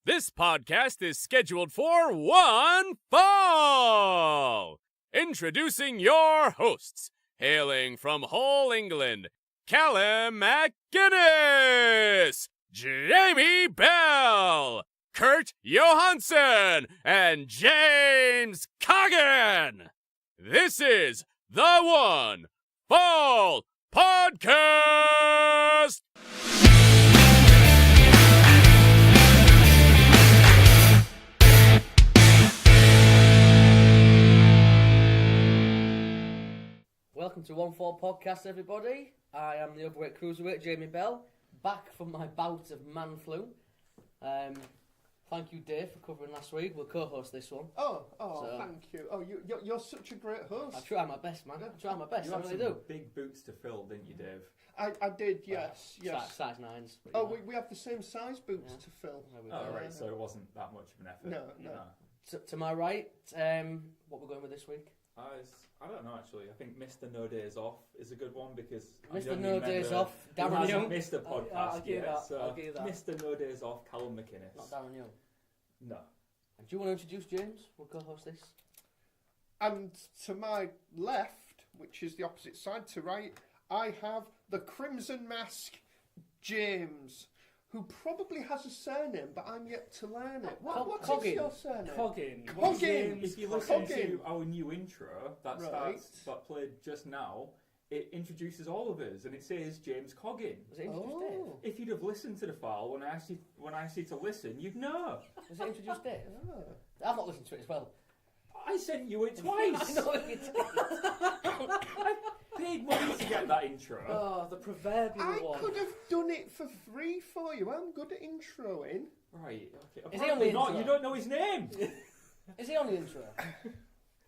This podcast is scheduled for one fall! Introducing your hosts, hailing from Hull, England, Callum McGuinness, Jamie Bell, Kurt Johansson, and James Coggan. This is the One Fall Podcast! Welcome to One Fall Podcast, everybody. I am the overweight cruiserweight, Jamie Bell, back from my bout of man flu. Thank you, Dave, for covering last week. We'll co-host this one. Thank you. Oh, you're such a great host. I try my best, man. I try my best. You I had really some do. big boots to fill, didn't you, Dave? I did, yes. Size 9s. Oh, we have the same size boots to fill. Oh, right, so it wasn't that much of an effort. No. To my right, what we're going with this week? I don't know, actually. I think Mr. No Days Off is a good one because Mr. No Days Off, Darren Young. Missed a podcast I'll give yet, that. so I'll give that. Mr. No Days Off, Callum McGuinness. Not Darren Young. No. And do you want to introduce James? We'll co-host this. And to my left, which is the opposite side to right, I have the Crimson Mask, James, who probably has a surname, but I'm yet to learn it. What is Coggin. your surname? Coggin. If you listen to our new intro that played just now, it introduces all of us, and it says James Coggin. Was it introduced Dave? If you'd have listened to the file when I asked you to listen, you'd know. Was it introduced Dave? I've not listened to it as well. I sent you it twice. I know you did. I paid money to get that intro. Oh, the proverbial one. I could have done it for free for you. I'm good at introing. Right, okay. Is he on the not, intro? you don't know his name. Is he on the intro?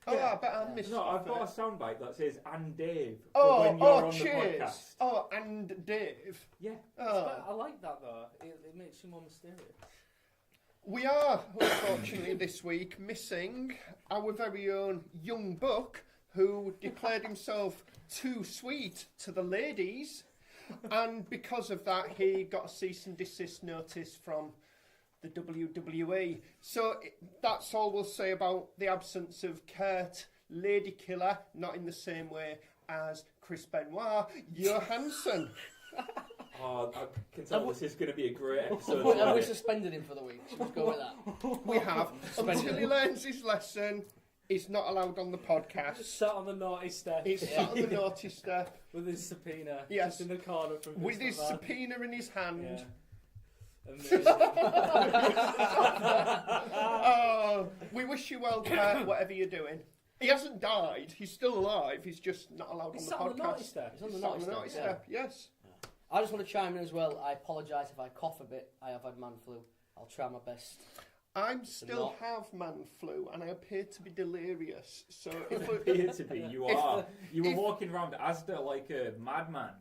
I bet I missed No, it. I've got a soundbite that says "and Dave." Oh, when you're on cheers. the podcast. Oh, and Dave. Yeah. I like that though. It makes you more mysterious. We are, unfortunately, this week missing our very own young buck who declared himself too sweet to the ladies, and because of that, he got a cease and desist notice from the WWE. So that's all we'll say about the absence of Kurt, Lady Killer, not in the same way as Chris Benoit, Johansson. Oh, I can tell this is going to be a great episode. And we suspended him for the week. Should we go with that? We have. Until he learns his lesson, he's not allowed on the podcast. Sat on the naughty step. He's sat on the naughty step. With his subpoena. Yes. Just in the corner from With his subpoena in his hand. Yeah. We wish you well, Kurt, whatever you're doing. He hasn't died. He's still alive. He's just not allowed He's on sat the on the naughty podcast. step. He's on the He's sat naughty naughty step, step, yes. I just want to chime in as well. I apologise if I cough a bit. I have had man flu. I'll try my best. I still have man flu, and I appear to be delirious. So if appear to be, you are. You were walking around Asda like a madman.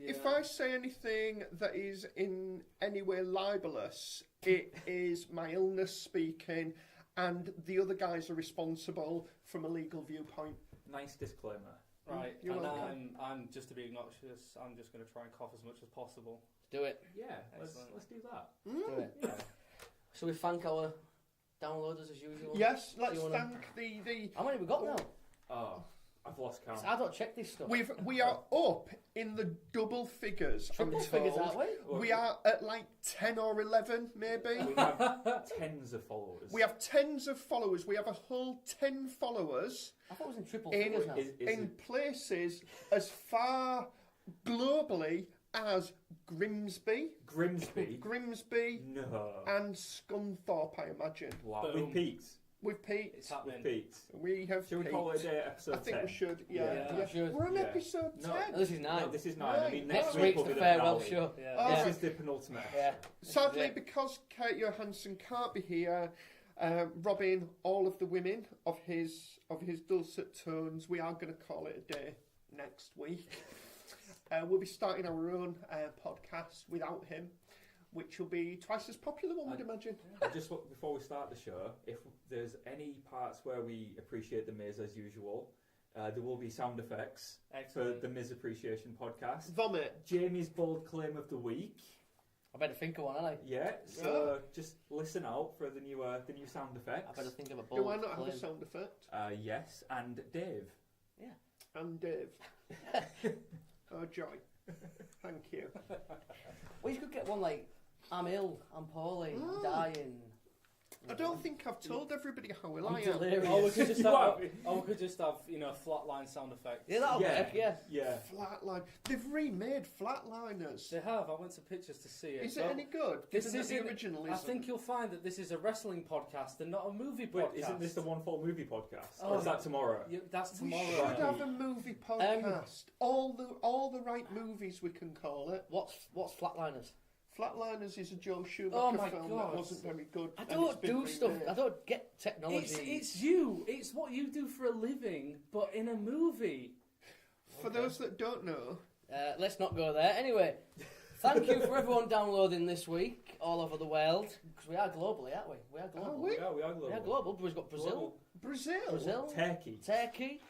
If I say anything that is in any way libelous, it is my illness speaking, and the other guys are responsible from a legal viewpoint. Nice disclaimer. Right, You're and welcome. I'm just to be obnoxious, I'm just going to try and cough as much as possible. Do it. Yeah, let's do that. Do it. Yeah. Shall we thank our downloaders as usual? Yes, let's wanna- thank the. How many have we got now? Oh, I've lost count. I don't check this stuff. We are up in the double figures. Triple I'm figures, told. aren't we? We are at like 10 or 11, maybe. We have tens of followers. We have tens of followers. We have a whole 10 followers I thought it was in triple in, figures now. in places as far globally as Grimsby, No. and Scunthorpe, I imagine. Wow. Boom. We've peaked. We've peaked. It's happening. We have Should we peaked. call it a day episode I think 10? we should. Yeah, Yeah. we should. We're on Yeah. episode 10. No, This is 9. No, this is 9. I mean, Next week week's will the be farewell finale. show. Yeah. Oh, This is the penultimate. Yeah. Sadly, because Kurt Johansson can't be here, robbing all of the women of his dulcet tones, we are going to call it a day next week. We'll be starting our own podcast without him, which will be twice as popular, one would imagine. Just before we start the show, if there's any parts where we appreciate the Miz as usual, there will be sound effects Excellent. for the Miz Appreciation podcast. Vomit. Jamie's bold claim of the week. I better think of one, haven't I? Yeah, so just listen out for the new sound effects. I better think of a bold Do I not have claim. a sound effect? Yes, and Dave. And Dave. Oh, joy. Thank you. Well, you could get one like, I'm ill, I'm poorly, I'm dying. I don't think I've told everybody how ill I'm I am. delirious. Oh, we could just You have, are. we could just have, flatline sound effects. Yeah, that'll work, yeah. Yeah. Flatline. They've remade Flatliners. They have. I went to pictures to see it. Is it any good? This Given that the isn't- original I isn't. think you'll find that this is a wrestling podcast and not a movie Wait, podcast. isn't this the One Full Movie podcast? Oh. Or is that tomorrow? That's We tomorrow. should have a movie podcast. All the right movies we can call it. What's Flatliners? Flatliners is a Joe Schumacher Oh my film God. that wasn't very good. I and don't it's been do stuff. remade. I don't get technology. It's you. It's what you do for a living, but in a movie. For those that don't know, Let's not go there. Anyway, thank you for everyone downloading this week all over the world. Because we are globally, aren't we? We are global. Are we? Yeah, we are global. We are global. We've got Brazil, Brazil. Turkey. Turkey,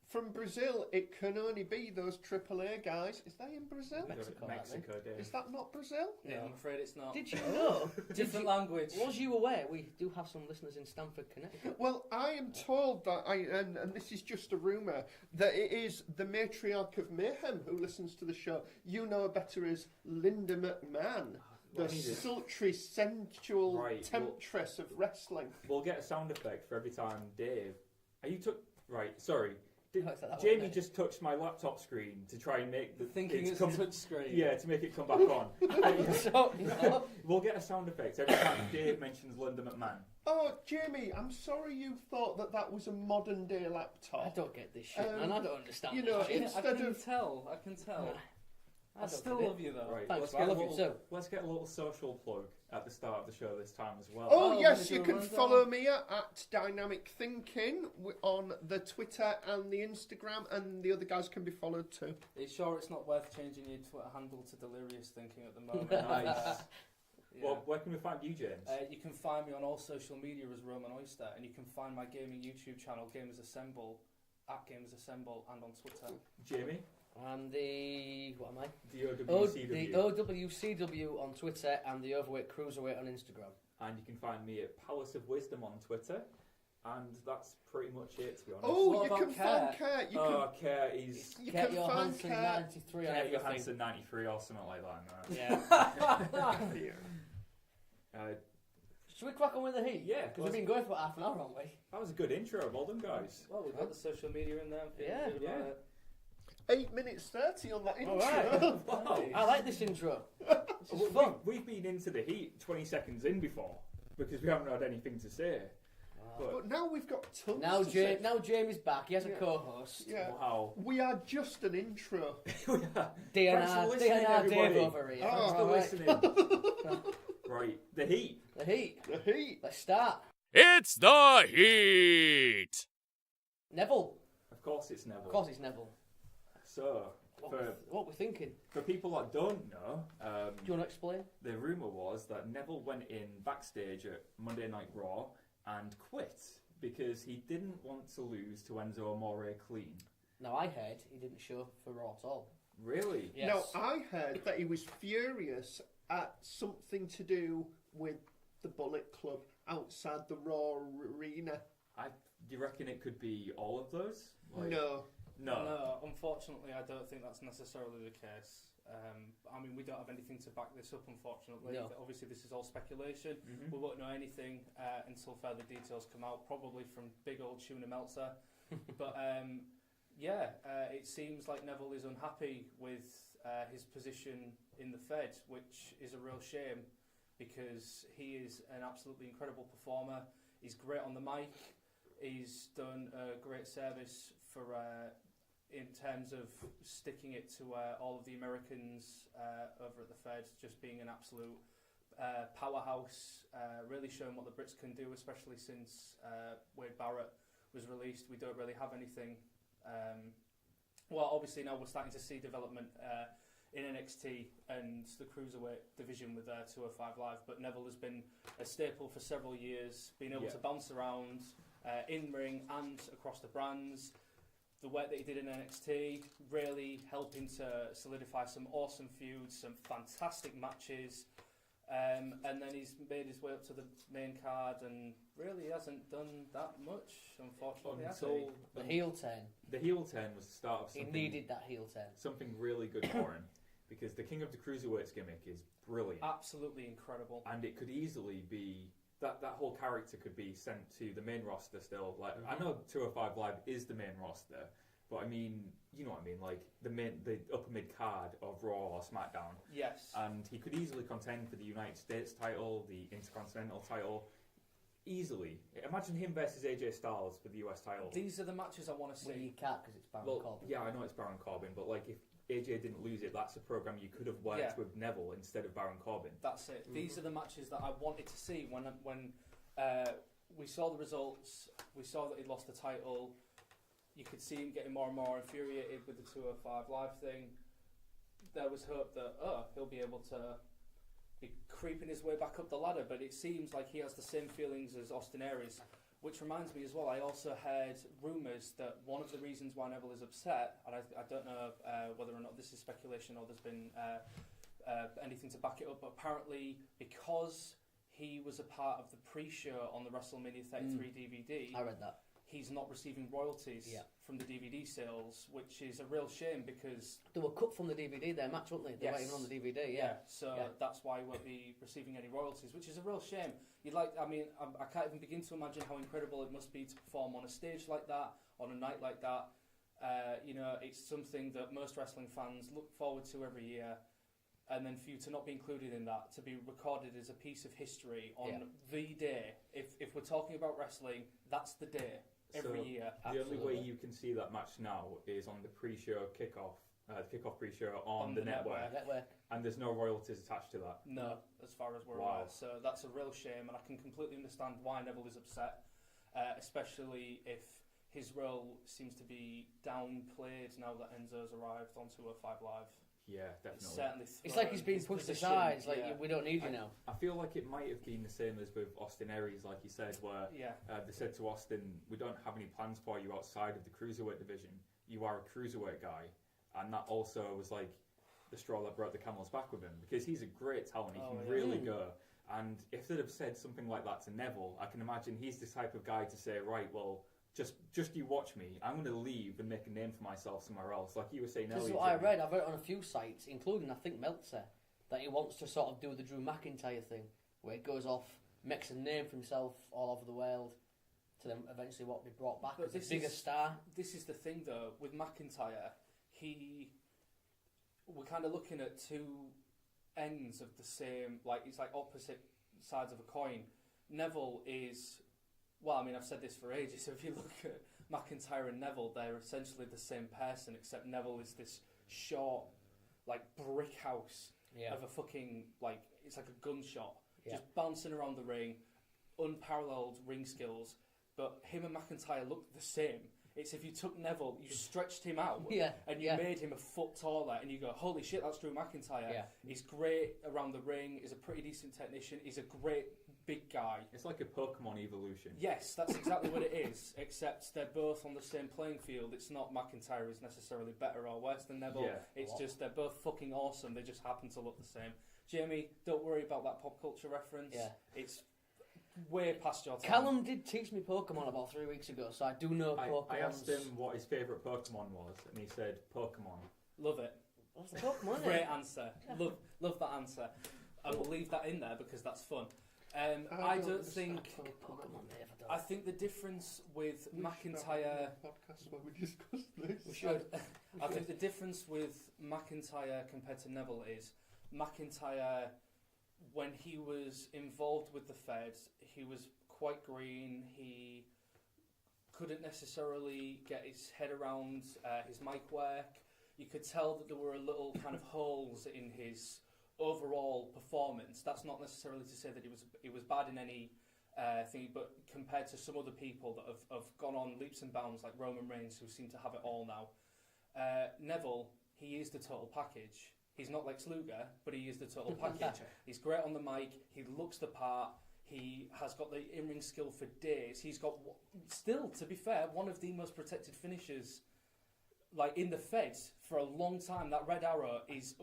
From Brazil, it can only be those AAA guys. Is that in Brazil? Mexico, aren't they? Mexico, Dave. Is that not Brazil? Yeah, I'm afraid it's not. Did you know? Different language. Was you aware we do have some listeners in Stamford, Connecticut? Well, I am told that and this is just a rumour, that it is the matriarch of Mayhem who listens to the show. You know her better as Linda McMahon, the What is it? sultry, sensual Right, temptress of wrestling. We'll get a sound effect for every time Dave. Are you took? Right, sorry. Oh, it's like that one, Jamie isn't it? just touched my laptop screen to try and make the Thinking it's come, a touch screen. Yeah, to make it come back on. So, no. We'll get a sound effect every time Dave mentions Linda McMahon. Oh, Jamie, I'm sorry you thought that was a modern day laptop. I don't get this shit, man. I don't understand. you this know, shit. I Instead can of- tell. I can tell. I don't still get it. love you though. Right, Thanks, let's I get a love you little, too. let's get a little social plug at the start of the show this time as well. Oh, Oh, yes, we're you gonna can do a follow me at Dynamic Thinking on the Twitter and the Instagram, and the other guys can be followed too. Are you sure it's not worth changing your Twitter handle to Delirious Thinking at the moment? Nice. Yeah. Well, where can we find you, James? You can find me on all social media as Roman Oyster, and you can find my gaming YouTube channel, Gamers Assemble, at Gamers Assemble, and on Twitter. Jamie? And the what am I? The The OWCW. OWCW on Twitter and the Overweight Cruiserweight on Instagram. And you can find me at Palace of Wisdom on Twitter. And that's pretty much it, to be honest. Oh, What you about can find Care. Care is You Get can your find Hansen Care. 93 on Care everything. Johansson 93 or something like that. No? Yeah. Here. Should we crack on with the heat? Yeah, Because we've been going for half an hour, haven't we? that was a good intro. Well done, guys. Well, we've got the social media in there. Yeah, Good about yeah. it. 8 minutes 30 on that intro. All right. Wow. I like this intro. This is fun. We've been into the heat 20 seconds in before because we haven't had anything to say. But now we've got tons Now, to say. now Jamie's back. He has a Yeah. co-host. Yeah. Wow. We are just an intro. Thanks for DNR listening, Dave everybody. over here. Oh, Thanks for All right. listening. Right, the heat. The heat. The heat. Let's start. It's the heat. Neville. Of course, it's Neville. Of course, it's Neville. So, What we're thinking? for people that don't know, Do you want to explain? the rumour was that Neville went in backstage at Monday Night Raw and quit because he didn't want to lose to Enzo Amore clean. Now I heard he didn't show for Raw at all. Really? Yes. Now, I heard that he was furious at something to do with the Bullet Club outside the Raw arena. Do you reckon it could be all of those? No. No, unfortunately, I don't think that's necessarily the case. I mean, we don't have anything to back this up, unfortunately. No. Obviously, this is all speculation. Mhm. We won't know anything until further details come out, probably from big old Tuna Meltzer. But it seems like Neville is unhappy with his position in the Fed, which is a real shame because he is an absolutely incredible performer. He's great on the mic. He's done a great service for in terms of sticking it to all of the Americans over at the Fed, just being an absolute powerhouse, really showing what the Brits can do, especially since Wade Barrett was released. We don't really have anything. Well, obviously now we're starting to see development in NXT and the Cruiserweight division with 205 Live, but Neville has been a staple for several years, being able to bounce around in-ring and across the brands. The work that he did in NXT really helping to solidify some awesome feuds, some fantastic matches. And then he's made his way up to the main card and really hasn't done that much, unfortunately. Until The heel turn. The heel turn was the start of He something. needed that heel turn. Something really good for him, because the King of the Cruiserweights gimmick is brilliant, Absolutely incredible. and it could easily be that whole character could be sent to the main roster still. Like I know 205 Live is the main roster, but I mean, you know what I mean, like the upper mid card of Raw or SmackDown. Yes. And he could easily contend for the United States title, the Intercontinental title, easily. Imagine him versus AJ Styles for the US title. These are the matches I want to see. Well, you can't because it's Baron Corbin. Yeah, I know it's Baron Corbin, but like if AJ didn't lose it, that's a program you could have worked with Neville instead of Baron Corbin. That's it. These are the matches that I wanted to see when we saw the results. We saw that he lost the title. You could see him getting more and more infuriated with the 205 Live thing. There was hope that he'll be able to be creeping his way back up the ladder, but it seems like he has the same feelings as Austin Aries. Which reminds me as well, I also heard rumours that one of the reasons why Neville is upset, and I don't know whether or not this is speculation or there's been anything to back it up, but apparently because he was a part of the pre-show on the WrestleMania 33 DVD, I read that. he's not receiving royalties from the DVD sales, which is a real shame because... They were cut from the DVD, their match, weren't they? They weren't even on the DVD, So that's why he won't be receiving any royalties, which is a real shame. I can't even begin to imagine how incredible it must be to perform on a stage like that, on a night like that. It's something that most wrestling fans look forward to every year. And then for you to not be included in that, to be recorded as a piece of history on the day. If we're talking about wrestling, that's the day. Every year. The only way you can see that match now is on the pre-show kickoff, kickoff pre-show on the network. And there's no royalties attached to that. No, as far as we're aware. So that's a real shame, and I can completely understand why Neville is upset, especially if his role seems to be downplayed now that Enzo's arrived on 205 Live. Yeah, definitely. It's like he's being pushed aside. It's like, we don't need you now. I feel like it might have been the same as with Austin Aries, like you said, where they said to Austin, we don't have any plans for you outside of the Cruiserweight division. You are a Cruiserweight guy. And that also was like the straw that broke the camel's back with him, because he's a great talent. He can really go. And if they'd have said something like that to Neville, I can imagine he's the type of guy to say, right, well, just you watch me. I'm going to leave and make a name for myself somewhere else. Like you were saying earlier. This is what I read. I've read it on a few sites, including, I think, Meltzer, that he wants to sort of do the Drew McIntyre thing, where he goes off, makes a name for himself all over the world, to then eventually be brought back as a bigger star. This is the thing, though, with McIntyre, we're kind of looking at two ends of the same, it's like opposite sides of a coin. Neville is... Well, I mean, I've said this for ages. If you look at McIntyre and Neville, they're essentially the same person, except Neville is this short, brick house of a fucking, it's like a gunshot, just bouncing around the ring, unparalleled ring skills. But him and McIntyre look the same. It's if you took Neville, you stretched him out, and you made him a foot taller, and you go, holy shit, that's Drew McIntyre. Yeah. He's great around the ring, he's a pretty decent technician, he's a great big guy. It's like a Pokemon evolution. Yes, that's exactly what it is, except they're both on the same playing field. It's not McIntyre is necessarily better or worse than Neville. It's just they're both fucking awesome, they just happen to look the same. Jamie, don't worry about that pop culture reference. It's way past your time. Callum did teach me Pokemon about 3 weeks ago, so I do know Pokemon. I asked him what his favourite Pokemon was, and he said Pokemon. Love it. What's the Pokemon? Great answer. Love that answer. I will leave that in there because that's fun. I don't think. I think the difference with McIntyre. Podcast where we discuss this. We should. I think the difference with McIntyre compared to Neville is McIntyre, when he was involved with the Feds, he was quite green. He couldn't necessarily get his head around his mic work. You could tell that there were little kind of holes in his overall performance. That's not necessarily to say that he was bad in any thing, but compared to some other people that have gone on leaps and bounds, like Roman Reigns, who seem to have it all now, Neville, he is the total package. He's not Lex Luger, but he is the total package. He's great on the mic, he looks the part, he has got the in-ring skill for days. He's got, still, to be fair, one of the most protected finishers like in the feds for a long time. That red arrow is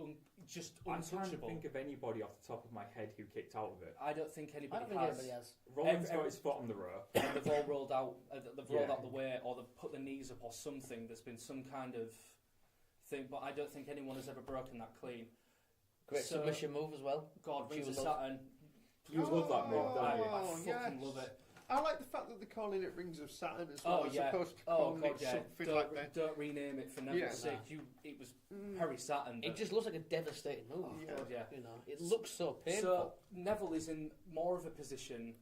just I'm trying to untouchable. think of anybody off the top of my head who kicked out of it. I don't think I anybody don't think has. anybody has. Roland's got his foot on the rope. And they've all rolled out. They've rolled Yeah. out the way, or they've put their knees up, or something. There's been some kind of thing, but I don't think anyone has ever broken that clean. Great So- submission move as well. God, Rings of Human love. Saturn. You love that move, don't you? I Oh, fucking yes. love it. I like the fact that they're calling it Rings of Saturn as well, Oh as yeah. opposed to Oh calling god, it yeah. something Don't, like that. don't rename it for Neville's Yeah. sake. It was Perry Saturn. It but- just looks like a devastating move. Oh, Yeah. God, yeah. You know, it looks so painful. So Neville is in more of a position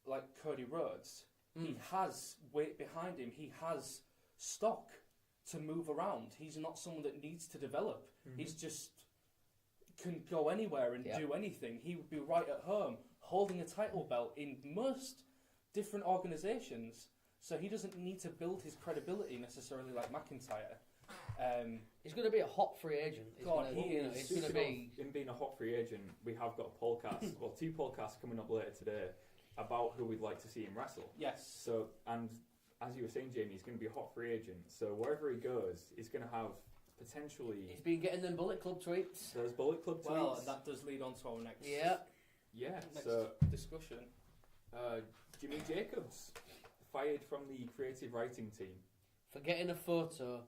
like Cody Rhodes. He has weight behind him. He has stock to move around. He's not someone that needs to develop. He's just can go anywhere and Yeah. do anything. He would be right at home holding a title belt in most different organisations. So he doesn't need to build his credibility necessarily like McIntyre. He's going to be a hot free agent. He's God, gonna, he you know, is. He's going to be. In being a hot free agent, we have got a pollcast, well, 2 podcasts coming up later today about who we'd like to see him wrestle. Yes. So, and as you were saying, Jamie, he's going to be a hot free agent. So wherever he goes, he's going to have potentially He's been getting them Bullet Club tweets. those Bullet Club tweets. Well, that does lead on to our next Yeah. Yeah. next So discussion. Jimmy Jacobs fired from the creative writing team. For getting a photo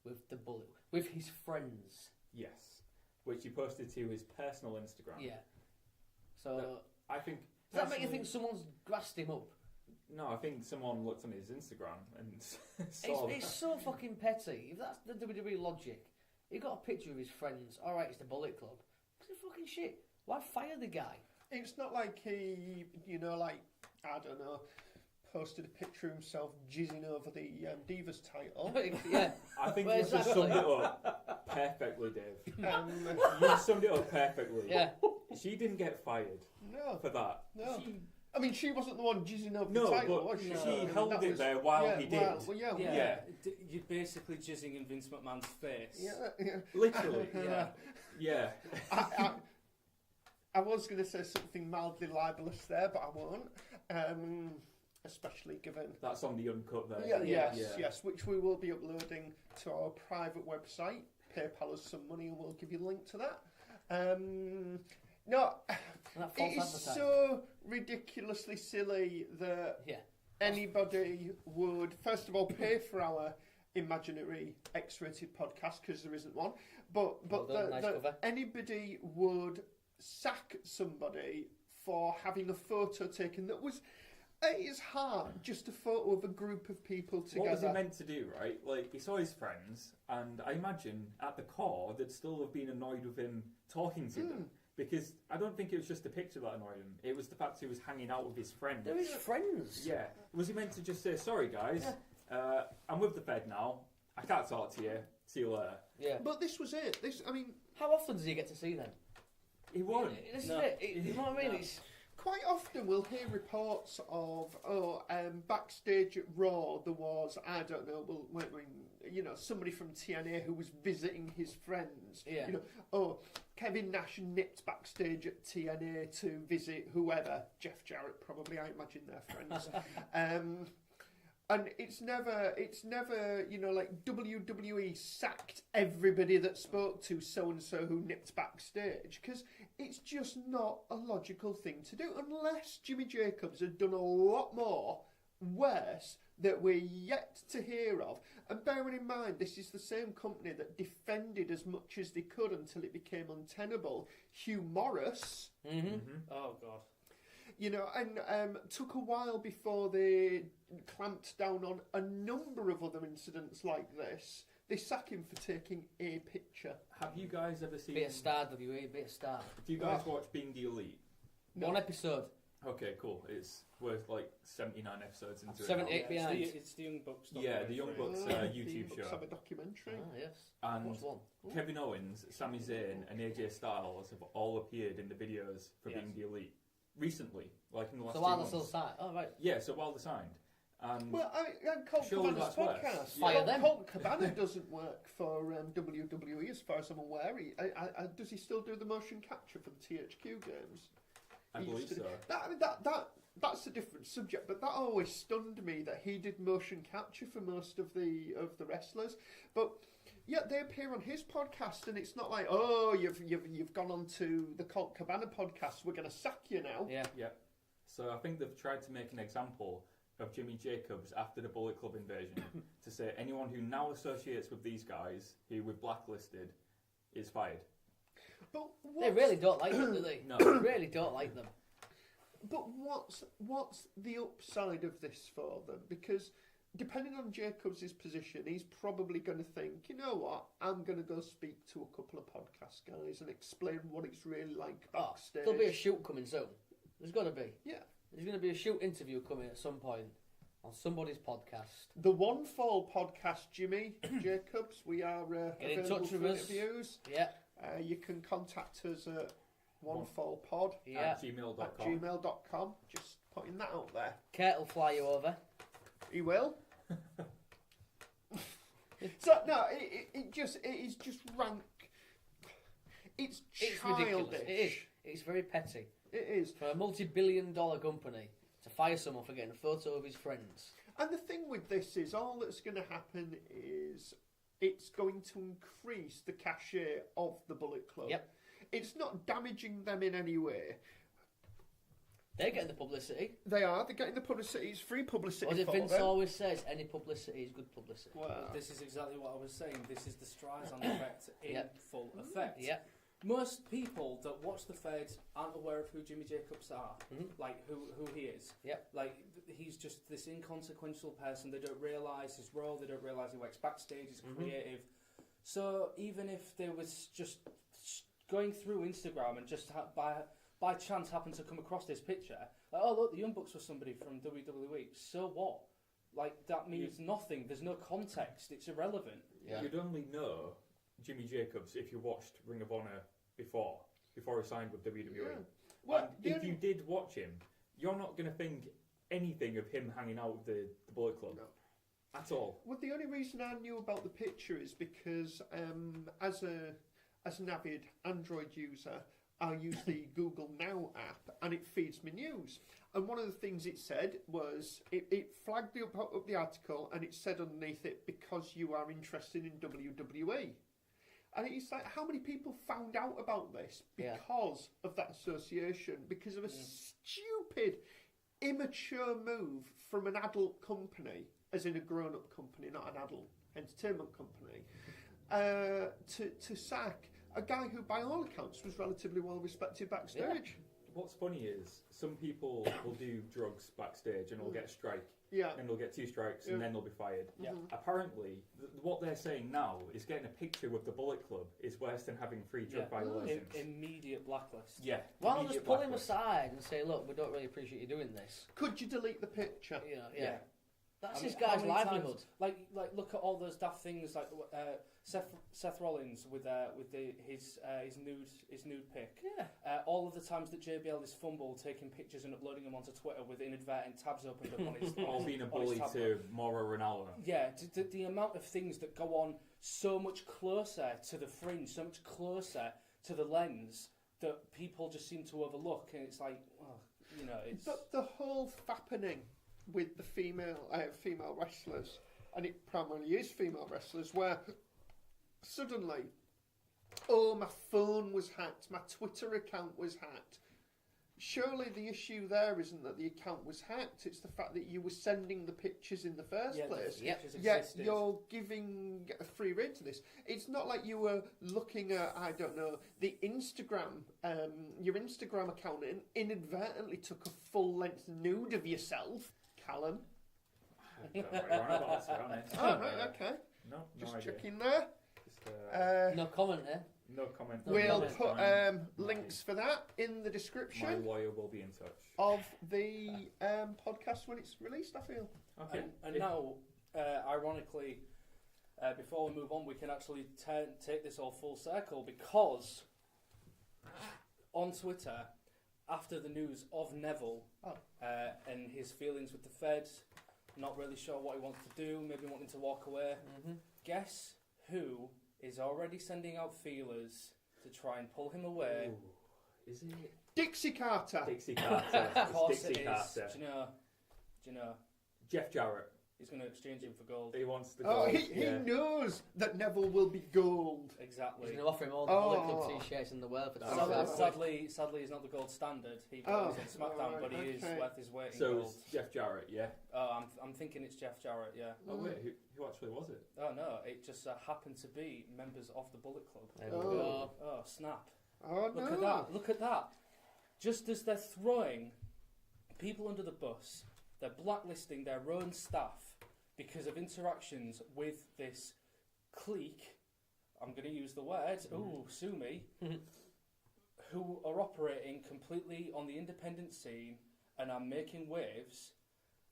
with the bullet, with his friends. Yes, which he posted to his personal Instagram. Yeah. So, I think. does that make you think personally- someone's grassed him up? No, I think someone looked on his Instagram and saw It's so fucking petty. If that's the WWE logic, he got a picture of his friends. Alright, it's the Bullet Club. It's fucking shit. Why fire the guy? It's not like he, you know, like, I don't know, posted a picture of himself jizzing over the Divas title. Yeah. I think Well, you just exactly. summed it up perfectly, Dave. Um, You summed it up perfectly. Yeah. She didn't get fired no, for that. no. She, I mean, she wasn't the one jizzing over No, the title, but was she? no. she I mean, held that it was- there while yeah, he did. Well, yeah, Yeah, Yeah. You're basically jizzing in Vince McMahon's face. yeah. Literally. Yeah. Yeah. I was going to say something mildly libelous there, but I won't. Especially given. That's on the uncut version. Yeah, yes, Yeah. yes, which we will be uploading to our private website. PayPal us some money and we'll give you a link to that. No, And that it false is advertising. so ridiculously silly that Yeah. anybody would, first of all, pay for our imaginary X-rated podcast because there isn't one, but Well done, nice cover. anybody would sack somebody for having a photo taken that was at its heart just a photo of a group of people together. What was he meant to do, right? Like, he saw his friends, and I imagine at the core they'd still have been annoyed with him talking to them. Because I don't think it was just a picture that annoyed him. It was the fact he was hanging out with his friends. They're his friends. Yeah. Was he meant to just say, sorry guys, I'm with the Fed now, I can't talk to you, see you later? Yeah. But this was it. I mean, How often does he get to see them? He won't. This No. is it. You know what I mean? No. It's, quite often we'll hear reports of, backstage at Raw there was, I don't know, somebody from TNA who was visiting his friends. Yeah. You know, Kevin Nash nipped backstage at TNA to visit whoever, Jeff Jarrett probably, I imagine they're friends. And it's never, like WWE sacked everybody that spoke to so-and-so who nipped backstage, because it's just not a logical thing to do, unless Jimmy Jacobs had done a lot more worse that we're yet to hear of. And bearing in mind, this is the same company that defended as much as they could until it became untenable. Hugh Morris... Oh God. You know, and took a while before they clamped down on a number of other incidents like this. They sack him for taking a picture. Have you guys ever seen... be a star, WE, be a star. Do you guys watch Being the Elite? No. One episode. Okay, cool. We're like 79 episodes into it. 78 now. behind. It's the Young Bucks. Yeah, the Young Bucks YouTube Young Bucks show. have a documentary. Ah, yes. And What's one? Kevin Owens, Sami Zayn, and AJ Styles have all appeared in the videos for Yes. Being the Elite recently, like in the last So 2 while months. they're still signed. Oh, right. Yeah, so while they're signed. And Well, Colt Surely Cabana's that's worse. podcast. Fire them. Colt Cabana doesn't work for WWE as far as I'm aware. Does he still do the motion capture for the THQ games? I He believe used to do- so. That's a different subject, but that always stunned me that he did motion capture for most of the wrestlers. But Yeah, they appear on his podcast, and it's not like, oh, you've gone on to the Colt Cabana podcast, we're going to sack you now. Yeah. Yeah. So I think they've tried to make an example of Jimmy Jacobs after the Bullet Club invasion to say anyone who now associates with these guys, who we've blacklisted, is fired. But They really don't like them, do they? No. They really don't like them. But what's the upside of this for them? Because depending on Jacobs' position, he's probably going to think, you know what, I'm going to go speak to a couple of podcast guys and explain what it's really like backstage. There'll be a shoot coming soon. There's got to be. Yeah. There's going to be a shoot interview coming at some point on somebody's podcast. The One Fall podcast, Jimmy Jacobs, we are Get in available touch with for us. interviews. Yeah. You can contact us at onefallpod Yeah. At gmail.com. at gmail.com. Just putting that out there. Kurt will fly you over. He will. So no, it is just rank. It's It's childish. ridiculous. It is. It's very petty. It is. For a multi-billion-dollar company to fire someone for getting a photo of his friends. And the thing with this is, all that's going to happen is it's going to increase the cachet of the Bullet Club. Yep. It's not damaging them in any way. They're getting the publicity. They're getting the publicity. It's free publicity As for Vince them. always says, any publicity is good publicity. Well, This is exactly what I was saying. This is the Streisand effect in Yep. full effect. Yeah. Most people that watch the Fed aren't aware of who Jimmy Jacobs are, like who he is. Yep. Like he's just this inconsequential person. They don't realise his role. They don't realise he works backstage. He's creative. So even if they was just going through Instagram and just by chance happened to come across this picture, like, oh look, the Young Bucks was somebody from WWE. So what? Like that means nothing. There's no context. It's irrelevant. Yeah. You'd only know Jimmy Jacobs if you watched Ring of Honor before he signed with WWE. yeah. Well, And if you did watch him, you're not going to think anything of him hanging out with the Bullet Club. No. At all. Well, the only reason I knew about the picture is because as an avid Android user, I use the Google Now app and it feeds me news. And one of the things it said was, it flagged up the article and it said underneath it, because you are interested in WWE. And it's like, how many people found out about this because of that association, because of a stupid, immature move from an adult company, as in a grown-up company, not an adult entertainment company, to sack a guy who, by all accounts, was relatively well respected backstage. Yeah. What's funny is some people will do drugs backstage and will get a strike. Yeah. And they'll get 2 strikes and then they'll be fired. Yeah. Apparently, what they're saying now is getting a picture with the Bullet Club is worse than having 3 drug violations. Immediate blacklist. Yeah. Why not immediate just pull him blacklist. aside and say, look, we don't really appreciate you doing this. Could you delete the picture? You know, Yeah. That's I mean, this guy's how many livelihood. times- like look at all those daft things like Seth Rollins with his nude pic. Yeah. All of the times that JBL is fumbled, taking pictures and uploading them onto Twitter with inadvertent tabs opened up on his Or being a on his bully tablet. to Mauro Ranallo. Yeah, the amount of things that go on so much closer to the fringe, so much closer to the lens that people just seem to overlook, and it's like, well, you know, it's. But the whole fappening with the female wrestlers, and it primarily is female wrestlers, where suddenly, oh, my phone was hacked, my Twitter account was hacked. Surely the issue there isn't that the account was hacked, it's the fact that you were sending the pictures in the first place. The pictures Yet existed. you're giving a free rein to this. It's not like you were looking at, I don't know, the Instagram, your Instagram account, and inadvertently took a full-length nude of yourself, Callum. I don't know what you're on about, to be honest. Oh, right, okay. No Just idea. checking there. Just, No comment there. no comment. We'll comment. put links for that in the My description lawyer will be in touch. of the podcast when it's released, I feel. Okay. And now, ironically, before we move on, we can actually take this all full circle, because on Twitter, after the news of Neville and his feelings with the Feds, not really sure what he wants to do, maybe wanting to walk away, guess who is already sending out feelers to try and pull him away? Ooh, is it Dixie Carter. Dixie Carter? Of course It's Dixie it is. Carter. Do you know? Jeff Jarrett. He's going to exchange him for gold. He wants the Oh, gold. he knows that Neville will be gold. Exactly. He's going to offer him all the Bullet Club t-shirts in the world for Sadly, he's not the gold standard. He goes on Smackdown, but he is worth his weight in so gold. it's Jeff Jarrett, yeah? Oh, I'm thinking it's Jeff Jarrett, yeah. Oh, wait, who actually was it? Oh, no, it just happened to be members of the Bullet Club. There we go. Oh, snap. Oh, no. Look at that. Just as they're throwing people under the bus, they're blacklisting their own staff because of interactions with this clique, I'm going to use the word, sue me, who are operating completely on the independent scene and are making waves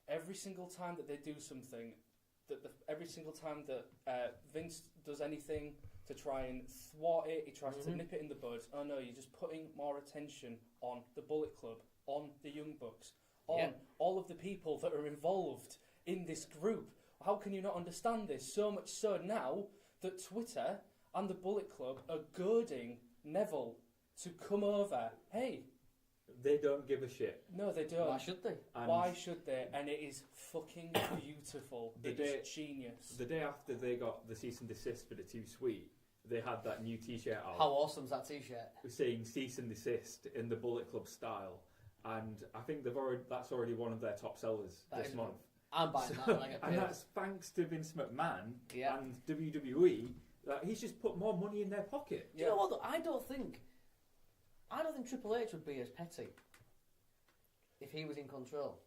every single time that they do something, every single time that Vince does anything to try and thwart it, he tries to nip it in the bud. Oh no, you're just putting more attention on the Bullet Club, on the Young Bucks, on all of the people that are involved in this group. How can you not understand this? So much so now that Twitter and the Bullet Club are goading Neville to come over. Hey. They don't give a shit. No, they don't. Why should they? Why should they? And it is fucking beautiful. It's genius. The day after they got the cease and desist for the Too Sweet, they had that new t-shirt out. How awesome's that t-shirt? Saying cease and desist in the Bullet Club style. And I think that's already one of their top sellers this month. I'm buying that when I get paid. And that's thanks to Vince McMahon Yeah. and WWE. That he's just put more money in their pocket. Do you know what, though? I don't think Triple H would be as petty if he was in control.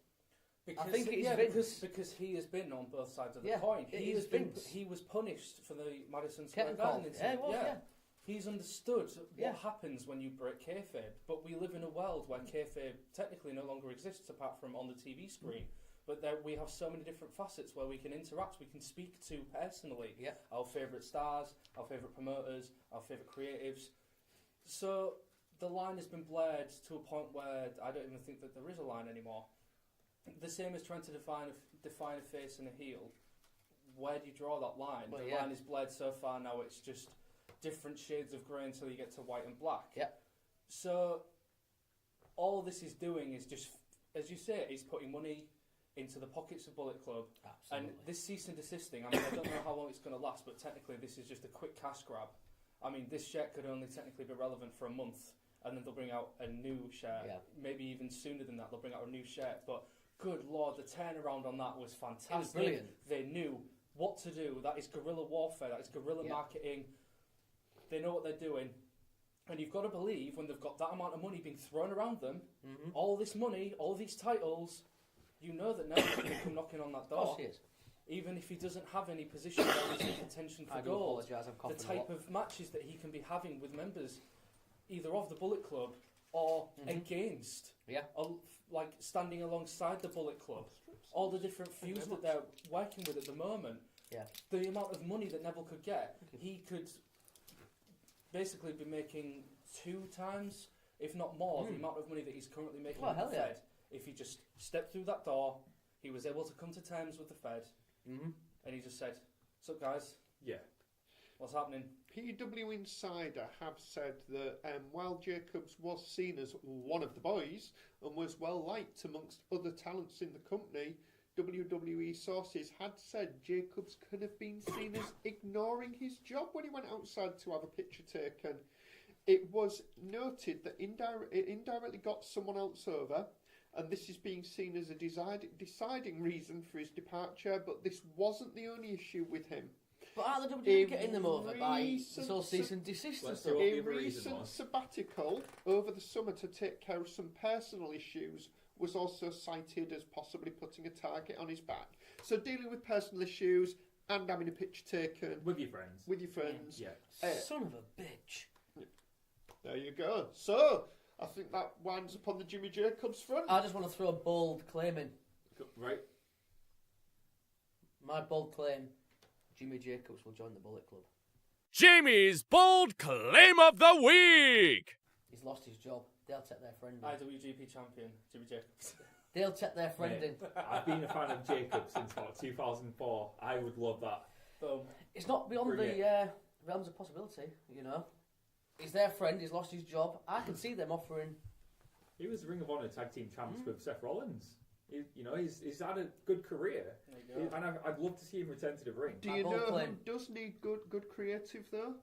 Because, I think it's Vince. because he has been on both sides of the Yeah, coin. it is Vince. He was punished for the Madison Square Curtain Garden call. incident. Yeah, he was, yeah. He's understood Yeah. what happens when you break kayfabe. But we live in a world where kayfabe technically no longer exists apart from on the TV screen. But there, we have so many different facets where we can interact, we can speak to personally our favourite stars, our favourite promoters, our favourite creatives. So the line has been blurred to a point where I don't even think that there is a line anymore. The same as trying to define a face and a heel. Where do you draw that line? Well, the line is blurred so far now it's just different shades of grey until you get to white and black. Yeah. So all this is doing is just, as you say, it's putting money into the pockets of Bullet Club. Absolutely. And this cease and desist thing, I mean, I don't know how long it's going to last, but technically this is just a quick cash grab. I mean, this shirt could only technically be relevant for a month, and then they'll bring out a new shirt. Yeah. Maybe even sooner than that, they'll bring out a new shirt. But good Lord, the turnaround on that was fantastic. It was brilliant. They knew what to do. That is guerrilla warfare. That is guerrilla marketing. They know what they're doing. And you've got to believe when they've got that amount of money being thrown around them, all this money, all these titles, you know that Neville's going to come knocking on that door. Of course he is. Even if he doesn't have any position where he's in contention for gold, I'm the type of matches that he can be having with members either of the Bullet Club or against, like standing alongside the Bullet Club, all the different feuds that they're working with at the moment, the amount of money that Neville could get, he could basically be making 2 times, if not more, the amount of money that he's currently making with the Fed. If he just stepped through that door, he was able to come to terms with the Fed, and he just said, "What's up, guys? Yeah. What's happening?" PW Insider have said that while Jacobs was seen as one of the boys and was well liked amongst other talents in the company, WWE sources had said Jacobs could have been seen as ignoring his job when he went outside to have a picture taken. It was noted that it indirectly got someone else over, and this is being seen as a deciding reason for his departure, but this wasn't the only issue with him. But aren't the WWE getting them over by this whole cease and desist and stuff? A recent sabbatical over the summer to take care of some personal issues was also cited as possibly putting a target on his back. So dealing with personal issues and having a picture taken with your friends. Yeah. Son of a bitch. There you go. So I think that winds up on the Jimmy Jacobs front. I just want to throw a bold claim in. Right. My bold claim: Jimmy Jacobs will join the Bullet Club. Jamie's bold claim of the week. He's lost his job. They'll take their friend in. IWGP champion, Jimmy Jacobs. They'll take their friend in. I've been a fan of Jacobs since about 2004. I would love that. Boom. It's not beyond the realms of possibility, you know. He's their friend, he's lost his job. I can see them offering... He was Ring of Honor Tag Team Champs with Seth Rollins. He's had a good career, and I'd love to see him return to the ring. Do you know who does need good creative though?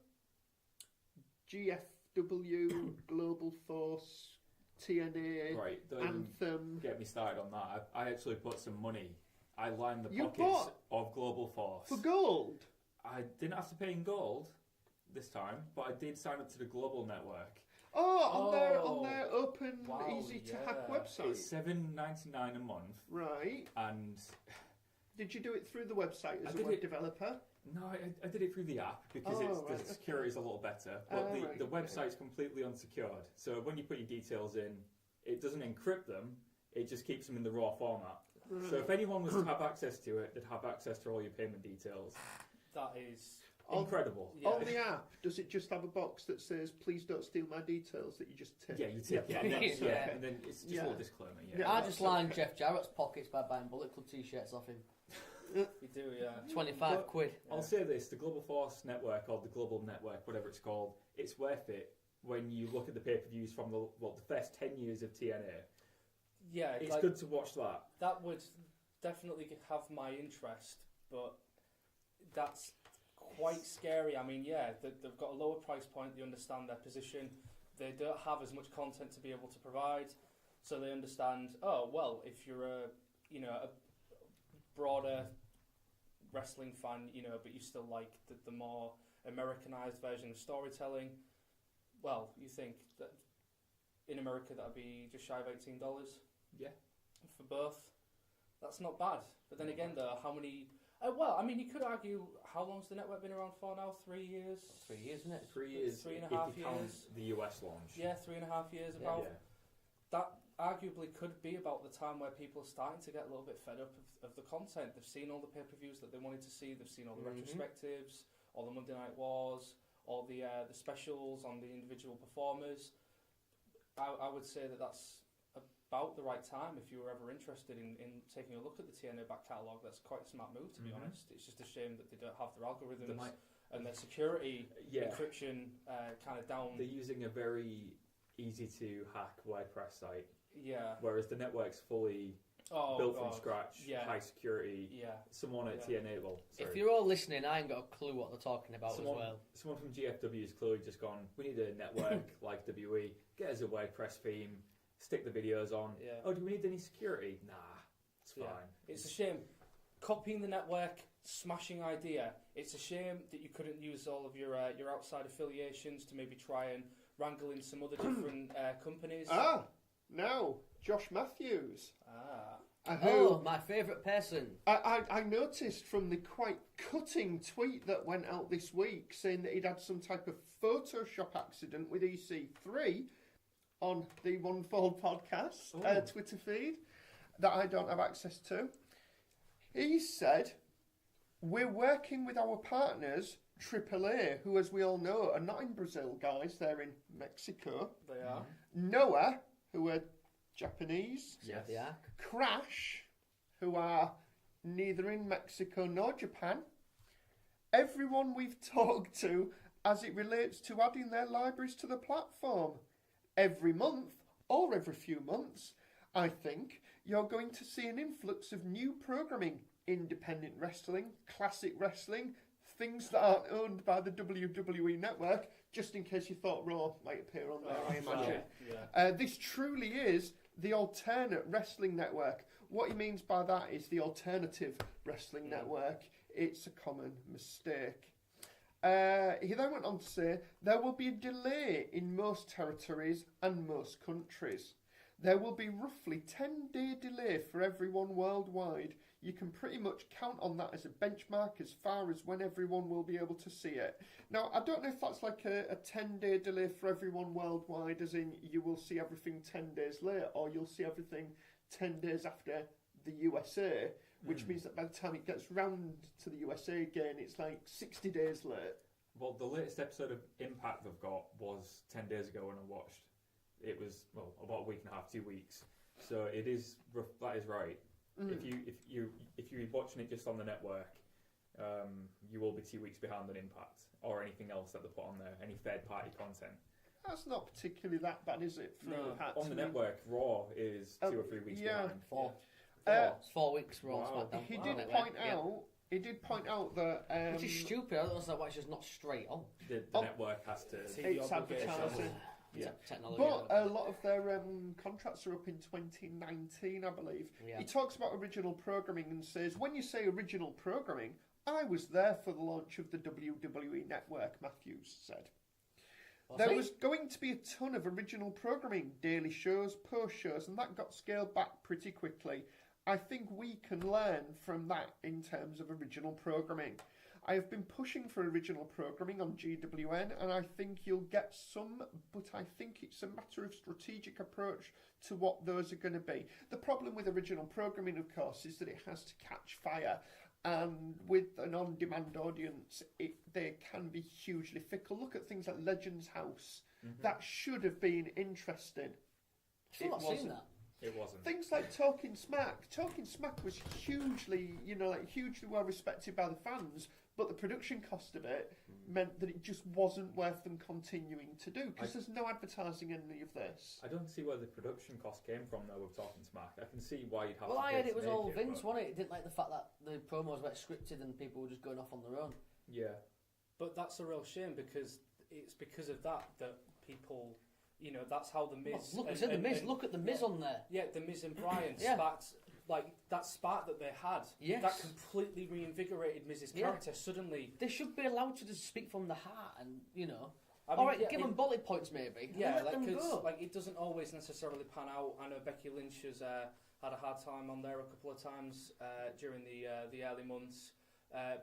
GFW, Global Force, TNA, right, Anthem. Get me started on that. I actually put some money. I lined the pockets of Global Force for gold. I didn't have to pay in gold this time, but I did sign up to the Global Network. On their open, easy to hack website. It's $7.99 a month. Right. And did you do it through the website as a web developer? No, I did it through the app because the security is a little better. But the website's completely unsecured. So when you put your details in, it doesn't encrypt them. It just keeps them in the raw format. Right. So if anyone was to have access to it, they'd have access to all your payment details. That is incredible. On the app, does it just have a box that says, please don't steal my details, that you just tick? Yeah, you tick it. And then it's just a little disclaimer. I just lined Jeff Jarrett's pockets by buying Bullet Club t-shirts off him. You do, yeah. 25 quid. I'll say this, the Global Force Network, or the Global Network, whatever it's called, it's worth it when you look at the pay-per-views from the first 10 years of TNA. Yeah. It's good to watch that. That would definitely have my interest, but that's quite scary. I mean, they've got a lower price point, they understand their position, they don't have as much content to be able to provide, so they understand, if you're a broader wrestling fan, but you still like the more Americanized version of storytelling, you think that in America that'd be just shy of $18? Yeah. For both. That's not bad. But then again, though, how many... you could argue, how long's the network been around for now? 3 years? 3 years, isn't it? 3 years. 3.5 years. Count the US launch. Yeah, 3.5 years about. Yeah. That arguably could be about the time where people are starting to get a little bit fed up of the content. They've seen all the pay-per-views that they wanted to see. They've seen all the retrospectives, all the Monday Night Wars, all the specials on the individual performers. I would say that's about the right time if you were ever interested in taking a look at the TNA back catalogue. That's quite a smart move, to be honest. It's just a shame that they don't have their algorithms and their security encryption kind of down. They're using a very easy to hack WordPress site. Yeah. Whereas the network's fully built from scratch, high security. Yeah. Someone at TNA if you're all listening, I ain't got a clue what they're talking about as well. Someone from GFW has clearly just gone, we need a network like WE, get us a WordPress theme, stick the videos on. Yeah. Oh, do we need any security? Nah, it's fine. It's a shame. Copying the network, smashing idea. It's a shame that you couldn't use all of your outside affiliations to maybe try and wrangle in some other different companies. No, Josh Matthews. My favourite person. I noticed from the quite cutting tweet that went out this week saying that he'd had some type of Photoshop accident with EC3 on the One Fall podcast Twitter feed that I don't have access to. He said, we're working with our partners, AAA, who, as we all know, are not in Brazil, guys. They're in Mexico. They are. Noah, who are Japanese. Yes, they are. Crash, who are neither in Mexico nor Japan. Everyone we've talked to as it relates to adding their libraries to the platform. Every month, or every few months, I think, you're going to see an influx of new programming, independent wrestling, classic wrestling, things that aren't owned by the WWE network, just in case you thought Raw might appear on there, I imagine. Yeah. This truly is the alternate wrestling network. What he means by that is the alternative wrestling network. It's a common mistake. He then went on to say, there will be a delay in most territories and most countries. There will be roughly 10-day delay for everyone worldwide. You can pretty much count on that as a benchmark as far as when everyone will be able to see it. Now, I don't know if that's like a 10-day delay for everyone worldwide, as in you will see everything 10 days later, or you'll see everything 10 days after the USA, which means that by the time it gets round to the USA again, it's like 60 days late. Well, the latest episode of Impact they've got was 10 days ago when I watched. It was, about a week and a half, 2 weeks. So it is, that is right. If you're watching it just on the network, you will be 2 weeks behind on Impact or anything else that they put on there, any third-party content. That's not particularly that bad, is it? On the network, Raw is 2 or 3 weeks behind. 4. It's 4 weeks for all Wow. SmackDown. He on did the network. point out that Which is stupid. I don't understand why it's just not straight on. The Oh. network has to. it's advertising. Yeah. Technology. But a lot of their contracts are up in 2019, I believe. Yeah. He talks about original programming and says, when you say original programming, I was there for the launch of the WWE Network, Matthews said. There was going to be a ton of original programming, daily shows, post shows, and that got scaled back pretty quickly. I think we can learn from that in terms of original programming. I have been pushing for original programming on GWN, and I think you'll get some, but I think it's a matter of strategic approach to what those are going to be. The problem with original programming, of course, is that it has to catch fire. And with an on-demand audience, they can be hugely fickle. Look at things like Legends House. That should have been interesting. Still not seen that. It wasn't. Things like Talking Smack. Talking Smack was hugely well respected by the fans, but the production cost of it meant that it just wasn't worth them continuing to do, because there's no advertising in any of this. I don't see where the production cost came from though with Talking Smack. I can see why you'd have Well, to I pay heard to it was make all it, Vince, but- wasn't it? It didn't like the fact that the promos were scripted and people were just going off on their own. Yeah. But that's a real shame because it's because of that people, that's how the Miz. Look at the Miz. Look at the Miz on there. Yeah, the Miz and Bryan Yeah. sparked, like that spark that they had. Yes. That completely reinvigorated Miz's character. Suddenly, They should be allowed to just speak from the heart, and I mean, all right, yeah, give them bullet points maybe. and Yeah, let them go. it doesn't always necessarily pan out. I know Becky Lynch has had a hard time on there a couple of times during the early months.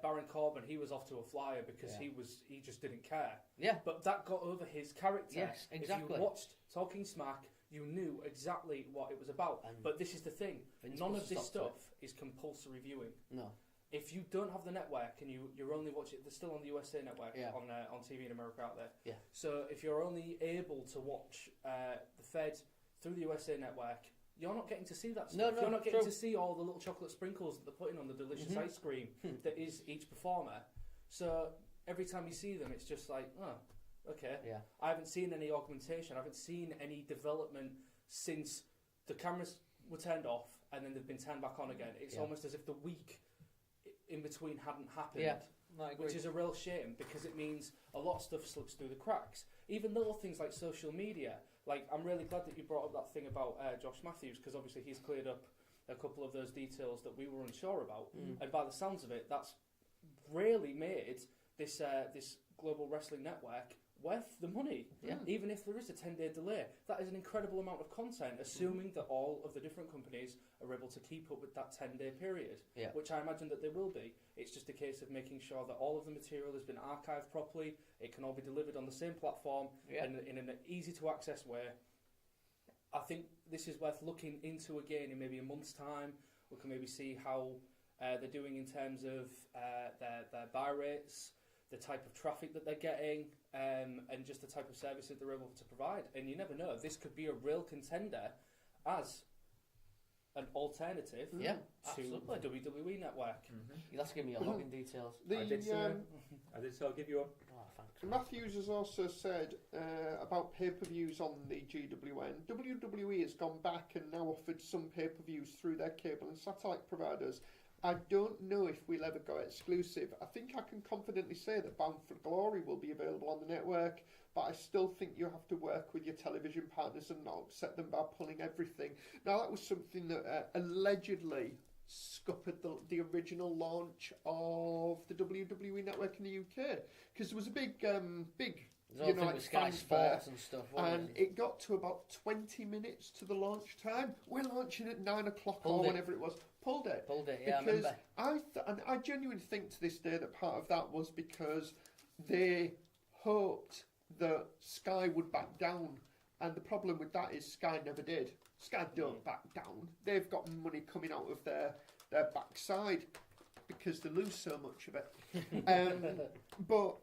Baron Corbin, he was off to a flyer because he just didn't care. Yeah. But that got over his character. Yes, exactly. If you watched Talking Smack, you knew exactly what it was about. But this is the thing: Vince none must of this have stopped stuff is compulsory viewing. No. If you don't have the network and you're only watching it, they're still on the USA network on TV in America out there. Yeah. So if you're only able to watch the Fed through the USA network, you're not getting to see that stuff. No, you're not getting true. to see all the little chocolate sprinkles that they're putting on the delicious ice cream that is each performer. So every time you see them, it's just like, oh, okay. Yeah. I haven't seen any augmentation. I haven't seen any development since the cameras were turned off and then they've been turned back on again. It's almost as if the week in between hadn't happened. Yeah. No, I agree. Which is a real shame because it means a lot of stuff slips through the cracks. Even little things like social media. Like, I'm really glad that you brought up that thing about Josh Matthews because obviously he's cleared up a couple of those details that we were unsure about. And by the sounds of it, that's really made this global wrestling network worth the money. Yeah. Even if there is a 10-day delay, that is an incredible amount of content, assuming that all of the different companies are able to keep up with that 10-day period, which I imagine that they will be. It's just a case of making sure that all of the material has been archived properly, it can all be delivered on the same platform and in an easy-to-access way. I think this is worth looking into again in maybe a month's time. We can maybe see how they're doing in terms of their buy rates, the type of traffic that they're getting, and just the type of service that they're able to provide. And you never know, this could be a real contender as an alternative to absolutely. the WWE network. You'll have to give me your login details. I did so I'll give you one. Oh, thanks. Matthews has also said about pay-per-views on the GWN. WWE has gone back and now offered some pay-per-views through their cable and satellite providers. I don't know if we'll ever go exclusive. I think I can confidently say that Bound for Glory will be available on the network, but I still think you have to work with your television partners and not upset them by pulling everything. Now, that was something that allegedly scuppered the original launch of the WWE network in the UK, because there was a big With Sky Sports and stuff, and it got to about 20 minutes to the launch time. We're launching at 9 o'clock Pulled or it. whenever it was. Pulled it, yeah, I because remember. I genuinely think to this day that part of that was because they hoped that Sky would back down, and the problem with that is Sky never did. Sky don't back down. They've got money coming out of their backside because they lose so much of it. But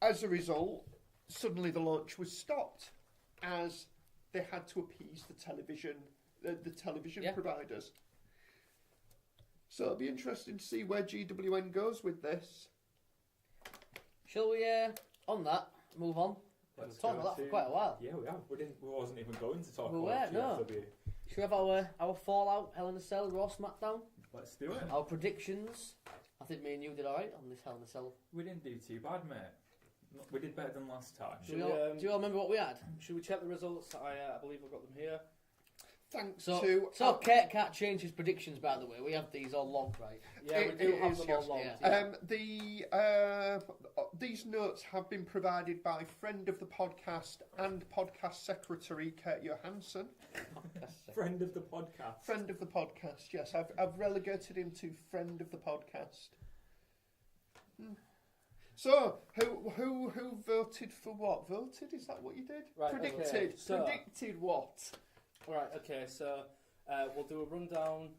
as a result, suddenly the launch was stopped as they had to appease the television providers. So it'll be interesting to see where GWN goes with this. Shall we, on that, move on? Let's We've talked go about that for to- quite a while. Yeah, we have. We wasn't even going to talk We about weren't, no. GFW. Should we have our fallout, Hell in a Cell, Raw, Smackdown? Let's do it. Our predictions. I think me and you did alright on this Hell in a Cell. We didn't do too bad, mate. We did better than last time. Do you all remember what we had? Should we check the results? I believe I've got them here. Thanks So to... Kate can't change his predictions, by the way. We have these all logged, right? Yeah, we do have them all logged. Yeah. These notes have been provided by friend of the podcast and podcast secretary Kate Johansson. Friend of the podcast. Friend of the podcast, yes. I've relegated him to friend of the podcast. So, who voted for what? Voted? Is that what you did? Right, Predicted. okay. So, predicted what? Right, okay, so we'll do a rundown.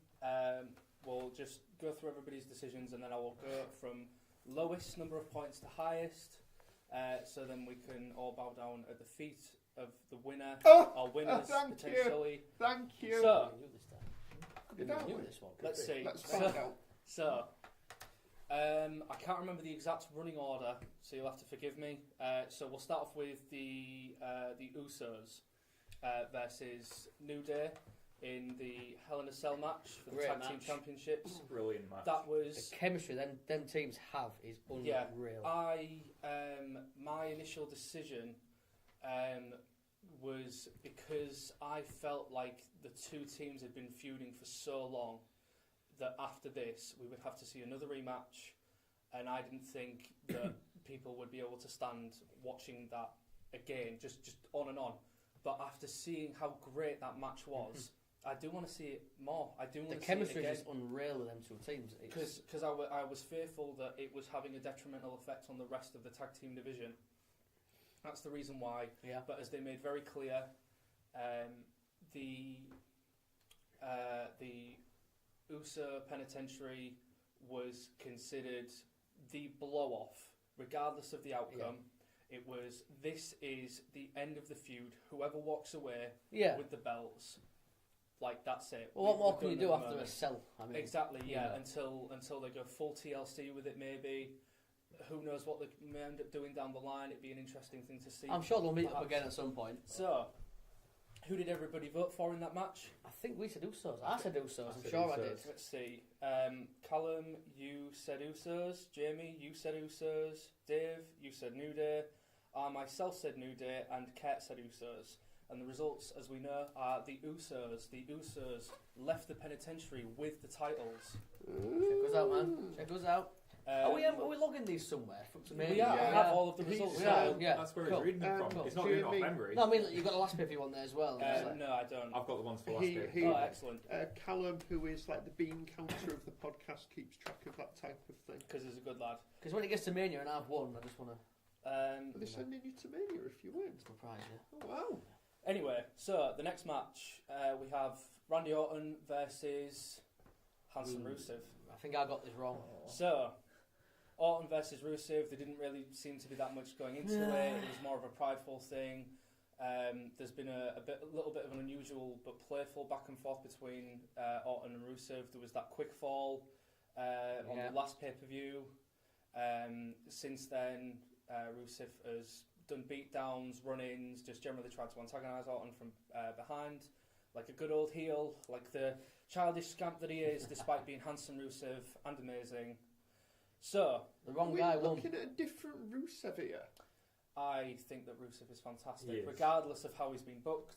We'll just go through everybody's decisions and then I will go from lowest number of points to highest. So then we can all bow down at the feet of the winner or winners potentially. Thank you. So, Let's see. Let's find out. So, I can't remember the exact running order, so you'll have to forgive me. So we'll start off with the Usos versus New Day in the Hell in a Cell match for the Great Tag match. Team Championships. Brilliant match. That was The chemistry them teams have is unreal. My initial decision was because I felt like the two teams had been feuding for so long that after this we would have to see another rematch, and I didn't think that people would be able to stand watching that again, just on and on. But after seeing how great that match was, I do want to see it more. I do want to see it again. The chemistry is just unreal with them two teams. Because I was fearful that it was having a detrimental effect on the rest of the tag team division. That's the reason why. Yeah. But as they made very clear, the USA Penitentiary was considered the blow-off, regardless of the outcome. Yeah. It was, this is the end of the feud. Whoever walks away with the belts, like, that's it. Well, what more can you do after a cell? I mean, exactly, yeah. Until they go full TLC with it, maybe. Who knows what they may end up doing down the line. It'd be an interesting thing to see. I'm sure they'll meet up again at some point. So, who did everybody vote for in that match? I think we said Usos. I said Usos. I'm sure I did. Let's see. Callum, you said Usos. Jamie, you said Usos. Dave, you said New Day. I myself said New Day, and Kurt said Usos. And the results, as we know, are the Usos. The Usos left the penitentiary with the titles. Check us out, man. Check us out. Are we logging these somewhere? We have all of the results. That's where he's reading them from. Cool. It's not going off memory. No, I mean, you've got the last paper one there as well. No, I don't. I've got the ones for last paper. Excellent. Callum, who is like the bean counter of the podcast, keeps track of that type of thing. Because he's a good lad. Because when it gets to Mania and I've won, I just want to... Are they sending you to Mania if you win? It's my prize, yeah. Oh, wow. Anyway, so the next match, we have Randy Orton versus Hanson Rusev. I think I got this wrong. So, Orton versus Rusev, there didn't really seem to be that much going into it. It was more of a prideful thing. There's been a little bit of an unusual but playful back and forth between Orton and Rusev. There was that quick fall on the last pay-per-view. Since then, Rusev has done beatdowns, run-ins, just generally tried to antagonise Orton from behind, like a good old heel, like the childish scamp that he is, despite being handsome Rusev and amazing. So, the wrong guy won. We're looking at a different Rusev here. I think that Rusev is fantastic, Yes. regardless of how he's been booked.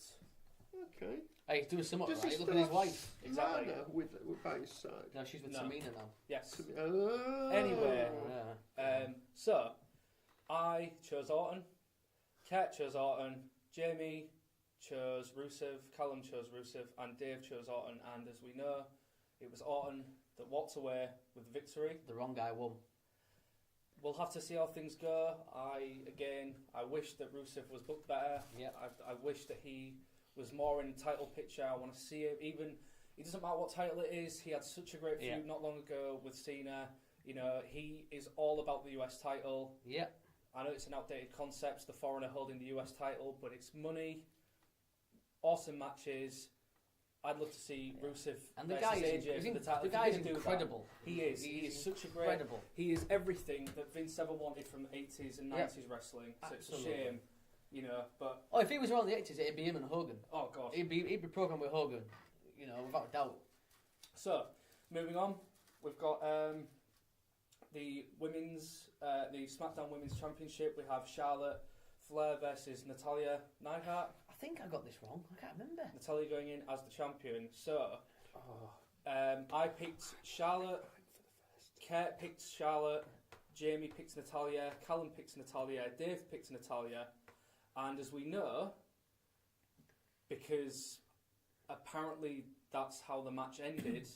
Okay. Hey, he's doing something Does right. he Look still at his have wife. Exactly. Lana with by his side? No, she's with No. Tamina now. Yes. Anyway. So, I chose Orton, Kurt chose Orton, Jamie chose Rusev, Callum chose Rusev, and Dave chose Orton. And as we know, it was Orton that walked away with the victory. The wrong guy won. We'll have to see how things go. I wish that Rusev was booked better. Yeah. I wish that he was more in title picture. I want to see it. Even, it doesn't matter what title it is. He had such a great feud not long ago with Cena. You know, he is all about the US title. Yeah. I know it's an outdated concept, the foreigner holding the US title, but it's money, awesome matches. I'd love to see Rusev and the versus guy AJ is, for the title. the guy is incredible. He is. He is such a great. Incredible. He is everything that Vince ever wanted from 80s and 90s wrestling. So Absolutely. it's a shame, you know. But if he was around the 80s, it'd be him and Hogan. oh god, He'd be programmed with Hogan. without a doubt. So, moving on, we've got the SmackDown Women's Championship. We have Charlotte Flair versus Natalya Neidhart. I think I got this wrong. I can't remember. Natalya going in as the champion. So, I picked Charlotte. Kurt picked Charlotte. Jamie picked Natalya. Callum picked Natalya. Dave picked Natalya. And as we know, because apparently that's how the match ended,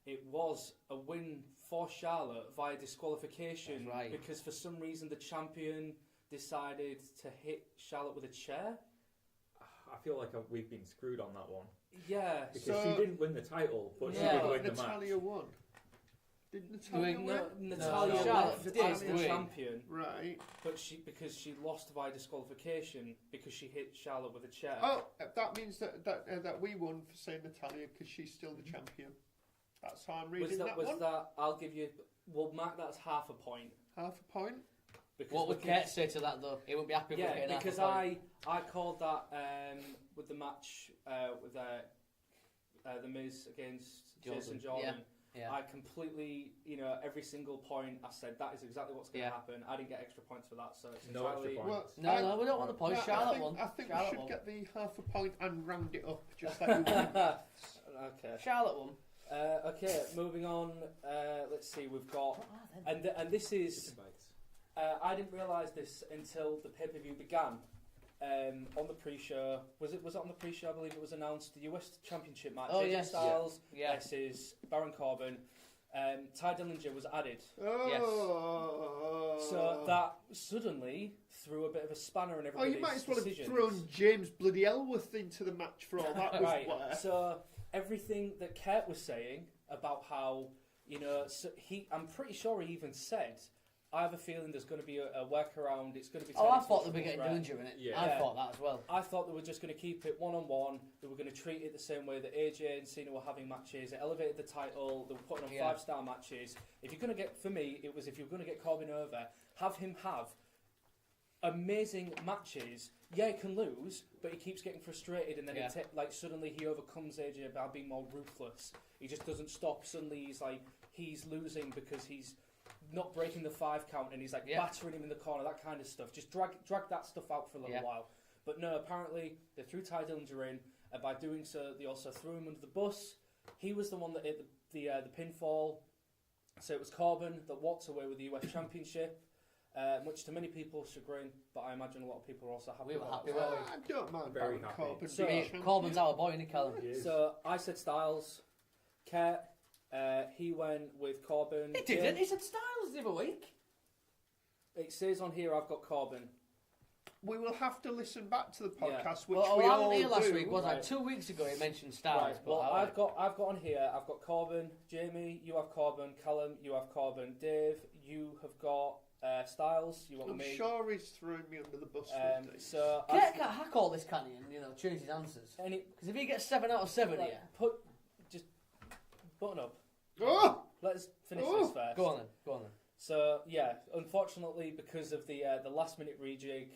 it was a win for Charlotte via disqualification. That's right. Because for some reason the champion decided to hit Charlotte with a chair. I feel like we've been screwed on that one. Yeah. Because she didn't win the title, but she Yeah. did win the match. Natalya won. Did Natalya win? Natalya Charlotte was did the win. champion, Right. but because she lost via disqualification because she hit Charlotte with a chair. Oh, that means that we won for saying Natalya because she's still the champion. That's how I'm reading that one. I'll give you. We'll mark that as half a point. Half a point. Because What would Kurt say to that though? He wouldn't be happy with getting half a because point. I called that with the match with the Miz against Jason Jordan. Yeah. I completely, every single point I said that is exactly what's going to happen. I didn't get extra points for that, so it's No extra entirely. points. No, we don't want the points. Charlotte won. I think Charlotte we should won. get the half a point and round it up, just like we won. Okay. Charlotte won. Okay, moving on. Let's see. We've got What are them? and this is. I didn't realise this until the pay-per-view began. On the pre-show, was it on the pre-show? I believe it was announced the US Championship match. Oh, AJ yes. Styles Yeah. versus Baron Corbin. Ty Dillinger was added, Oh. so that suddenly threw a bit of a spanner in Oh, everybody's you might as well have decisions. thrown James Bloody Ellsworth into the match for all that was Right. worth. So everything that Kurt was saying about how I'm pretty sure he even said, I have a feeling there's going to be a workaround. It's going to be. Oh, I turned thought they into were getting triple threat. Dillinger in it. Yeah. I thought that as well. I thought they were just going to keep it one-on-one. They were going to treat it the same way that AJ and Cena were having matches. It elevated the title. They were putting on 5-star matches. If you're going to get, for me, it was if you're going to get Corbin over, have him have amazing matches. Yeah, he can lose, but he keeps getting frustrated, and then suddenly he overcomes AJ by being more ruthless. He just doesn't stop. Suddenly he's losing because he's not breaking the 5 count, and he's battering him in the corner, that kind of stuff. Just drag that stuff out for a little while. But no, apparently they threw Ty Dillinger in, and by doing so, they also threw him under the bus. He was the one that hit the pinfall. So it was Corbin that walked away with the US Championship, much to many people's chagrin, but I imagine a lot of people are also happy. We were about happy, that. weren't I don't mind Very Baron happy. Corbin So- being we? champion. Corbin's our boy, isn't he, Callum? So I said Styles. Kurt, he went with Corbin. He didn't. He said Styles the other week. It says on here I've got Corbin. We will have to listen back to the podcast, which Well, we I all wasn't here last do. week, was I? Right. 2 weeks ago he mentioned Styles. Right. But Well, I've got on here. I've got Corbin. Jamie, you have Corbin. Callum, you have Corbin. Dave, you have got Styles. You want I'm me? sure he's throwing me under the bus with these. So Kurt can't hack all this, can he? And change his answers. any Because if he gets 7 out of 7 like, here, just button up. Oh! Let's finish Oh! this first. go on then. So yeah, unfortunately, because of the last minute rejig,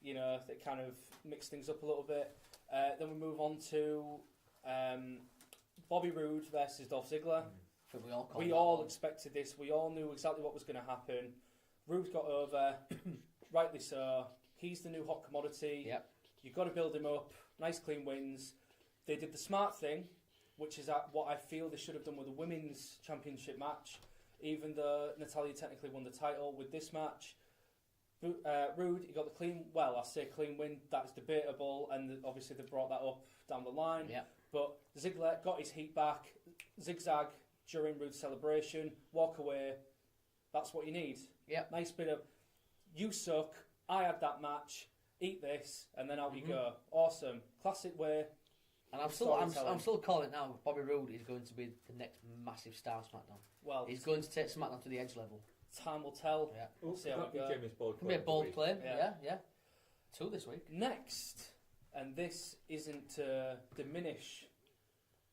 that kind of mixed things up a little bit. Then we move on to Bobby Roode versus Dolph Ziggler. I think we all called We that all one. expected this. We all knew exactly what was going to happen. Roode got over, rightly so. He's the new hot commodity. Yep. You've got to build him up. Nice clean wins. They did the smart thing, which is what I feel they should have done with the women's championship match. Even though Natalya technically won the title with this match, Roode, he got the clean. Well, I say clean win. That's debatable, and obviously they brought that up down the line. Yeah. But Ziggler got his heat back. Zigzag during Roode's celebration. Walk away. That's what you need. Yep. Nice bit of you suck. I had that match. Eat this, and then out you go. Awesome, classic way. And I'm Storytelling. still calling it now. Bobby Roode is going to be the next massive star of SmackDown. Well, He's going to take SmackDown to the edge level. time will tell. Yeah. We'll see how That'd it be goes. Jamie's bold Can be a claim of the bold week. claim. Yeah. Yeah. 2 this week. Next, and this isn't to diminish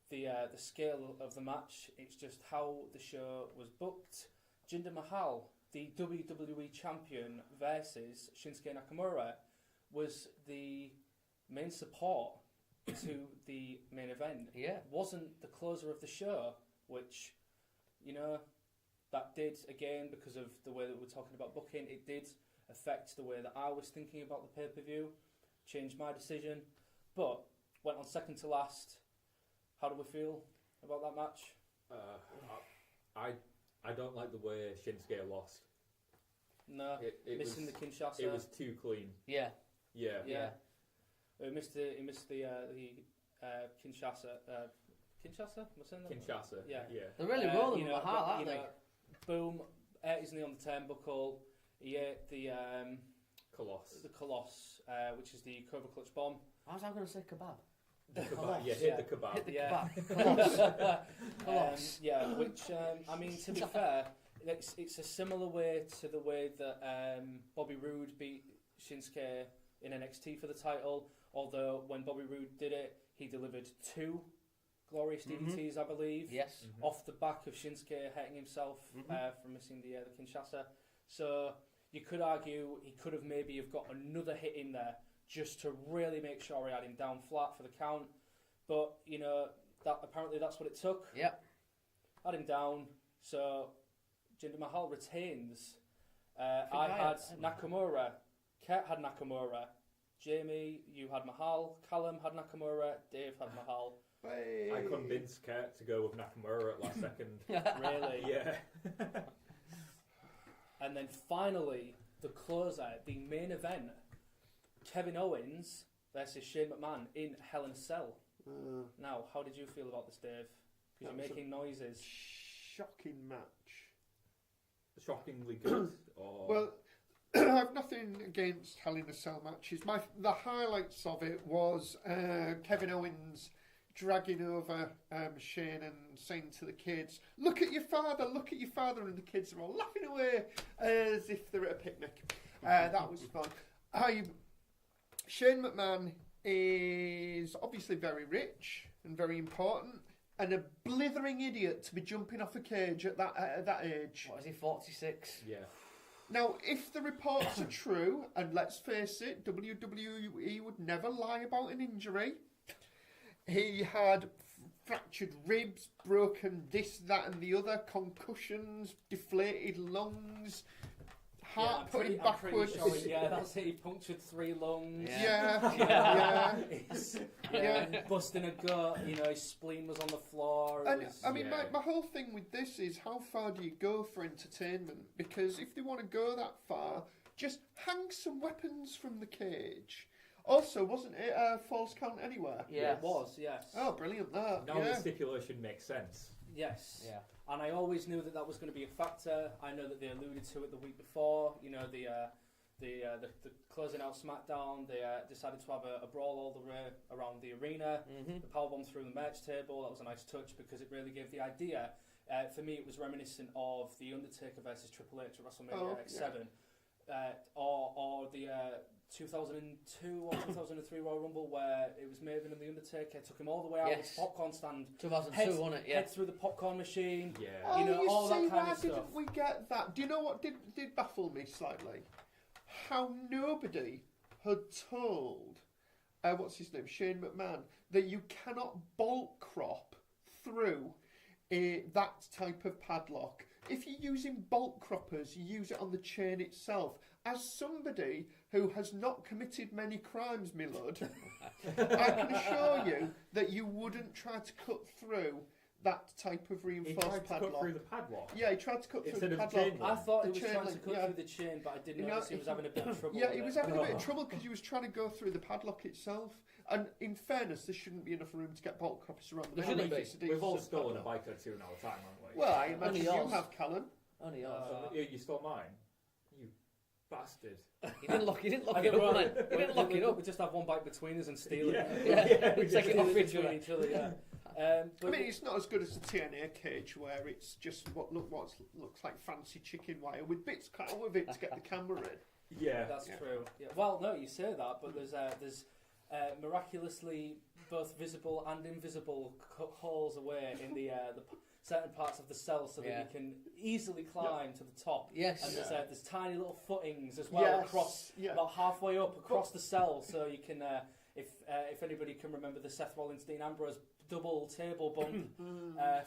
the scale of the match. It's just how the show was booked. Jinder Mahal, the WWE champion, versus Shinsuke Nakamura, was the main support to the main event. Yeah. Wasn't the closer of the show, which, that did, again, because of the way that we're talking about booking, it did affect the way that I was thinking about the pay-per-view, changed my decision, but went on second to last. How do we feel about that match? I don't like the way Shinsuke lost. No, It missing was, the Kinshasa. It was too clean. Yeah. Yeah. He missed the Kinshasa. Kinshasa? Am I saying that? Kinshasa. Yeah. They're really rolling with heart, aren't they? Boom, ate his knee on the turnbuckle. He ate the Coloss. The Coloss, which is the Cobra Clutch Bomb. I was going to say kebab. The kebab. Coloss, Yeah, hit the kebab. Hit the Yeah. kebab. Coloss. Which, I mean, to be fair, it's a similar way to the way that Bobby Roode beat Shinsuke in NXT for the title, although when Bobby Roode did it, he delivered 2 glorious DDTs, I believe, Yes. off the back of Shinsuke hurting himself from missing the Kinshasa. So you could argue he could have maybe got another hit in there just to really make sure he had him down flat for the count. But, that apparently that's what it took. Yep. Had him down. So Jinder Mahal retains. I had Nakamura. Kurt had Nakamura. Jamie, you had Mahal. Callum had Nakamura. Dave had Mahal. I convinced Kurt to go with Nakamura at last second. Really? Yeah. And then finally, the closer, the main event, Kevin Owens versus Shane McMahon in Hell in a Cell. Now, how did you feel about this, Dave? Because you're making noises. Shocking match. Shockingly good. Or... Well, I have nothing against Hell in a Cell matches. The highlights of it was Kevin Owens dragging over Shane and saying to the kids, look at your father, and the kids are all laughing away as if they're at a picnic. That was fun. Shane McMahon is obviously very rich and very important, and a blithering idiot to be jumping off a cage at that age. What is he, 46? Yeah. Now, if the reports are true, and let's face it, WWE would never lie about an injury. He had fractured ribs, broken this, that and the other, concussions, deflated lungs, heart putting backwards. That's it. He punctured 3 lungs. Yeah. Busting a gut. His spleen was on the floor. My whole thing with this is how far do you go for entertainment? Because if they want to go that far, just hang some weapons from the cage. Also, wasn't it a false count anywhere? Yeah, it was, yes. Oh, brilliant, that. Now the stipulation makes sense. Yes. Yeah. And I always knew that was going to be a factor. I know that they alluded to it the week before. The closing out Smackdown, they decided to have a brawl all the way around the arena. The powerbomb through the merch table, that was a nice touch because it really gave the idea. For me, it was reminiscent of The Undertaker versus Triple H at WrestleMania X7. Or the 2002 or 2003 Royal Rumble where it was Maven and The Undertaker, took him all the way out of the popcorn stand. 2002, wasn't it? Yeah. Head through the popcorn machine. Yeah. All that kind why of stuff. didn't we get that? Do you know what did baffle me slightly? How nobody had told, what's his name, Shane McMahon, that you cannot bolt crop through that type of padlock. If you're using bolt croppers, you use it on the chain itself. As somebody who has not committed many crimes, my lord, I can assure you that you wouldn't try to cut through that type of reinforced padlock. He tried to padlock. cut through the padlock? Yeah, he tried to cut Instead through the of padlock. chain I thought he was chain trying link, to cut through the chain, but I didn't notice he was having a bit of trouble. Yeah, he with was it. having a bit of trouble because he was trying to go through the padlock itself. And in fairness, there shouldn't be enough room to get bolt croppers around the There shouldn't be. We've all stolen a bike or two in our time, haven't we? Well, I imagine Only you yours. have, Callum. Only yours. You stole mine? You bastard. He didn't lock it up, I man. don't know, He didn't lock it up. We just have one bike between us and steal it. Yeah, we we take it off each between other. each other, yeah. I mean, it's not as good as the TNA cage where it's just what looks like fancy chicken wire with bits cut out of it to get the camera in. Yeah. That's true. Yeah. Well, no, you say that, but there's miraculously both visible and invisible holes away in the certain parts of the cell so that you can easily climb to the top. Yes. And there's tiny little footings as well across about halfway up across the cell, so you can If anybody can remember the Seth Rollins Dean Ambrose double table bump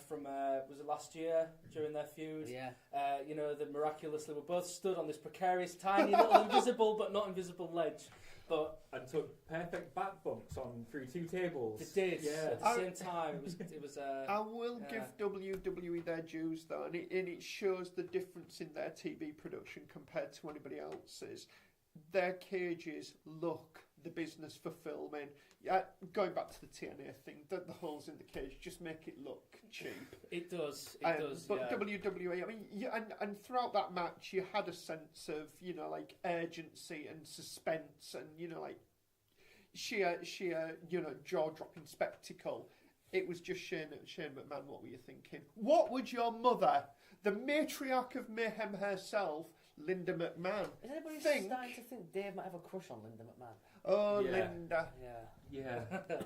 from was it last year during their feud? Yeah. They miraculously were both stood on this precarious, tiny little invisible but not invisible ledge. And took perfect back bumps on through 2 tables. They did. Yeah. At the same time, it was. I will give WWE their dues though, and it shows the difference in their TV production compared to anybody else's. Their cages look the business for filming. Yeah, going back to the TNA thing, the holes in the cage just make it look cheap. It does. But WWE, I mean, and throughout that match, you had a sense of like urgency and suspense, and like sheer jaw-dropping spectacle. It was just Shane McMahon. What were you thinking? What would your mother, the matriarch of mayhem herself, Linda McMahon, Is anybody think? starting to think Dave might have a crush on Linda McMahon? Oh, Yeah. Linda. Yeah.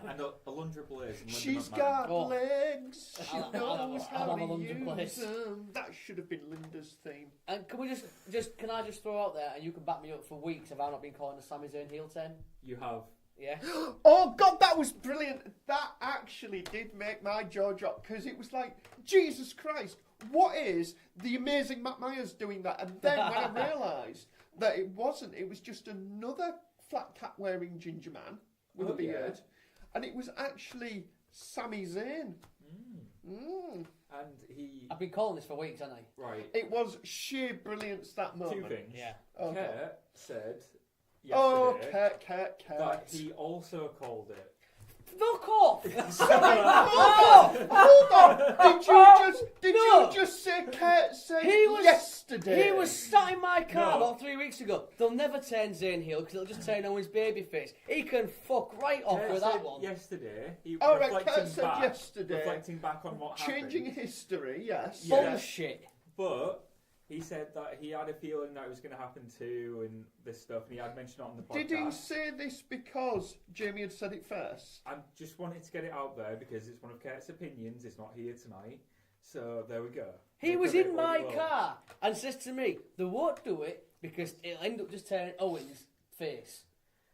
And Alundra Blaze and Linda She's McMahon. got legs. She I'll knows have how to Alundra use Blaze. them. That should have been Linda's theme. And can we can I just throw out there, and you can back me up for weeks, have I not been calling the Sami Zayn heel turn? You have. Yeah. Oh God, that was brilliant. That actually did make my jaw drop, because it was like, Jesus Christ, what is the amazing Matt Myers doing that? And then when I realised that it wasn't, it was just another flat cap wearing ginger man with a beard, and it was actually Sami Zayn. And he. I've been calling this for weeks, haven't I? Right. It was sheer brilliance that moment. 2 things. Yeah. Oh, God. Kurt said Oh, yesterday Kurt. that he also called it. Fuck off! Hold on. Did you just say Kurt said yesterday? He was sat in my car No. about 3 weeks ago. They'll never turn Zayn heel because it'll just turn Owens babyface. He can fuck right off Kurt with said that one. yesterday. He All right, reflecting Kurt said back, yesterday. reflecting back on what Changing happened. history, yes. Yeah. Bullshit. But he said that he had a feeling that it was going to happen too, and this stuff, and he had mentioned it on the podcast. Did he say this because Jamie had said it first? I just wanted to get it out there because it's one of Kurt's opinions. It's not here tonight, so there we go. He Make was of it in what my you will. car and says to me, they won't do it because it'll end up just turning Owens' face.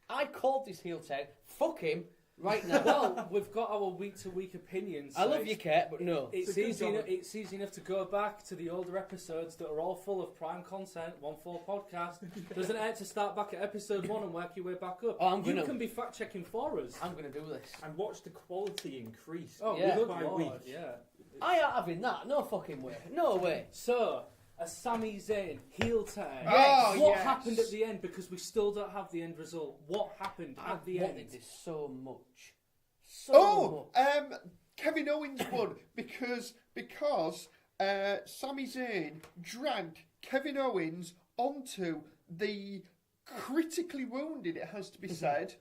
I called this heel turn. Fuck him right now. Well, we've got our week-to-week opinions. I so love you, Kurt, but no. It's a good easy. job. It's easy enough to go back to the older episodes that are all full of prime content. 1-4 podcast doesn't hurt to start back at episode 1 and work your way back up. Oh, you can be fact checking for us. I'm going to do this. And watch the quality increase yeah. week Good by Lord, week. yeah. I ain't having that. No fucking way. No way. So, a Sami Zayn heel turn. Yes. Oh, What yes. happened at the end? Because we still don't have the end result. What happened at the I end? wanted this so much. Kevin Owens won because Sami Zayn dragged Kevin Owens onto the critically wounded, it has to be said,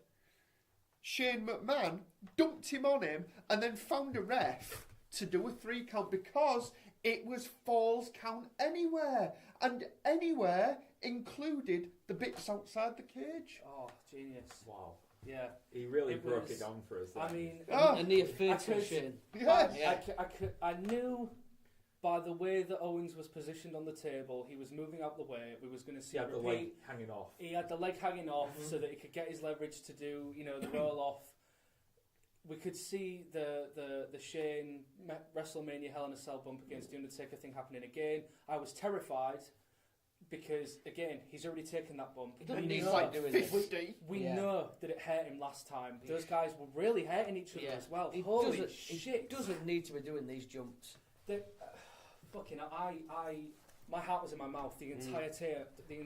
Shane McMahon, dumped him on him, and then found a ref to do a 3 count because it was falls count anywhere, and anywhere included the bits outside the cage. Oh, genius. Wow. Yeah. He really It broke was- it down for us. I then. mean, A near I fatal could- Shane. Yes. Yeah. I knew by the way that Owens was positioned on the table, he was moving out the way. We was going to see he a had the repeat. leg hanging off. He had the leg hanging off so that he could get his leverage to do, the roll off. We could see the Shane WrestleMania Hell in a Cell bump against The Undertaker thing happening again. I was terrified because, again, he's already taken that bump. He doesn't We need know- to like doing this. 50. We Yeah. know that it hurt him last time. Those guys were really hurting each other Yeah. as well. He Holy doesn't, shit. He doesn't need to be doing these jumps. My heart was in my mouth the entire the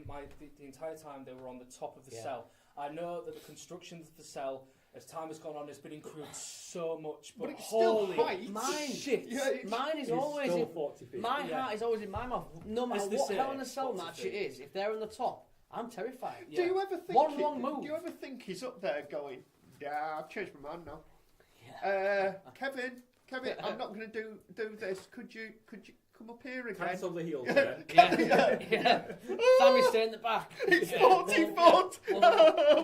entire time they were on the top of the Yeah. cell. I know that the construction of the cell, as time has gone on, has been improved so much, but, But it's still holy height. Mine. shit! Yeah, it's- Mine is He's always still in, 40 feet. my Yeah. heart is always in my mouth. No matter As they what say, Hell in a Cell 40 match feet. it is, if they're on the top, I'm terrified. Yeah. Do you ever think One wrong move. Do you ever think he's up there going, "Yeah, I've changed my mind now. Kevin, I'm not going to do this. Could you come up here again?" Cancel the heel turn. Yeah. Sammy's staying in the back. It's Yeah. 40 foot.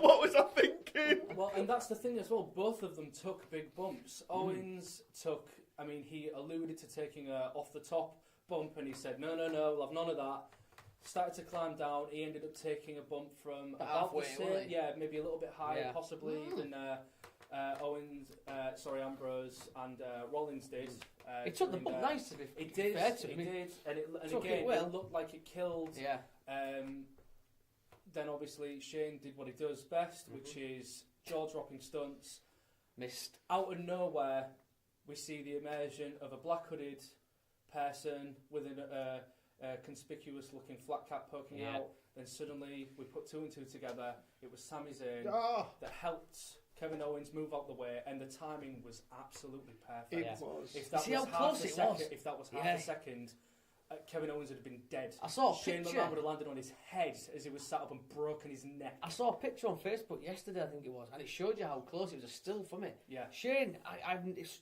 What was I thinking? Well, and that's the thing as well. Both of them took big bumps. Owens took. He alluded to taking a off the top bump, and he said, "No, we'll have none of that." started to climb down. He ended up taking a bump from about halfway, the same, wasn't he? yeah, maybe a little bit higher, Yeah. possibly than Ambrose and Rollins did. He took the during bump the- nice, to be It did, fair to it him. did, and Took again, it well. it looked like it killed. Yeah. Then obviously Shane did what he does best, which is jaw-dropping stunts. Missed. Out of nowhere, we see the immersion of a black-hooded person with a conspicuous-looking flat cap poking Yeah. out. Then suddenly, we put two and two together. It was Sami Zayn Ah, that helped Kevin Owens move out the way, and the timing was absolutely perfect. it Yeah. was. If that See was how half close a it second, was? if that was half Yeah. a second, Kevin Owens would have been dead. I saw a Shane picture. McMahon would have landed on his head as he was sat up and broken his neck. I saw a picture on Facebook yesterday, I think it was, and it showed you how close it was. A still from it. Yeah. Shane,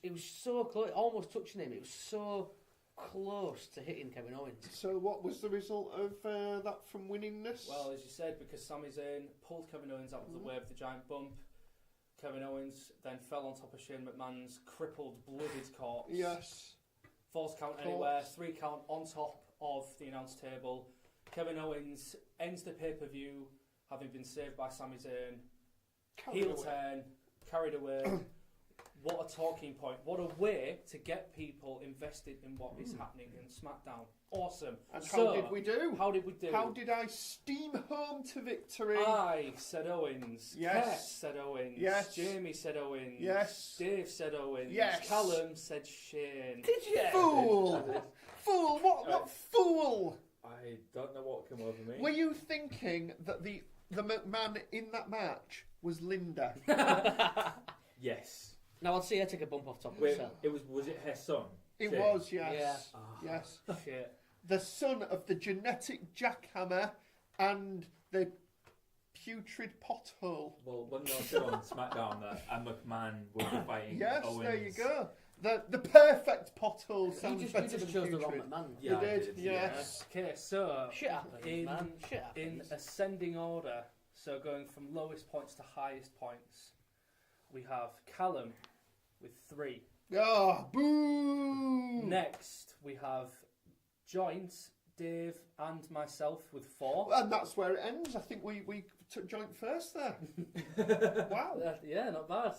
it was so close, almost touching him. It was so close to hitting Kevin Owens. So what was the result of that from winning this? Well, as you said, because Sami Zayn pulled Kevin Owens out of the way of the giant bump, Kevin Owens then fell on top of Shane McMahon's crippled, blooded corpse. Yes. False count anywhere, 3 count on top of the announce table. Kevin Owens ends the pay-per-view having been saved by Sami Zayn. Carried Heel away. turn, carried away. What a talking point. What a way to get people invested in what is happening in SmackDown. Awesome. And So, how did we do? How did we do? How did I steam home to victory? I said Owens. Yes. Kat said Owens. Yes. Jamie said Owens. Yes. Dave said Owens. Yes. Callum said Shane. Did you? Fool! Fool! What fool? I don't know what came over me. Were you thinking that the McMahon in that match was Linda? Yes. Now I'll see her take a bump off top of Wait, herself. was it her son? It Shane? was, yes. Yeah. Yes. Shit. The son of the genetic jackhammer and the putrid pothole. Well, when they said on SmackDown that McMahon would be fighting Yes, Owens. there you go. The perfect pothole You sounds just, better than chose the wrong putrid. McMahon. Yeah, You I did, did, yes. Okay, so Shit happens, man. Shit in happens. ascending order, so going from lowest points to highest points, we have Callum with 3. Ah, boo! Next, we have Joint, Dave, and myself with 4. And that's where it ends. I think we took joint first there. Wow. Yeah, not bad.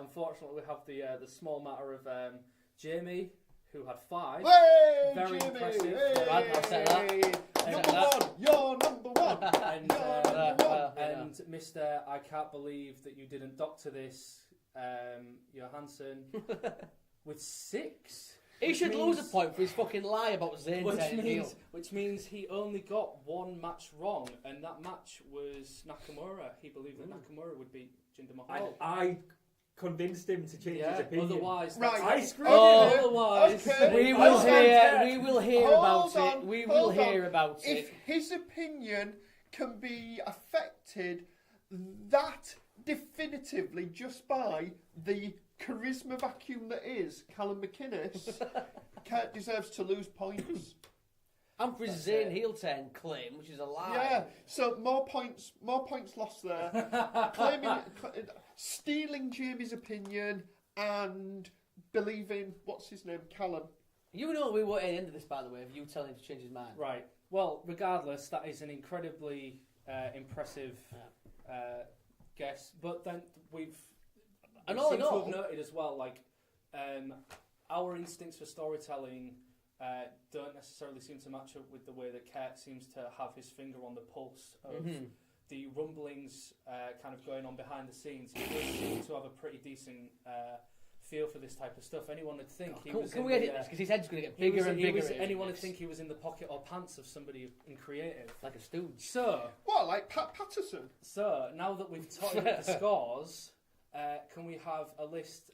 Unfortunately, we have the small matter of Jamie, who had 5. Hey, Very Jimmy! impressive. Hey, Right, I'll say that. Number that. one! You're number one! And, well, and Mr. I can't believe that you didn't doctor this, Johansson, with 6. He should lose a point for his fucking lie about Zayn turning heel. Which means he only got 1 match wrong, and that match was Nakamura. He believed that Nakamura would beat Jinder Mahal. I convinced him to change his opinion. Otherwise, Right. I screwed Oh, him. otherwise, Okay. We Hold will on, hear. We will hear Hold about on, it. We hold will on. hear about If it. his opinion can be affected that definitively just by the charisma vacuum that is Callum McInnes, Kurt deserves to lose points. And for his Zayn heel turn claim, which is a lie. Yeah, so more points lost there. Stealing Jamie's opinion and believing, what's his name, Callum. You know we won't end this, by the way, of you telling him to change his mind. Right. Well, regardless, that is an incredibly impressive guess. But then we've And we all seem in to all- have noted as well, like our instincts for storytelling don't necessarily seem to match up with the way that Kurt seems to have his finger on the pulse of the rumblings kind of going on behind the scenes. He does seem to have a pretty decent feel for this type of stuff. Anyone would think he was. Can we edit this? Because his head's going to get bigger and bigger. Anyone would think he was in the pocket or pants of somebody in creative. like a stooge. So Like Pat Patterson? So, now that we've tallied up the scores, can we have a list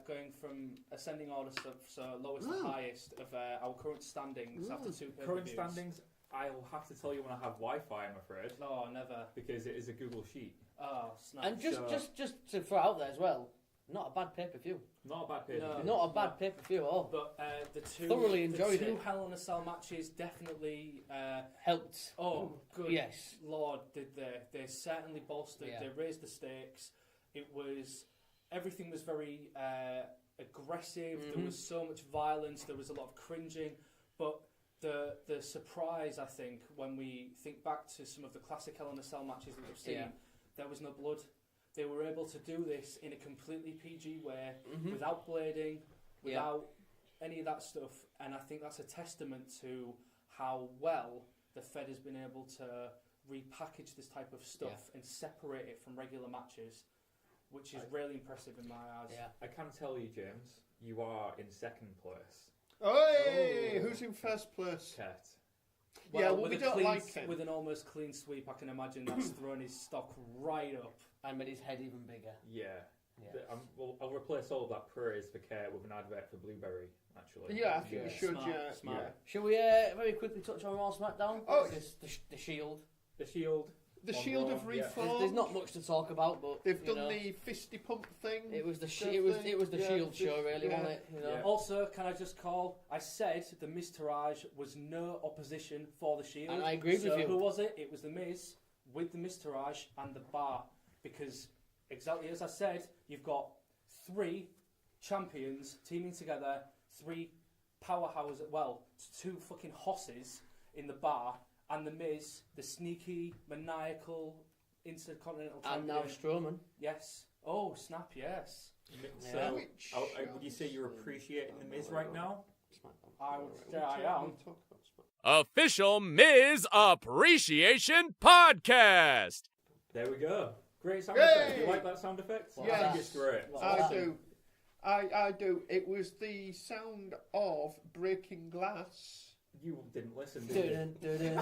going from ascending order, so lowest to highest, of our current standings after 2 Current pay-per-views? standings, I'll have to tell you when I have Wi-Fi, I'm afraid. No, never. Because it is a Google Sheet. Oh, snap. And just to throw out there as well, not a bad pay-per-view. Not a bad pay. No. Not a bad pay-per-view at all. But the two Thoroughly enjoyed the two it. Hell in a Cell matches definitely. Helped. Oh, good Yes. Lord, did they? They certainly bolstered. Yeah. They raised the stakes. Everything was very aggressive. There was so much violence. There was a lot of cringing, but the surprise, I think, when we think back to some of the classic Hell in a Cell matches that we've seen, there was no blood. They were able to do this in a completely PG way, without blading, without any of that stuff, and I think that's a testament to how well the Fed has been able to repackage this type of stuff and separate it from regular matches, which is really impressive in my eyes. Yeah. I can tell you, James, you are in second place. Hey, who's in first place? Ket. Well, with we a don't clean, like him. with an almost clean sweep, I can imagine that's thrown his stock right up. And made his head even bigger. Yeah. I'll replace all of that praise for Ket with an advert for Blueberry, actually. Yeah, I think you should, Smart. Shall we very quickly touch on Raw Smackdown? Oh, the Shield. The Shield. The on Shield Raw, have reformed. There's not much to talk about, but They've you done know, the fisty pump thing. It was the Shield show, really, wasn't it? You know? Yeah. Also, can I just call? I said the Miz Taraj was no opposition for the Shield. And I agree with you. Who was it? It was the Miz with the Miz Taraj and the Bar, because exactly as I said, you've got 3 champions teaming together, 3 powerhouses. Well, 2 fucking hosses in the Bar, and the Miz, the sneaky, maniacal Intercontinental And champion. now Strowman. Yes. Oh, snap! Yes. So, Which would you say you're appreciating the Miz right now? I would say I am. Official Miz Appreciation Podcast. There we go. Great sound Yay! effect. You like that sound effect? Yes. I think it's great. I do. I do. It was the sound of breaking glass. You didn't listen, did you?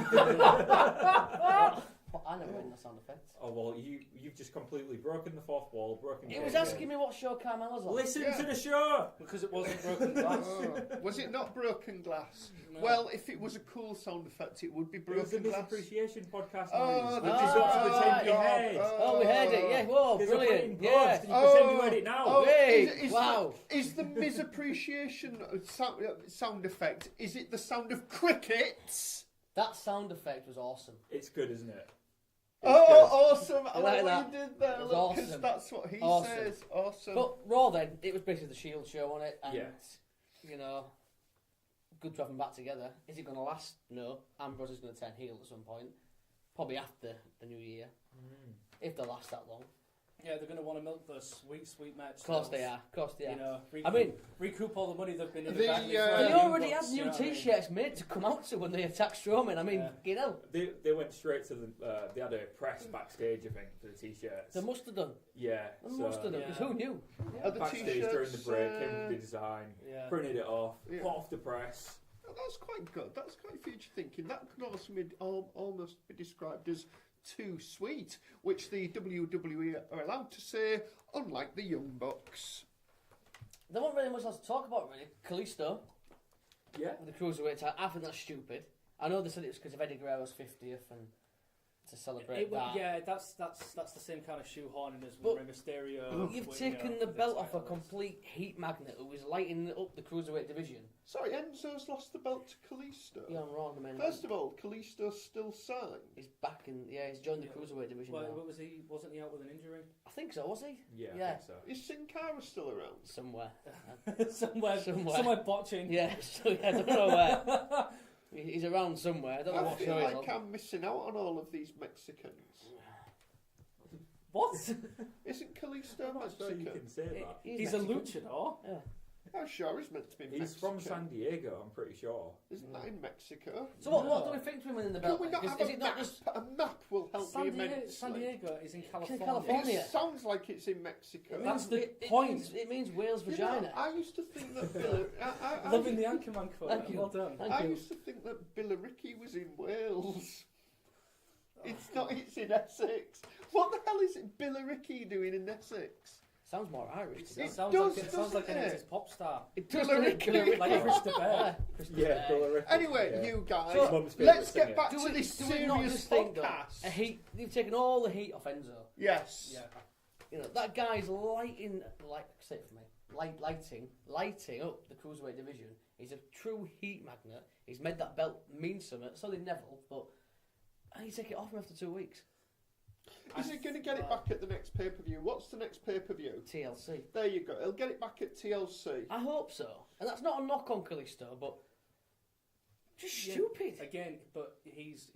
I never heard the sound effects. Oh well, you've just completely broken the fourth wall, broken. It was asking me what show Carmella's on. Listen Yeah. to the show. Because it wasn't broken glass. Was it not broken glass? No. Well, if it was a cool sound effect, it would be It was the broken Miz glass. Appreciation Podcast. Oh, Miz. the Which is got to the Miz- top of your head. Oh, we heard it. Yeah, whoa, There's a brilliant. fucking Yeah. post, and you can send you heard it now. Oh, Hey, wow. Is the Miz Appreciation sound effect, is it the sound of crickets? That sound effect was awesome. It's good, isn't it? Oh, awesome. I like like that. what you did there. It was Look, 'cause awesome. that's what he Awesome. says. Awesome. But Raw then, it was basically the Shield show on it, and Yeah. you know, good to have them back together. Is it going to last? No. Ambrose is going to turn heel at some point, probably after the new year, if they last that long. Yeah, they're going to want to milk those sweet match. Of course they are. Of course they are. You know, I mean, recoup all the money they've been in The, the back. They they already had new T-shirts made to come out to when they attacked Strowman. I mean, Yeah. you know, They went straight to the. They had a press backstage, I think, for the t-shirts. they must have done. Yeah. They must have done. Because who knew? Are the backstage t-shirts, during the break, came with the design, Yeah. printed it off, Yeah. put off the press. Oh, that's quite good. That's quite future thinking. That could also be almost be described as too sweet, which the WWE are allowed to say, unlike the Young Bucks. There wasn't really much else to talk about, really. Kalisto, Yeah. with the Cruiserweight title, I think that's stupid. I know they said it was because of Eddie Guerrero's 50th and to celebrate that. Yeah, that's the same kind of shoehorning as But with Rey Mysterio. You've with, taken you know, the with belt off a titles. complete heat magnet who was lighting up the Cruiserweight division. Sorry, Enzo's lost the belt to Kalisto. Yeah, on Raw in the main First event. of all, Kalisto's still signed. He's back in, he's joined the Cruiserweight division Well, now. what was he? Wasn't he out with an injury? I think so, was he? Yeah, Yeah. I think so. Is Sin Cara still around? Somewhere. somewhere botching. Yeah, so I don't know where. He's around somewhere. I don't know I what feel show he's like on. I'm missing out on all of these Mexicans. What? Isn't Kalisto I'm not sure you Mexican? can say that. He's a Mexican. luchador. Yeah. I'm sure he's meant to be He's Mexican. from San Diego, I'm pretty sure. Isn't that in Mexico? So what do we think to him winning the belt? Can we not then? have Is a it map? not just A map will help me immensely. San Diego is in California. California. It sounds like it's in Mexico. That's the it point. It means Wales You know, vagina. I used to think that Bill. Loving the Anchorman quote. Thank you. Well done. Thank I you. used to think that Billericay was in Wales. It's not. It's in Essex. What the hell is it Billericay doing in Essex? Sounds more Irish. It It sounds does, like it sounds like an doesn't it? 80s pop star. It does Billericay. Like Chris de Bear. Yeah, Billericay. Anyway, yeah. you guys, So, Mum's favourite let's get singer. back Do to we, this do we not serious just think though, podcast. a heat? You've taken all the heat off Enzo. Yes. Yeah. You know that guy's lighting, say it for me, lighting up the Cruiserweight division. He's a true heat magnet. He's made that belt mean something. So did Neville, but and you take it off him after 2 weeks. Is he going to get it back at the next pay-per-view? What's the next pay-per-view? TLC. There you go. He'll get it back at TLC. I hope so. And that's not a knock on Kalisto, but Just stupid. Again, but he's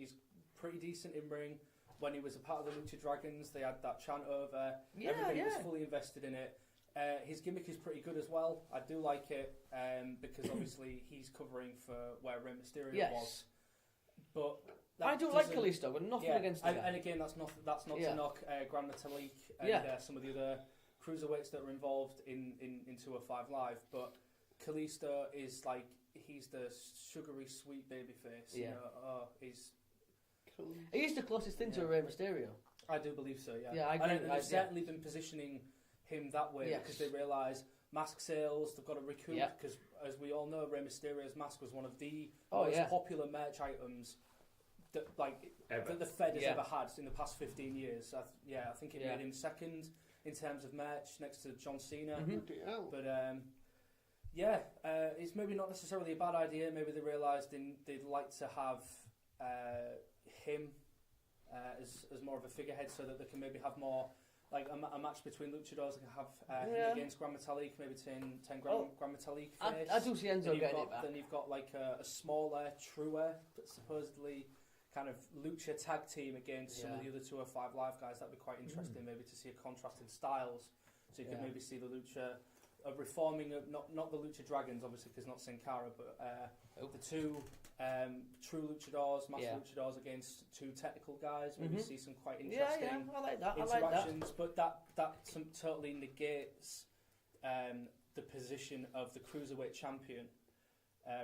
pretty decent in ring. When he was a part of the Lucha Dragons, they had that chant over. Everybody was fully invested in it. His gimmick is pretty good as well. I do like it because obviously he's covering for where Rey Mysterio was. But I do like Kalisto, but nothing against him. And again, that's not to knock Gran Metalik and some of the other cruiserweights that are involved in 205 Live. But Kalisto is like, he's the sugary sweet baby face. Yeah. You know, He's the closest thing to a Rey Mysterio. I do believe so, yeah. Yeah, I agree. And they've certainly been positioning him that way because they realise mask sales, they've got to recoup, because as we all know, Rey Mysterio's mask was one of the most popular merch items that the Fed has ever had in the past 15 years. I think it made him second in terms of merch next to John Cena. But it's maybe not necessarily a bad idea. Maybe they realised they'd like to have him as more of a figurehead, so that they can maybe have more like a match between luchadors. They can have him against Gran Metalik, maybe 10 Gran Metalik face. I do see Enzo getting it back. Then you've got like a smaller, truer, but supposedly kind of lucha tag team against some of the other 205 Live guys. That'd be quite interesting, maybe to see a contrast in styles. So you could maybe see the lucha reforming of not the Lucha Dragons, obviously, because not Sin Cara, but the two true luchadors, master luchadors against two technical guys. Maybe see some quite interesting I like that. interactions. But that totally negates the position of the cruiserweight champion.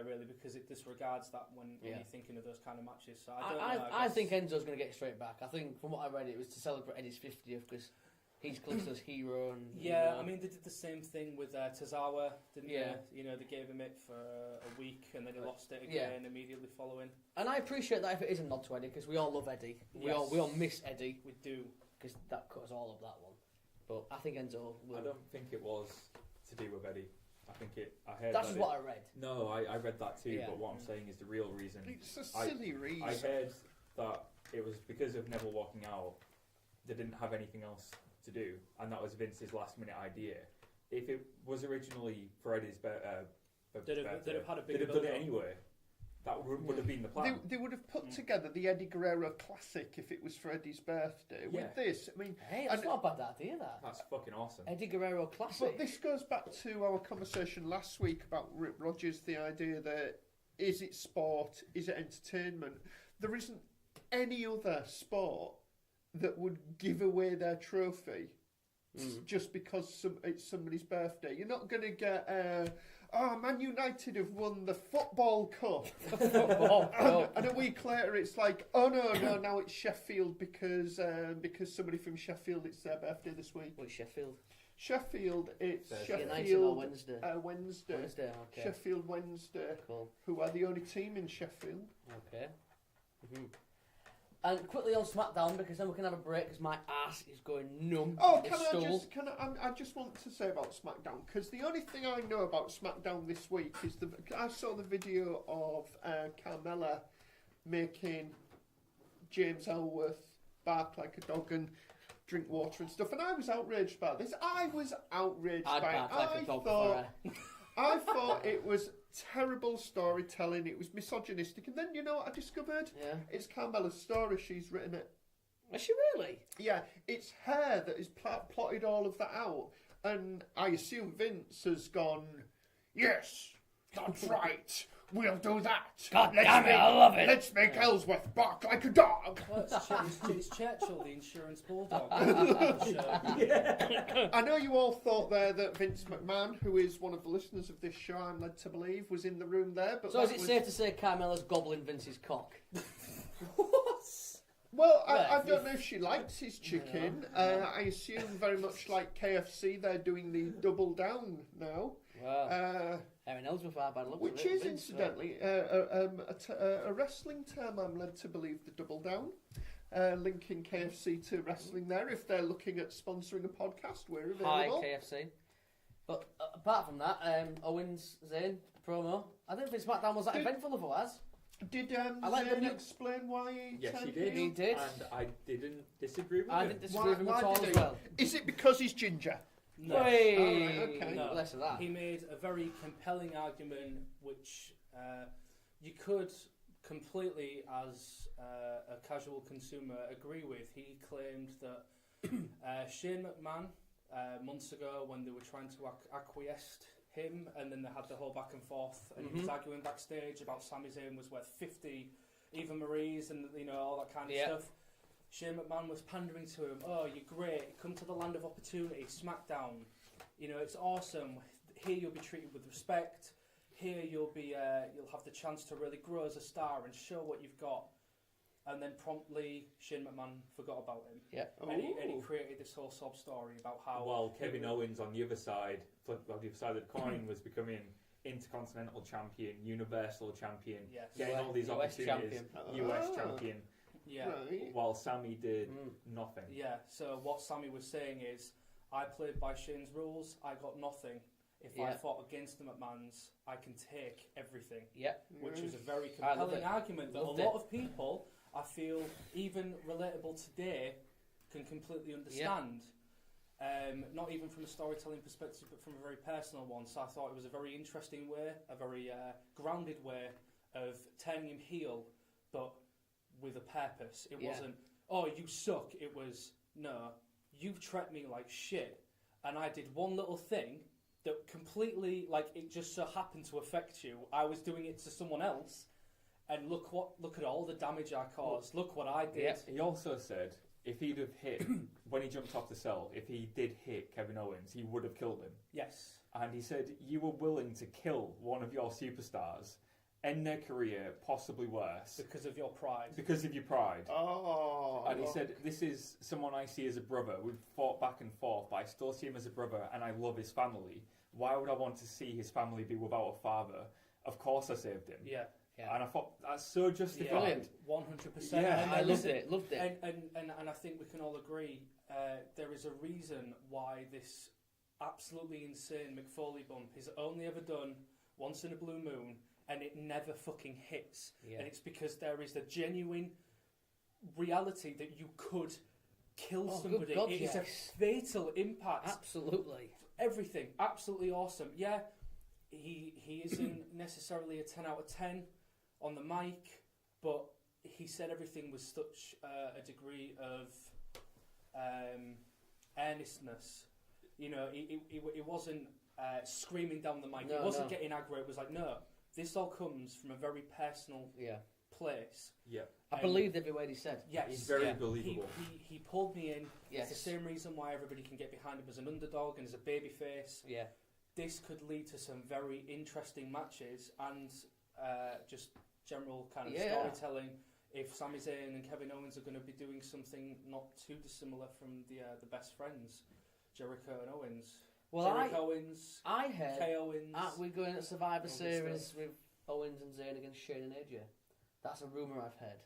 Really, because it disregards that when you're thinking of those kind of matches. So I think Enzo's going to get straight back. I think from what I read, it was to celebrate Eddie's 50th because he's Kalisto's hero. And, I mean, they did the same thing with Tozawa, didn't they? You know, they gave him it for a week and then he lost it again immediately following. And I appreciate that if it is a nod to Eddie, because we all love Eddie. We all miss Eddie. We do. Because that cut us all of that one. But I think Enzo will. I don't think it was to do with Eddie. I heard that's what I read. No, I read that too, but what I'm saying is the real reason. It's a silly reason. I heard that it was because of Neville walking out, they didn't have anything else to do, and that was Vince's last minute idea. If it was originally for Eddie's they'd have had a bigger they'd have done it anyway. That would have been the plan. They would have put together the Eddie Guerrero Classic if it was for Eddie's birthday. With this, I mean... Hey, that's not a bad idea, that. That's fucking awesome. Eddie Guerrero Classic. But this goes back to our conversation last week about Rip Rogers, the idea that is it sport, is it entertainment? There isn't any other sport that would give away their trophy just because it's somebody's birthday. You're not going to get... Man United have won the football cup. And a week later it's like, oh no, now it's Sheffield because somebody from Sheffield, it's their birthday this week. What's Sheffield? Sheffield, it's Thursday. Sheffield Wednesday. Wednesday. Okay. Sheffield Wednesday. Cool. Who are the only team in Sheffield. Okay. And quickly on SmackDown, because then we can have a break, because my ass is going numb. Oh, I just want to say about SmackDown, because the only thing I know about SmackDown this week is I saw the video of Carmella making James Ellsworth bark like a dog and drink water and stuff, and I was outraged by this. I was outraged by it. I thought it was terrible storytelling. It was misogynistic. And then, you know what I discovered? Yeah. It's Carmella's story. She's written it. Is she really? Yeah. It's her that has plotted all of that out. And I assume Vince has gone, yes, that's right. We'll do that. God damn it, I love it. Let's make Ellsworth bark like a dog. Well, it's Churchill, the insurance bulldog. I know you all thought there that Vince McMahon, who is one of the listeners of this show, I'm led to believe, was in the room there. But so is it safe to say Carmella's gobbling Vince's cock? Well, I don't know if she likes his chicken. I assume very much like KFC, they're doing the double down now. Wow. Aaron Ellsworth, which is incidentally a wrestling term. I'm led to believe, the double down, linking KFC to wrestling. There, if they're looking at sponsoring a podcast, we're available. Hi KFC. But apart from that, Owens Zayn promo. I don't think SmackDown was that eventful otherwise. Did Zayn explain why he? Yes, he did. He did, and I didn't disagree with him. I didn't disagree with him at all as well. Is it because he's ginger? No. Okay. No. Less of that. He made a very compelling argument, which you could completely, as a casual consumer, agree with. He claimed that Shane McMahon, months ago, when they were trying to acquiesce him, and then they had the whole back and forth, and he was arguing backstage about Sami Zayn was worth 50 Eva Marie's and all that kind of stuff. Shane McMahon was pandering to him. Oh, you're great. Come to the land of opportunity, Smackdown. It's awesome. Here you'll be treated with respect. Here you'll have the chance to really grow as a star and show what you've got. And then promptly, Shane McMahon forgot about him. Yeah. And he created this whole sob story about how... While Kevin Owens on the other side, on the other side of the coin, was becoming Intercontinental Champion, Universal Champion, getting all these opportunities, US Champion. Yeah. Right. While Sammy did nothing. Yeah, so what Sammy was saying is, I played by Shane's rules, I got nothing. If I fought against the McMahons, I can take everything. Yeah. Which is a very compelling argument that a lot of people, I feel, even relatable today, can completely understand. Not even from a storytelling perspective, but from a very personal one. So I thought it was a very interesting way, a very grounded way of turning him heel, but with a purpose. It wasn't, oh, you suck. It was, no, you've treated me like shit, and I did one little thing that completely, it just so happened to affect you. I was doing it to someone else, and look at all the damage I caused. Look what I did. Yeah. He also said if he'd have hit, when he jumped off the cell, if he did hit Kevin Owens, he would have killed him. Yes. And he said you were willing to kill one of your superstars, end their career, possibly worse. Because of your pride. Because of your pride. Oh. And he said, this is someone I see as a brother. We've fought back and forth, but I still see him as a brother, and I love his family. Why would I want to see his family be without a father? Of course I saved him. Yeah. And I thought, that's so justified. 100%. Yeah, I loved it. And I think we can all agree, there is a reason why this absolutely insane McFoley bump is only ever done once in a blue moon, and it never fucking hits. Yeah. And it's because there is a genuine reality that you could kill somebody. God, it is a fatal impact. Absolutely. Everything. Absolutely awesome. Yeah, he isn't necessarily a 10 out of 10 on the mic, but he said everything with such a degree of earnestness. It wasn't screaming down the mic. It wasn't getting aggro. It was like, no, this all comes from a very personal place. Yeah. I believed every word he said. Yes. He's very believable. He pulled me in. Yes. It's the same reason why everybody can get behind him as an underdog and as a babyface. Yeah. This could lead to some very interesting matches and just general kind of storytelling. If Sami Zayn and Kevin Owens are going to be doing something not too dissimilar from the best friends, Jericho and Owens. Well, Owens, I heard Kay Owens. we're going to Survivor Series with Owens and Zayn against Shane and AJ. That's a rumour I've heard.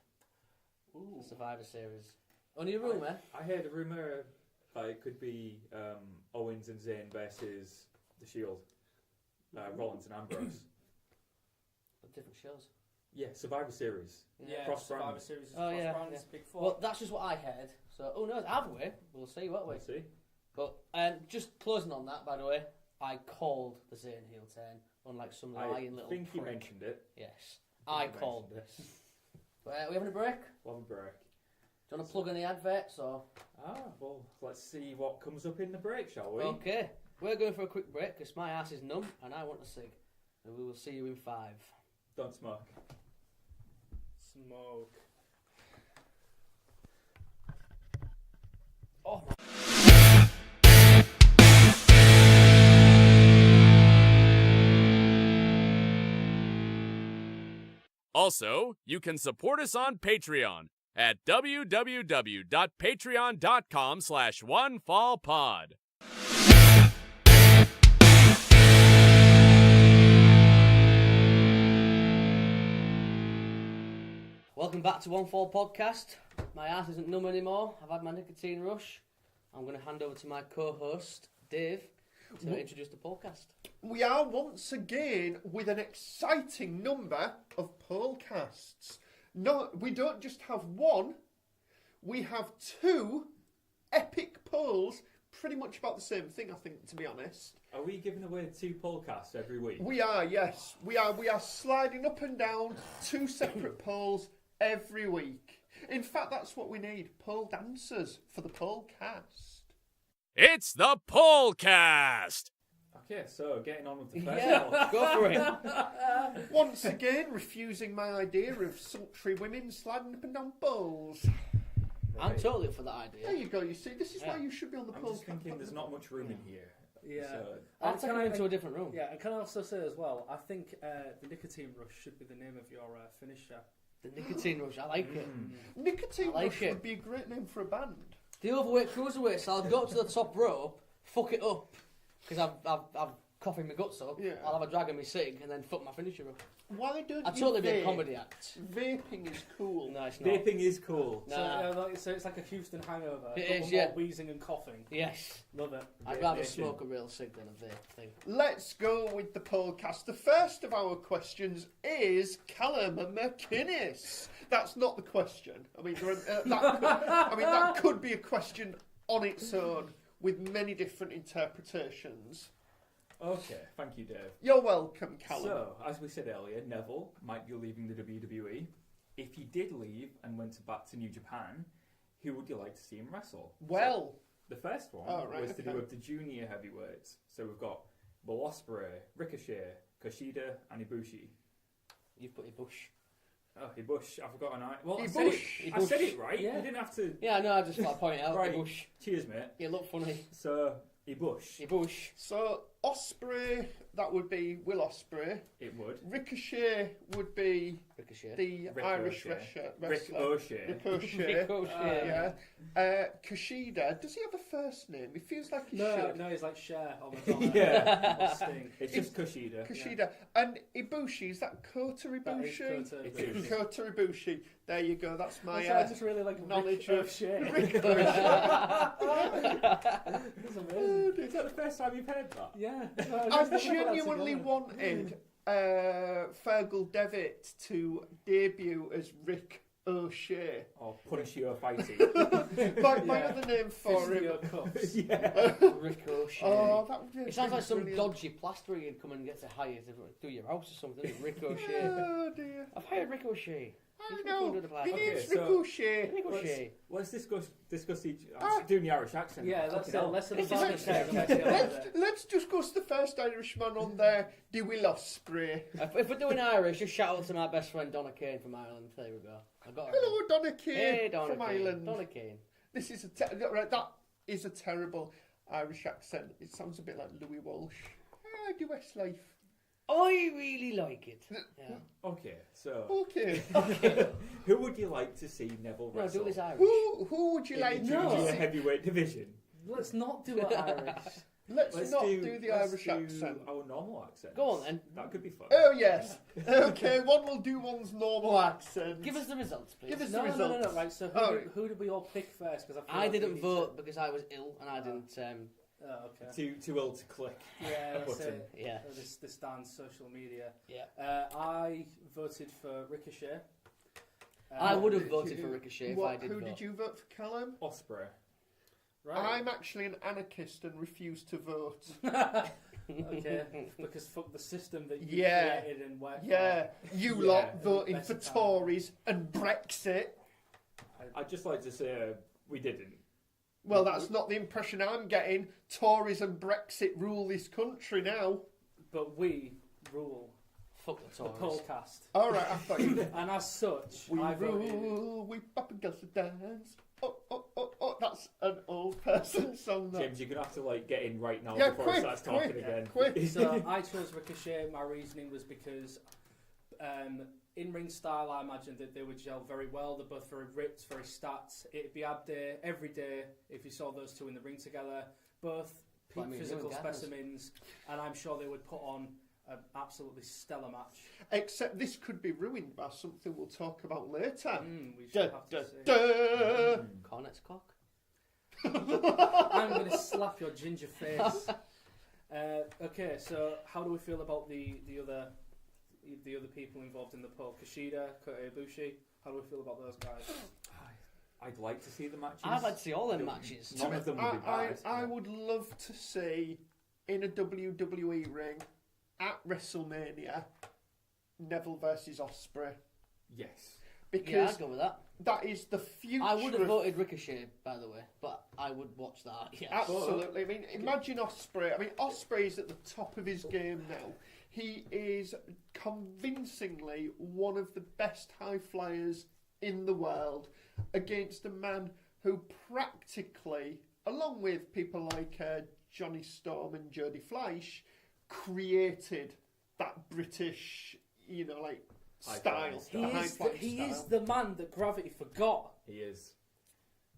Ooh. Survivor Series. Only a rumour? I heard a rumour that it could be Owens and Zayn versus The Shield. Rollins and Ambrose. But different shows. Yeah, Survivor Series. Yeah, Cross Survivor brand. Series is cross brand. It's Big Four. Well, that's just what I heard. So, who knows? Either way, we'll see, won't we? We'll see. But just closing on that, by the way, I called the Zayn heel turn, unlike some lying little I think prick. you mentioned it. Yes, I called this. But are we having a break? We'll have a break. Do you want to plug any adverts or? Well, let's see what comes up in the break, shall we? Okay, we're going for a quick break because my ass is numb and I want a cig. And we will see you in 5. Don't smoke. Smoke. Oh my. Also, you can support us on Patreon at www.patreon.com/onefallpod. Welcome back to One Fall Podcast. My ass isn't numb anymore. I've had my nicotine rush. I'm going to hand over to my co-host, Dave, to introduce the podcast. We are once again with an exciting number of pollcasts. No, we don't just have one, we have 2 epic polls pretty much about the same thing, I think, to be honest. Are we giving away 2 pollcasts every week? We are, yes. We are sliding up and down 2 separate polls every week. In fact, that's what we need. Poll dancers for the pollcast. It's the pollcast. Okay, so getting on with the first Yeah, poll. go for it. Once again, refusing my idea of sultry women sliding up and down poles. I'm totally up for that There idea. you go, you see. This is why you should be on the I'm pollcast. just thinking there's not much room in here. Yeah. So, I'll take you into a different room. Yeah, and can I also say as well, I think the nicotine rush should be the name of your finisher. The nicotine rush, I like it. Nicotine I like Rush it. would be a great name for a band. The overweight cruiserweight, so I'll go up to the top rope, fuck it up, because I'm coughing my guts up. Yeah. I'll have a drag in my cig and then fuck my finisher up. Why don't I'd you totally be a vape? comedy act. Vaping is cool. No, it's not. vaping is cool. Nah. So it's like a Houston hangover. It but is, more yeah. wheezing and coughing. Yes. Love it. I'd rather Vaping. smoke a real cig than a vape thing. Let's go with the pollcast. The first of our questions is Callum McInnes. That's not the question. I mean, that could be a question on its own with many different interpretations. Okay, thank you, Dave. You're welcome, Callum. So, as we said earlier, Neville might be leaving the WWE. If he did leave and went back to New Japan, who would you like to see him wrestle? Well, So, the first one was to do with the junior heavyweights. So we've got Will Ospreay, Ricochet, Kushida, and Ibushi. You've put your bush. Oh, Ibush, I forgot an I. Well, I Ibush. said it right. Yeah. You didn't have to. Yeah, no, I just thought I'd point it out. Right. Your bush. Cheers, mate. You look funny. So, Ibush. Your bush. so Osprey, that would be Will Ospreay. It would. Ricochet would be Ricochet. the Rick Irish O'Shea. wrestler. Rick O'Shea. Rick O'Shea. Ricochet. Yeah. Kushida, does he have a first name? He feels like he No, should. no, he's like Cher on Madonna. Yeah. Or Sting. It's just Kushida. Kushida. And Ibushi, is that Kota That is Ibushi? Kota It Ibushi. is. Kota Ibushi. There you go, that's my I just really like knowledge Rick of O'Shea. Rick O'Shea. That's amazing. Is that the first time you've heard that? Yeah. I genuinely wanted Fergal Devitt to debut as Rick O'Shea. Or Punish You or Fighting. My Yeah. other name for him. Physio cuffs. Yeah. Ricochet. Oh, that would be It sounds like some brilliant. dodgy plasterer you'd come and get to hire to do your house or something. Ricochet. Oh dear. I've hired Ricochet. I He's know. really good at My that. Okay, name's so- Ricochet. Ricochet. Let's discuss each. I'm doing the Irish accent. Yeah, Fucking that's it. hell. Less of This the is Irish okay. accent. Let's discuss the first Irishman on there, the Will Ospreay. If we're doing Irish, just shout out to my best friend Donna Kane from Ireland. There we go. I got her. Hello, Donna Kane Hey, Donna from Kane. Ireland. Donna Kane. This is that is a terrible Irish accent. It sounds a bit like Louis Walsh. I do Westlife. I really like it. Yeah. Okay, so Okay. who would you like to see Neville No, wrestle? do this Irish. Who would you like No. to Junior see? heavyweight division. Let's not do it Irish. Let's not do the let's Irish do accent. Our normal accent. Go on then. That could be fun. Oh yes. Okay, one will do one's normal accent. Give us the results, please. Give us No, the no, no, results. no, right, so Oh, right. who did we all pick first? Because I didn't vote because I was ill and I didn't. Oh, okay. Too ill to click. Yeah, that's Button. it. Yeah. This Dan's social media. Yeah. I voted for Ricochet. I would have Did voted you- for Ricochet if what- I did Who vote. did you vote for, Callum? Osprey. Right. I'm actually an anarchist and refuse to vote. Okay, because fuck the system that you Yeah. created and worked Yeah, you Yeah. lot voting for Better time. Tories and Brexit. I'd just like to say we didn't. Well, that's not the impression I'm getting. Tories and Brexit rule this country now. for. But we rule Fuck the the Tories. pollcast. All right, I thought you. And as such, We I voted. rule, we pop and girls to dance. Oh, oh, oh, oh, that's an old person song. That. James, you're gonna have to get in right now Yeah, before quick, he starts talking quick, again. quick. So I chose Ricochet. My reasoning was because in ring style, I imagined that they would gel very well. They're both very ripped, very stats. It'd be ab day every day if you saw those two in the ring together. Both peak Like me physical doing gathers. specimens, and I'm sure they would put on an absolutely stellar match. Except this could be ruined by something we'll talk about later. We Da, should have da, to see. da. Cornet's cock. I'm going to slap your ginger face. Okay, so how do we feel about the other people involved in the poll? Kushida, Kota Ibushi. How do we feel about those guys? I'd like to see the matches. I'd like to see all them matches. None of them would be bad. I would love to see in a WWE ring at WrestleMania Neville versus Ospreay. Yes. Because Yeah, I'd go with that. that is the future. I would have voted Ricochet, by the way, but I would watch that. Yeah, Absolutely. I mean, imagine Ospreay. I mean, Ospreay is at the top of his game now. He is convincingly one of the best high flyers in the world against a man who practically, along with people like Johnny Storm and Jodie Fleisch, created that British, style. He is the man that Gravity forgot. He is.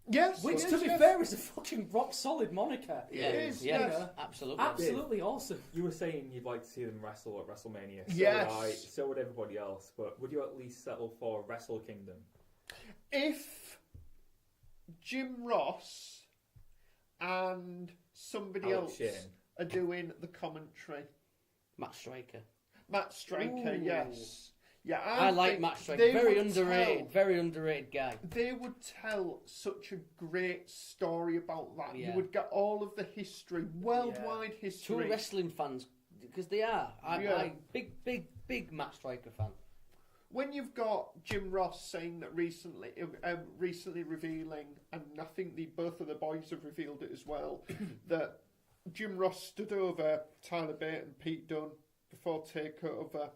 Yes. Which, yes, to be yes. fair, is a fucking rock solid moniker. Yeah, It is, yeah, yes. absolutely. Absolutely awesome. You were saying you'd like to see them wrestle at WrestleMania. So Yes. would I, so would everybody else. But would you at least settle for Wrestle Kingdom? If Jim Ross and somebody Alex else Shane. are doing the commentary, Matt Striker. Matt Striker, Ooh. yes. Yeah, I like think Matt Striker. they Very would underrated. Very underrated guy. They would tell such a great story about that. Yeah. You would get all of the history, worldwide True history. wrestling fans, because they are. Yeah. I'm big Matt Striker fan. When you've got Jim Ross saying that recently revealing, and I think both of the boys have revealed it as well, that Jim Ross stood over Tyler Bate and Pete Dunne before TakeOver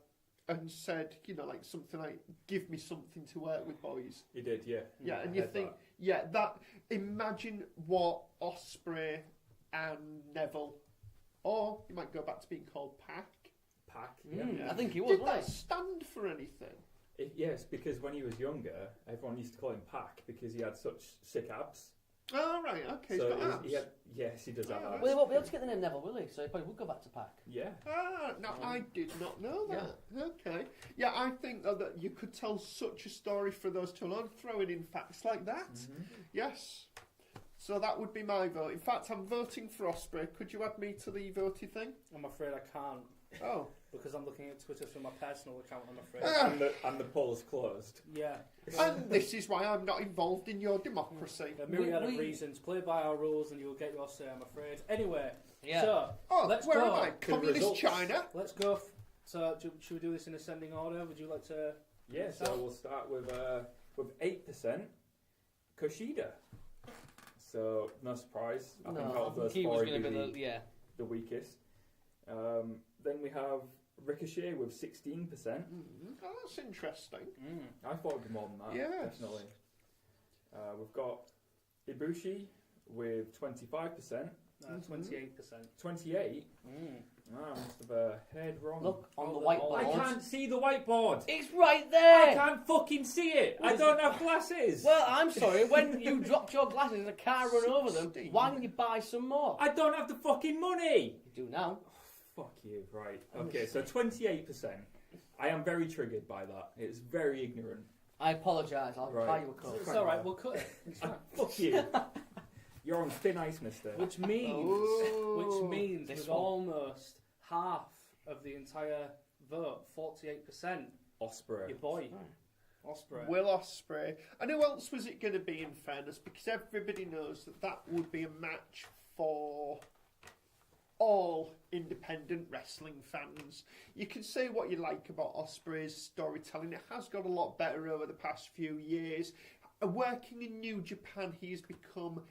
and said, something like, "Give me something to work with, boys." You did, yeah. Yeah, I and you heard think, that. imagine what Ospreay and Neville, or you might go back to being called Pac. Pac. I think he was. Did Wasn't that stand for anything? Yes, because when he was younger, everyone used to call him Pac because he had such sick abs. Oh, right, okay, So he's got abs. yes, he does have Oh, abs. Well, he won't be able to get the name Neville, will he? So he probably would go back to Pac. Yeah. Ah, no, I did not know that. Okay. Yeah, I think that you could tell such a story for those two alone, throwing in facts like that. Mm-hmm. Yes. So that would be my vote. In fact, I'm voting for Ospreay. Could you add me to the voting thing? I'm afraid I can't, Oh. because I'm looking at Twitter through my personal account, I'm afraid. And the poll's closed. Yeah. And this is why I'm not involved in your democracy. A myriad of We- reasons. Play by our rules and you will get your say, I'm afraid. Anyway, Yeah. so Oh, let's where go. am I? Communist results. China? Let's go. Should we do this in ascending order? Would you like to? Yeah, so we'll start with 8% Kushida. So no surprise. I think out of those he four, was he'd going be to be the weakest. Then we have Ricochet with 16%. Oh, that's interesting. I thought it'd be more than that. Yes. Definitely. We've got Ibushi with 25%. 28%. 28. I must have heard wrong. Look on the I whiteboard. I can't see the whiteboard. It's right I there. can't fucking see it. I don't have glasses. Well, I'm sorry. When you dropped your glasses and a car run over them, 16. why didn't you buy some more? I don't have the fucking money. You do now. Fuck you. Right. Okay, so 28%. I am very triggered by that. It's very ignorant. I apologise. I'll Right. buy you a coke. It's all right. We'll cut it. It's fine. Fuck you. You're on thin ice, mister. Which means Oh. This with one. almost half of the entire vote, 48%. Osprey. Your boy, Ospreay. Will Ospreay. And who else was it going to be, in fairness? Because everybody knows that would be a match for all independent wrestling fans. You can say what you like about Ospreay's storytelling. It has got a lot better over the past few years. Working in New Japan, he has become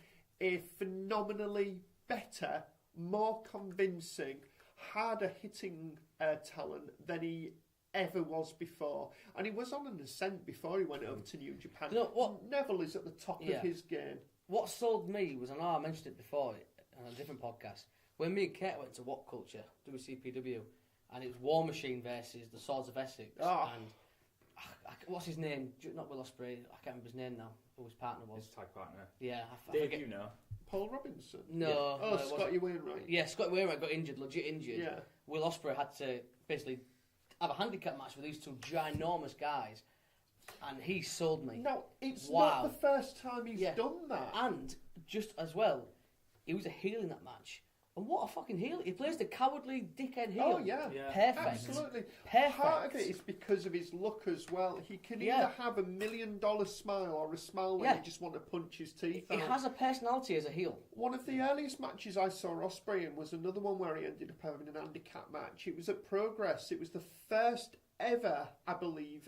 a phenomenally better, more convincing, harder hitting talent than he ever was before. And he was on an ascent before he went over to New Japan. You know what? Neville is at the top of his game. What sold me was, I know I mentioned it before on a different podcast, when me and Kate went to What Culture, WCPW, and it was War Machine versus the Swords of Essex. Oh. And what's his name? Not Will Ospreay. I can't remember his name now. Who his partner was? His tag partner. Yeah, I Dave, forget. you know. Paul Robinson? No. Yeah. Oh, no, it wasn't. Scotty Wainwright. Yeah, Scott Wainwright got injured, legit injured. Yeah. Will Ospreay had to basically have a handicap match with these two ginormous guys, and he sold me. No, it's Wow. not the first time he's Yeah. done that. And just as well, he was a heel in that match, And what a fucking heel. He plays the cowardly dickhead heel. Oh, yeah. Perfect. Absolutely. Perfect. Part of it is because of his look as well. He can either have $1 million smile or a smile where you just want to punch his teeth out. He has a personality as a heel. One of the earliest matches I saw Ospreay in was another one where he ended up having an handicap match. It was at Progress. It was the first ever, I believe,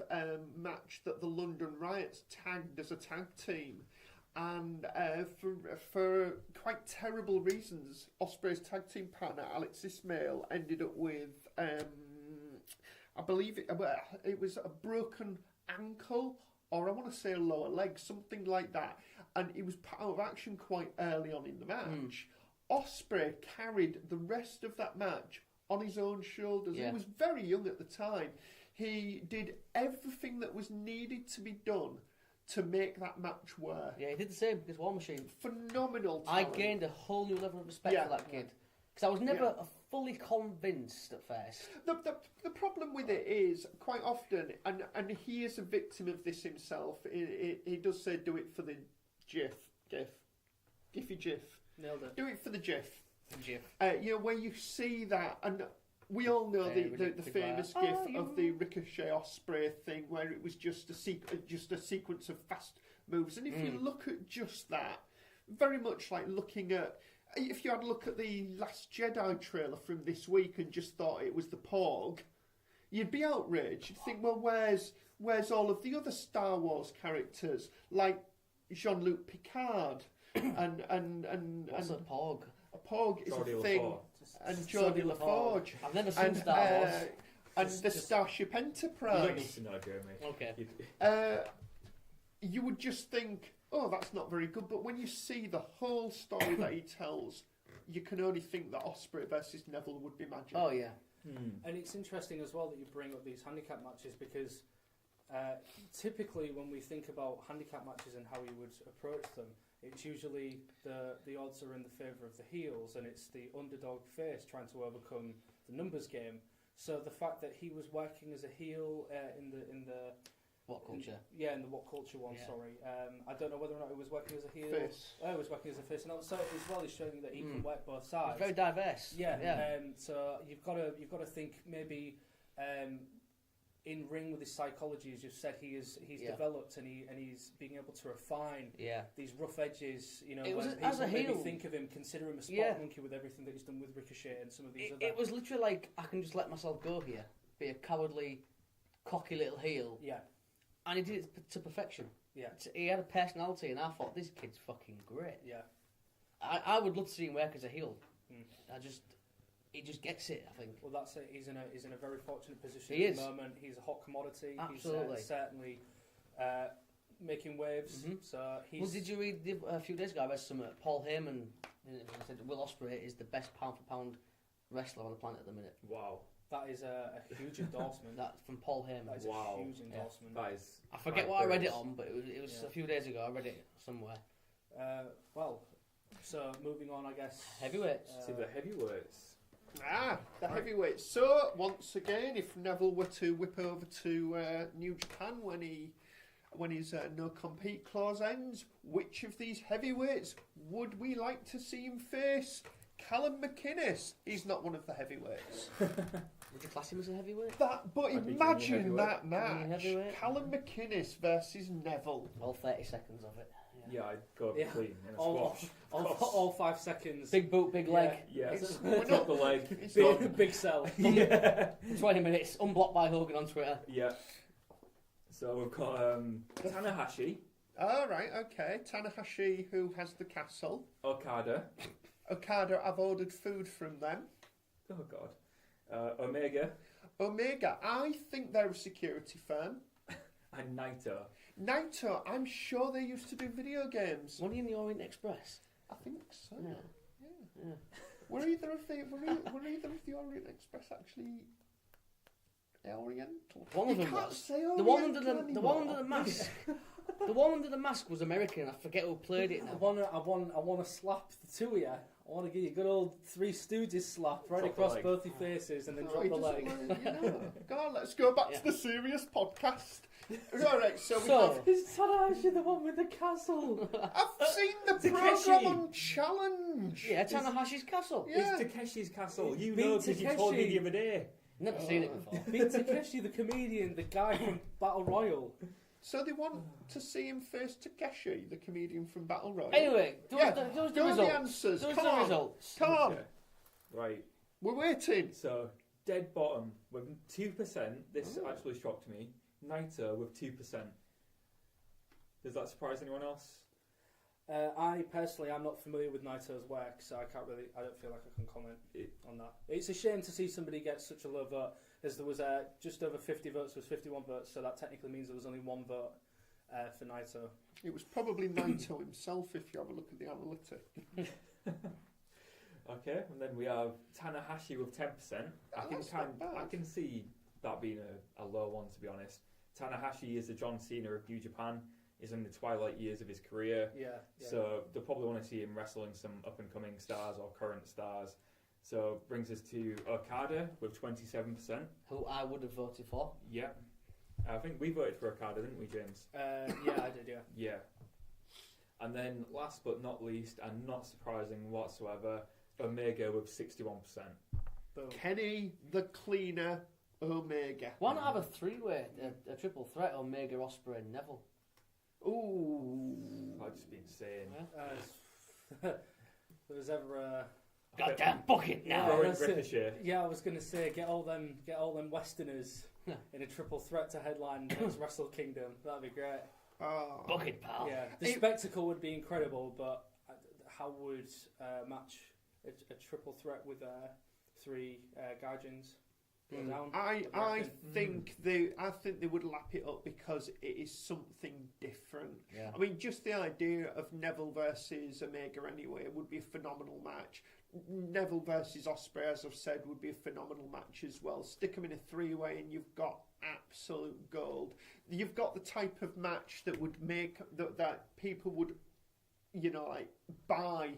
match that the London Riots tagged as a tag team. And for quite terrible reasons, Ospreay's tag team partner, Alex Ismail, ended up with, I believe it was a broken ankle, or I want to say a lower leg, something like that. And he was out of action quite early on in the match. Ospreay carried the rest of that match on his own shoulders. He was very young at the time. He did everything that was needed to be done to make that match work. Yeah, he did the same against War Machine. Phenomenal talent. I gained a whole new level of respect for that kid. Because I was never fully convinced at first. The problem with it is, quite often, and he is a victim of this himself, he does say, do it for the Giffy Jiff. Nailed it. Do it for the Jiff. Jiff. Where you see that, and we all know the famous gif of the Ricochet Ospreay thing, where it was just a sequence of fast moves. And if you look at just that, very much like looking at, if you had a look at the Last Jedi trailer from this week and just thought it was the Porg, you'd be outraged. You'd think, well, where's all of the other Star Wars characters, like Jean-Luc Picard and What's a Porg? A Porg is Geordie a thing. LaForge. And Geordie LaForge. I've never seen Star Wars. And the Starship You don't need Enterprise. to know, Jeremy. Okay. You would just think, oh, that's not very good. But when you see the whole story that he tells, you can only think that Ospreay versus Neville would be magic. Oh, yeah. And it's interesting as well that you bring up these handicap matches, because typically when we think about handicap matches and how you would approach them, it's usually the odds are in the favour of the heels, and it's the underdog face trying to overcome the numbers game. So the fact that he was working as a heel in the What culture? in the What Culture one. Yeah. Sorry, I don't know whether or not he was working as a heel. Face. Oh, he was working as a face, and also as well, he's showing that he can work both sides. It's very diverse. Yeah. So you've got to think maybe in ring with his psychology, as you've said, he's developed and he's being able to refine these rough edges. You know, It was when as a people maybe heel. think of him, consider him a spot monkey with everything that he's done with Ricochet and some of these other. It was literally like, I can just let myself go here, be a cowardly, cocky little heel. Yeah. And he did it to perfection. Yeah. He had a personality, and I thought, this kid's fucking great. Yeah. I would love to see him work as a heel. He just gets it, I think. Well, that's it. He's in a very fortunate position He at is. the moment. He's a hot commodity. Absolutely. He's certainly making waves. So he's. Well, did you read a few days ago? I read some Paul Heyman said Will Ospreay is the best pound for pound wrestler on the planet at the minute. Wow. That is a huge endorsement. That's from Paul Heyman. That is a huge endorsement. That is. I forget what I read it on, but it was a few days ago. I read it somewhere. So moving on, I guess. Heavyweights. See the heavyweights. The heavyweights. So, once again, if Neville were to whip over to New Japan when his no-compete clause ends, which of these heavyweights would we like to see him face? Callum McInnes. He's not one of the heavyweights. Would you class him as a heavyweight? But imagine that Junior match. heavyweight. Callum McInnes versus Neville. All 30 seconds of it. Yeah, I'd go clean in a All squash. all 5 seconds. Big boot, big leg. Yeah, We're drop the leg. It's Big sell. Yeah. 20 minutes, unblocked by Hogan on Twitter. Yeah. So we've got Tanahashi, All right, okay. Tanahashi, who has the castle. Okada. I've ordered food from them. Oh God. Omega Omega, I think they're a security firm. and Naito. Naito, I'm sure they used to do video games. Were you in the Orient Express? I think so. Yeah. Were either of the Orient Express actually Oriental? One of You them can't was. say The one under Oriental the one anymore. under the mask. The one under the mask was American. I forget who played it I now. want to slap the two of you. I want to give you a good old Three Stooges slap right Drop the across leg. both your faces and then Oh, drop he the doesn't leg. like- you know. God, let's go back to the serious podcast. Alright, so we So- have... Is Tanahashi the one with the castle? I've seen the Takeshi. programme on Challenge. Yeah, Tanahashi's castle. Yeah. It's Takeshi's castle. You Beat know because you told me Takeshi. the other day. Never seen it before. Beat Takeshi, the comedian, the guy from Battle Royal. So they want to see him face Takeshi, the comedian from Battle Royale. Anyway, those Yeah, the go on the results. answers. Those Come the on. results. Come on. Okay. Right. We're waiting. So, dead bottom with 2%. This actually shocked me. Naito with 2%. Does that surprise anyone else? I personally, I'm not familiar with Naito's work, so I don't feel like I can comment on that. It's a shame to see somebody get such a low vote, as there was just over 50 votes, was 51 votes, so that technically means there was only one vote for Naito. It was probably Naito himself if you have a look at the analytics. Okay, and then we have Tanahashi with 10%. That's not bad. I can see that being a low one, to be honest. Tanahashi is the John Cena of New Japan. He's in the twilight years of his career. Yeah. So they'll probably want to see him wrestling some up-and-coming stars or current stars. So brings us to Okada with 27%. Who I would have voted for. Yeah. I think we voted for Okada, didn't we, James? Yeah, I did, yeah. Yeah. And then last but not least, and not surprising whatsoever, Omega with 61%. Boom. Kenny the Cleaner Omega. Why not have a three-way, a triple threat, Omega, Ospreay and Neville? Ooh. I've just been saying. There was ever a... Goddamn bucket now! Throw in that's it. Ricochet. Yeah, I was going to say, get all them Westerners in a triple threat to headline next Wrestle Kingdom. That'd be great. Oh. Bucket, pal. Yeah, the spectacle would be incredible, but how would match a triple threat with three Gaijins go down? I think they would lap it up because it is something different. Yeah. I mean, just the idea of Neville versus Omega anyway would be a phenomenal match. Neville versus Ospreay, as I've said, would be a phenomenal match as well. Stick them in a three-way and you've got absolute gold. You've got the type of match that would make that people would, buy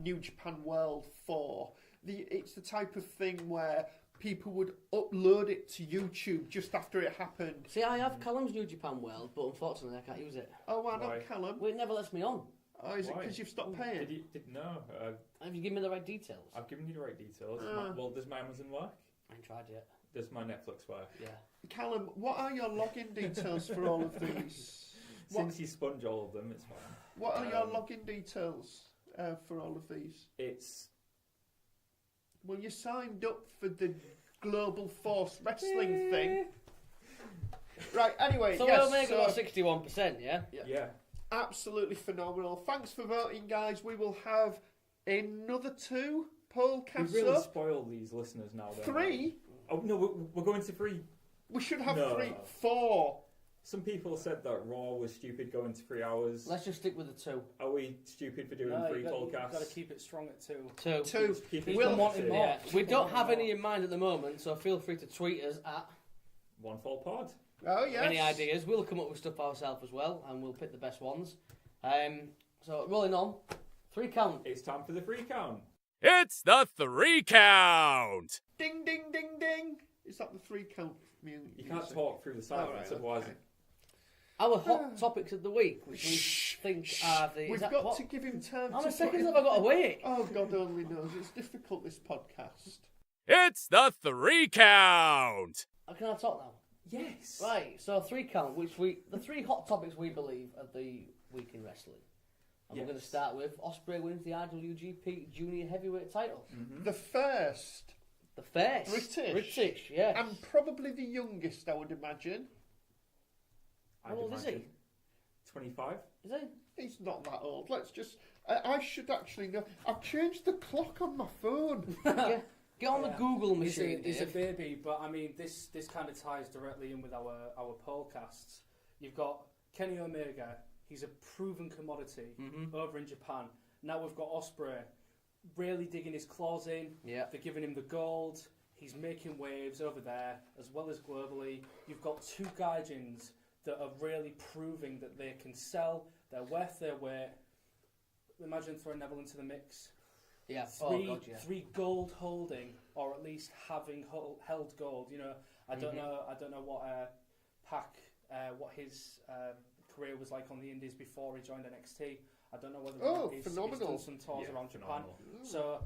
New Japan World for. It's the type of thing where people would upload it to YouTube just after it happened. See, I have Callum's New Japan World, but unfortunately I can't use it. Oh, why Why? not, Callum? Well, it never lets me on. Oh, is it Why? because you've stopped paying? No. Have you given me the right details? I've given you the right details. Ah. Well, does my Amazon work? I ain't tried yet. Does my Netflix work? Yeah. Callum, what are your login details for all of these? Since you sponge all of them, it's fine. What are your login details for all of these? It's Well, you signed up for the Global Force Wrestling thing. Right, anyway, So yes. Omega got 61%, yeah? yeah. Absolutely phenomenal. Thanks for voting, guys. We will have another 2 pollcasts We really up. spoil these listeners now. Don't 3? we? Oh no, we're going to 3. We should have No. 3. 4. Some people said that Raw was stupid going to 3 hours. Let's just stick with the 2. Are we stupid for doing No, 3 you've podcasts? got to keep it strong at 2. 2. 2. Keep it We'll- strong want to it 2. more. Yeah. We don't have any in mind at the moment, so feel free to tweet us at One full pod. Oh, yes. any ideas. We'll come up with stuff ourselves as well, and we'll pick the best ones. So rolling on, 3 count. It's time for the 3 count. It's the 3 count. Ding, ding, ding, ding. Is that the 3 count music? You can't talk through the silence, Alright, otherwise. okay. Our hot topics of the week, which we think are the. We've is that got what? to give him time How to many put seconds in- have I got to wait? Oh, God only knows. It's difficult, this podcast. It's the 3 count. Can I talk now? Yes. Right, so 3 count, the 3 hot topics we believe are the week in wrestling. And we're going to Yes. start with Ospreay wins the IWGP Junior Heavyweight title. Mm-hmm. The first, The first. British. yeah. and probably the youngest, I would imagine. How old is he? 25. Is he? He's not that old. Let's just... I should actually know. I've changed the clock on my phone. Get on the Google He's machine, a Dave. baby, but I mean, this kind of ties directly in with our pollcasts. You've got Kenny Omega. He's a proven commodity over in Japan. Now we've got Ospreay, really digging his claws in. Yeah. They're giving him the gold. He's making waves over there, as well as globally. You've got 2 Gaijins that are really proving that they can sell. They're worth their weight. Imagine throwing Neville into the mix. Yeah. Three gold holding, or at least having held gold. You know, I don't know what Pac what his career was like on the Indies before he joined NXT. I don't know whether he's done some tours around Japan. So,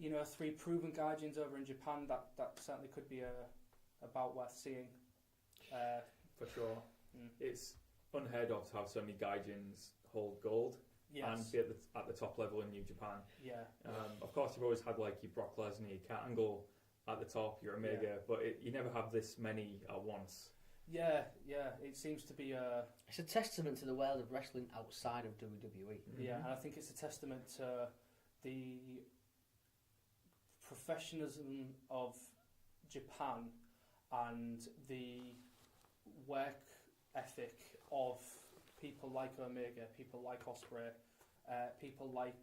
3 proven gaijins over in Japan, that certainly could be a bout worth seeing. For sure. It's unheard of to have so many gaijins hold gold and be at the top level in New Japan. Yeah. Of course, you've always had like your Brock Lesnar, your Kurt Angle at the top, your Omega, but you never have this many at once. Yeah. It seems to be It's a testament to the world of wrestling outside of WWE. Yeah, and I think it's a testament to the professionalism of Japan and the work ethic of people like Omega, people like Ospreay, people like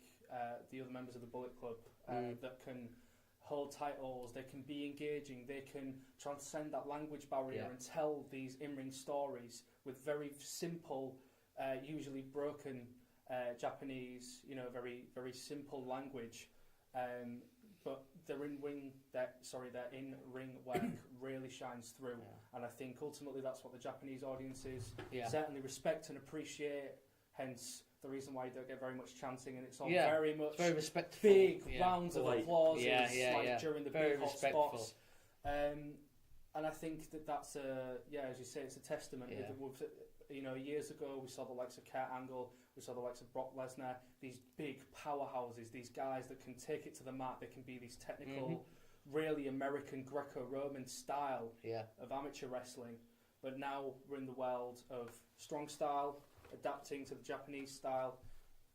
the other members of the Bullet Club that can hold titles, they can be engaging, they can transcend that language barrier and tell these in-ring stories with very simple, usually broken Japanese, very, very simple language. But their in-ring work really shines through, and I think ultimately that's what the Japanese audiences certainly respect and appreciate. Hence, the reason why you don't get very much chanting, and it's all very much very respectful. big rounds of applause during the very big hot respectful spots. And I think that's as you say, it's a testament. Years ago we saw the likes of Kurt Angle, we saw the likes of Brock Lesnar, these big powerhouses, these guys that can take it to the mat, they can be these technical, really American Greco-Roman style of amateur wrestling. But now we're in the world of strong style, adapting to the Japanese style.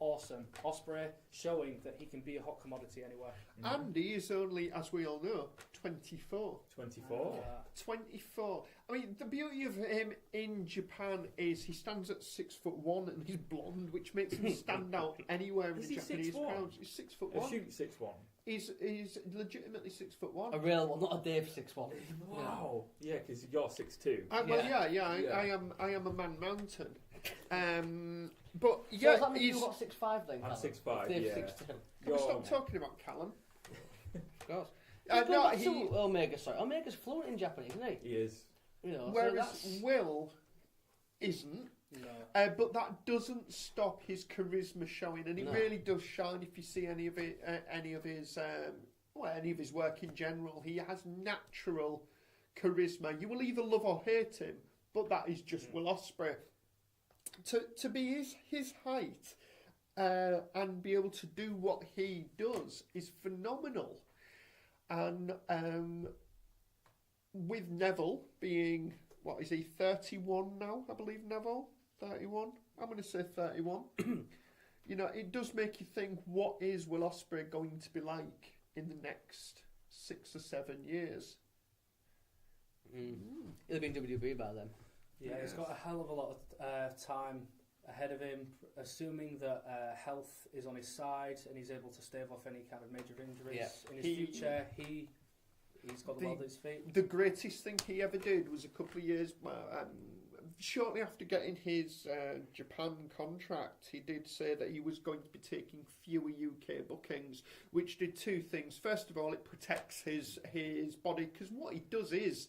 Awesome. Ospreay showing that he can be a hot commodity anywhere. And he is only, as we all know, 24. 24? 24. I mean, the beauty of him in Japan is he stands at 6'1" and he's blonde, which makes him stand out anywhere in the Japanese crowds. He's 6'1". Shoot 6'1". He's legitimately 6'1". A real one, not a Dave 6'1". Wow. Yeah, because you're 6'2". I am a man mountain. But So does that mean he's... you've got 6'5" then, I'm Callum? 6'5", Dave yeah. 6'2". Can we stop talking about Callum? Of course. No, he... Omega, sorry. Omega's fluent in Japanese, isn't he? He is. Whereas Will isn't. No. But that doesn't stop his charisma showing, and it really does shine if you see any of his work in general. He has natural charisma. You will either love or hate him, but that is just Will Ospreay. To be his height and be able to do what he does is phenomenal. And with Neville being, 31 now, I believe Neville? 31? I'm going to say 31. It does make you think, what is Will Ospreay going to be like in the next 6 or 7 years? He'll be in WWE by then. Yeah, he's got a hell of a lot of time ahead of him, assuming that health is on his side and he's able to stave off any kind of major injuries in his future. He's got the world at his feet. The greatest thing he ever did was a couple of years, shortly after getting his Japan contract, he did say that he was going to be taking fewer UK bookings, which did 2 things. First of all, it protects his body, because what he does is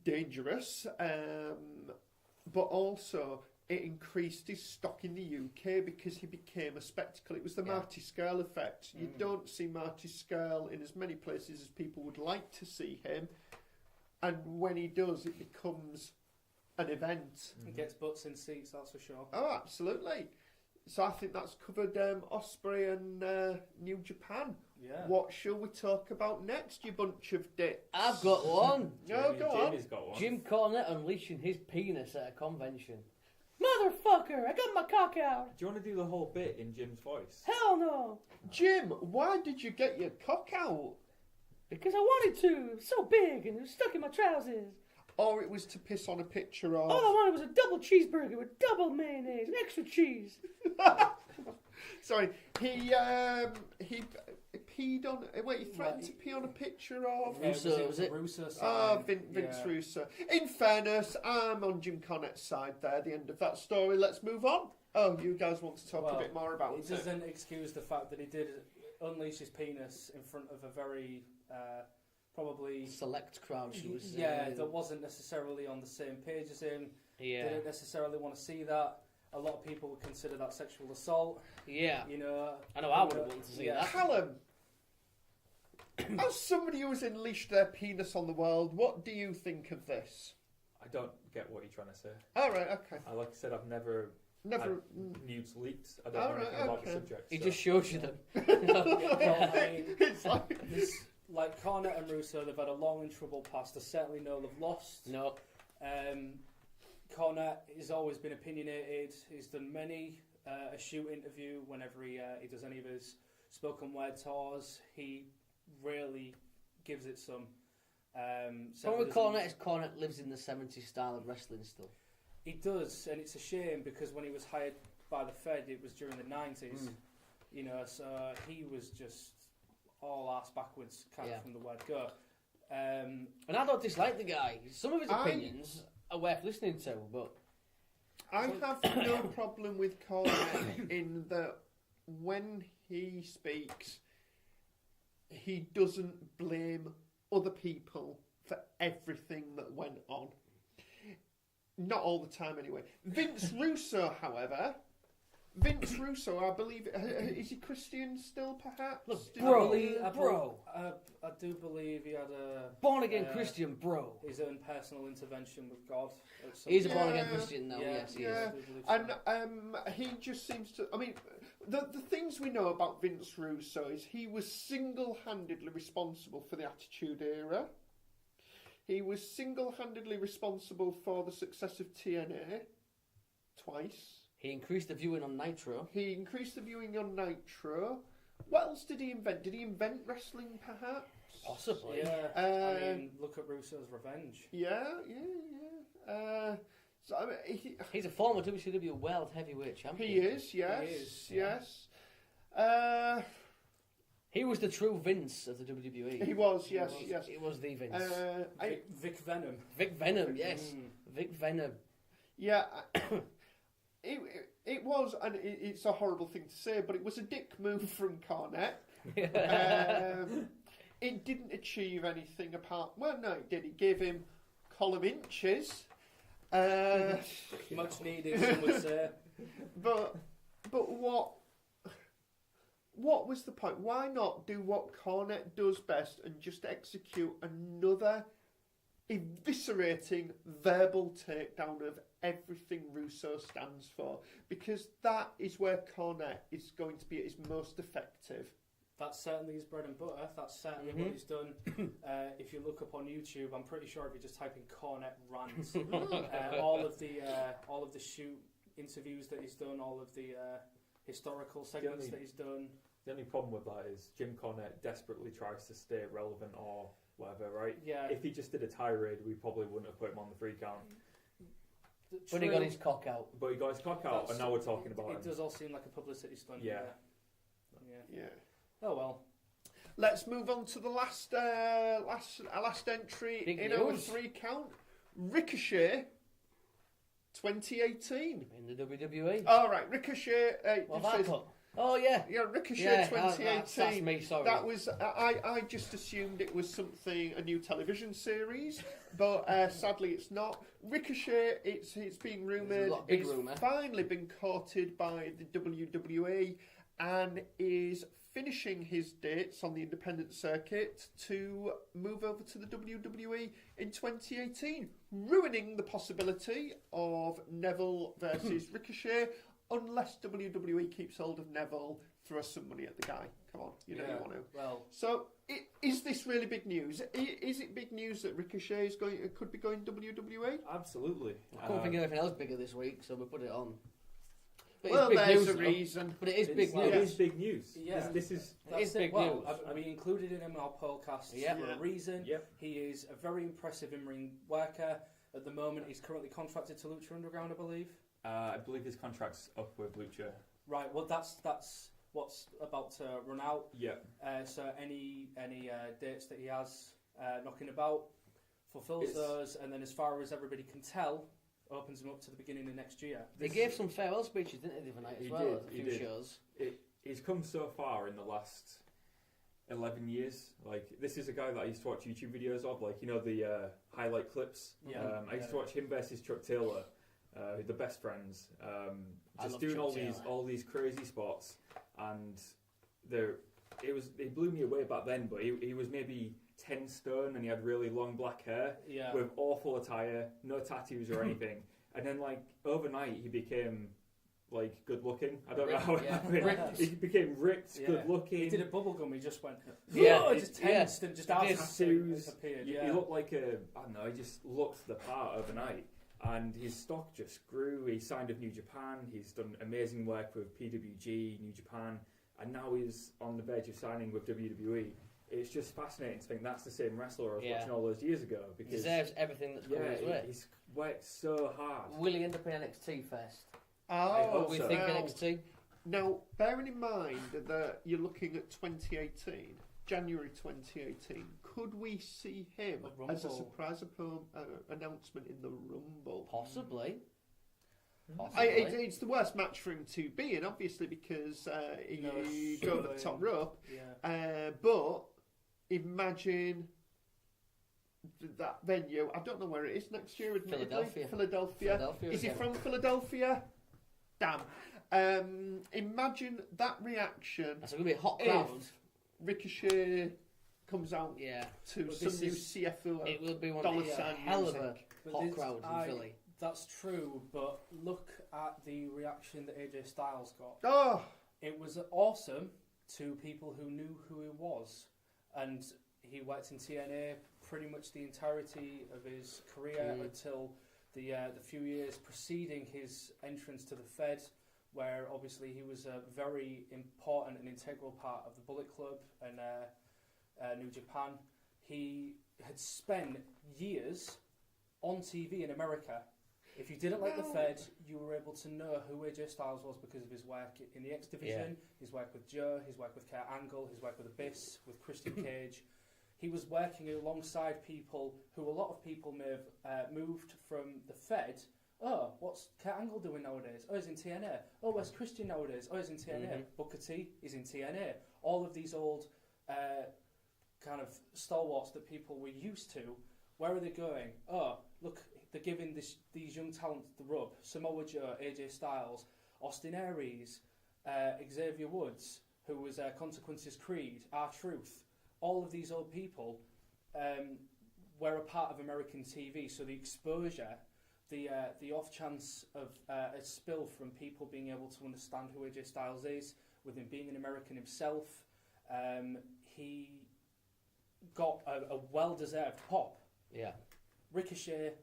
dangerous, but also it increased his stock in the UK because he became a spectacle. It was the Marty Scurll effect. You don't see Marty Scurll in as many places as people would like to see him, and when he does, it becomes an event. He gets butts in seats, that's for sure. Oh, absolutely. So I think that's covered Ospreay and New Japan. Yeah. What shall we talk about next, you bunch of dicks? I've got one. No, go on. Jamie's got one. Jim Cornette unleashing his penis at a convention. Motherfucker, I got my cock out. Do you want to do the whole bit in Jim's voice? Hell no. Jim, why did you get your cock out? Because I wanted to. It was so big and it was stuck in my trousers. Or it was to piss on a picture of... All I wanted was a double cheeseburger with double mayonnaise and extra cheese. Sorry, he peed on... Wait, he threatened to pee on a picture of... Russo, was it? Russo Vince Russo. In fairness, I'm on Jim Cornette's side there, the end of that story. Let's move on. Oh, you guys want to talk a bit more about it? It doesn't excuse the fact that he did unleash his penis in front of a very probably select crowd, she was that wasn't necessarily on the same page as him. Yeah. Didn't necessarily want to see that. A lot of people would consider that sexual assault. Yeah. You know, I know I would have wanted to see that. Callum, as somebody who has unleashed their penis on the world, what do you think of this? I don't get what you're trying to say. All right, okay. Like I said, I've never Never. nudes leaked. I don't know anything about the subject. He so. just shows you them. It's like... Like Cornette and Russo, they've had a long and troubled past. There's certainly no love lost. No. Cornette has always been opinionated. He's done many a shoot interview whenever he does any of his spoken word tours. He really gives it some. Problem with Cornette is Cornette lives in the 70s style of wrestling still. He does, and it's a shame because when he was hired by the Fed, it was during the 90s. You know, so he was just all arse backwards kind of from the word go. And I don't dislike the guy. Some of his opinions are worth listening to, but... I have no problem with Cornette in that when he speaks, he doesn't blame other people for everything that went on. Not all the time, anyway. Vince Russo, however... Vince Russo, I believe, is he Christian still, perhaps? Look, I do believe he had a... Born-again Christian, bro. His own personal intervention with God. He's a born-again Christian now, yes, he is. And he just seems to... I mean, the things we know about Vince Russo is he was single-handedly responsible for the Attitude Era. He was single-handedly responsible for the success of TNA twice. He increased the viewing on Nitro. What else did he invent? Did he invent wrestling, perhaps? Possibly. Yeah. I mean, look at Russo's Revenge. Yeah. So I mean, he's a former WCW World Heavyweight Champion. He is, yes. He was the true Vince of the WWE. He was, yes. He was the Vince. Vic Venom. Vic Venom, yes. Vic Venom. Yeah. It was, and it's a horrible thing to say, but it was a dick move from Cornette. It didn't achieve anything apart... Well, no, it did. It gave him column inches. Much needed, some would say. But what was the point? Why not do what Cornette does best and just execute another eviscerating verbal takedown of everything Russo stands for? Because that is where Cornette is going to be at his most effective. That's certainly his bread and butter. That's certainly what he's done. If you look up on YouTube, I'm pretty sure if you just type in Cornette rants, all of the shoot interviews that he's done, all of the historical segments that he's done. The only problem with that is Jim Cornette desperately tries to stay relevant or whatever, right? Yeah. If he just did a tirade, we probably wouldn't have put him on the 3 count. But he got his cock out. And now we're talking about him. It does all seem like a publicity stunt. Yeah. Oh well. Let's move on to the last entry in our 3 count. Ricochet, 2018 in the WWE. All right, Ricochet. Oh yeah, Ricochet 2018. That's me. Sorry. That was I just assumed it was a new television series, but sadly it's not. Ricochet, it's being rumoured, it's finally been courted by the WWE and is finishing his dates on the independent circuit to move over to the WWE in 2018, ruining the possibility of Neville versus Ricochet. Unless WWE keeps hold of Neville, throw some money at the guy. Come on, you know you want to. Well, so is this really big news? Is it big news that Ricochet could be going WWE? Absolutely. I couldn't think of anything else bigger this week, so we put it on. But there's a reason. But it is big news. It is big news. Yeah, this is big news. We included him in our pollcast for a reason. Yep. He is a very impressive in-ring worker. At the moment, he's currently contracted to Lucha Underground, I believe. I believe his contract's up with Lucha. Right. Well, that's what's about to run out. Yeah. So any dates that he has knocking about fulfills those, and then as far as everybody can tell, opens him up to the beginning of next year. They gave some farewell speeches, didn't they, the other night as well? A few shows. He's come so far in the last 11 years. Like, this is a guy that I used to watch YouTube videos of, like, you know, the highlight clips. Yeah. I used to watch him versus Chuck Taylor, who the best friends, just doing all these crazy spots, and it blew me away back then. But he was maybe 10 stone, and he had really long black hair with awful attire, no tattoos or anything, and then like overnight he became like good looking. I don't know how it happened. He became ripped, good looking. He did a bubblegum. He just went, just tensed and just out tattoos. He looked like I don't know. He just looked the part overnight, and his stock just grew. He signed with New Japan. He's done amazing work with PWG, New Japan, and now he's on the verge of signing with WWE. It's just fascinating to think that's the same wrestler I was watching all those years ago. Because deserves everything that's coming his way. He's worked so hard. Will he end up in NXT first? Oh, we think NXT. Now, bearing in mind that you're looking at 2018, January 2018, could we see him as a surprise announcement in the Rumble? Possibly. It's the worst match for him to be in, obviously, because you go to the top rope. Yeah. But imagine that venue. I don't know where it is next year. Philadelphia. Is he from Philadelphia? Damn. Imagine that reaction. That's going to be a hot crowd. Ricochet comes out to some new CFO. It will be one of a hell of a hot crowd in Philly. That's true, but look at the reaction that AJ Styles got. Oh! It was awesome to people who knew who he was. And he worked in TNA pretty much the entirety of his career until the few years preceding his entrance to the Fed, where obviously he was a very important and integral part of the Bullet Club and New Japan. He had spent years on TV in America. If you didn't like the Fed, you were able to know who AJ Styles was because of his work in the X Division, his work with Joe, his work with Kurt Angle, his work with Abyss, with Christian Cage. He was working alongside people who a lot of people may have moved from the Fed. Oh, what's Kurt Angle doing nowadays? Oh, he's in TNA. Oh, where's Christian nowadays? Oh, he's in TNA. Booker T is in TNA. All of these old kind of stalwarts that people were used to, where are they going? Oh, look, they're giving these young talents the rub. Samoa Joe, AJ Styles, Austin Aries, Xavier Woods, who was Consequences Creed, R-Truth. All of these old people were a part of American TV, so the exposure, the off chance of a spill from people being able to understand who AJ Styles is, with him being an American himself, he got a well-deserved pop. Yeah. Ricochet,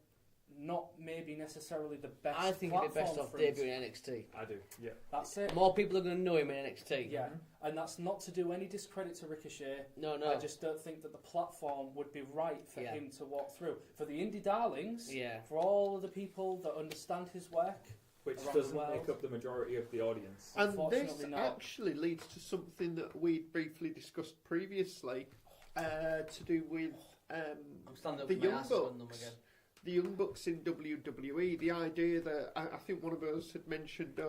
not maybe necessarily the best. I think he'd be best off debuting in NXT. I do, yeah. That's it. More people are going to know him in NXT. Yeah, and that's not to do any discredit to Ricochet. No. I just don't think that the platform would be right for him to walk through. For the indie darlings, for all of the people that understand his work, which doesn't make up the majority of the audience. And this actually leads to something that we briefly discussed previously, to do with the Young Bucks. The Young Bucks in WWE, the idea that I think one of us had mentioned,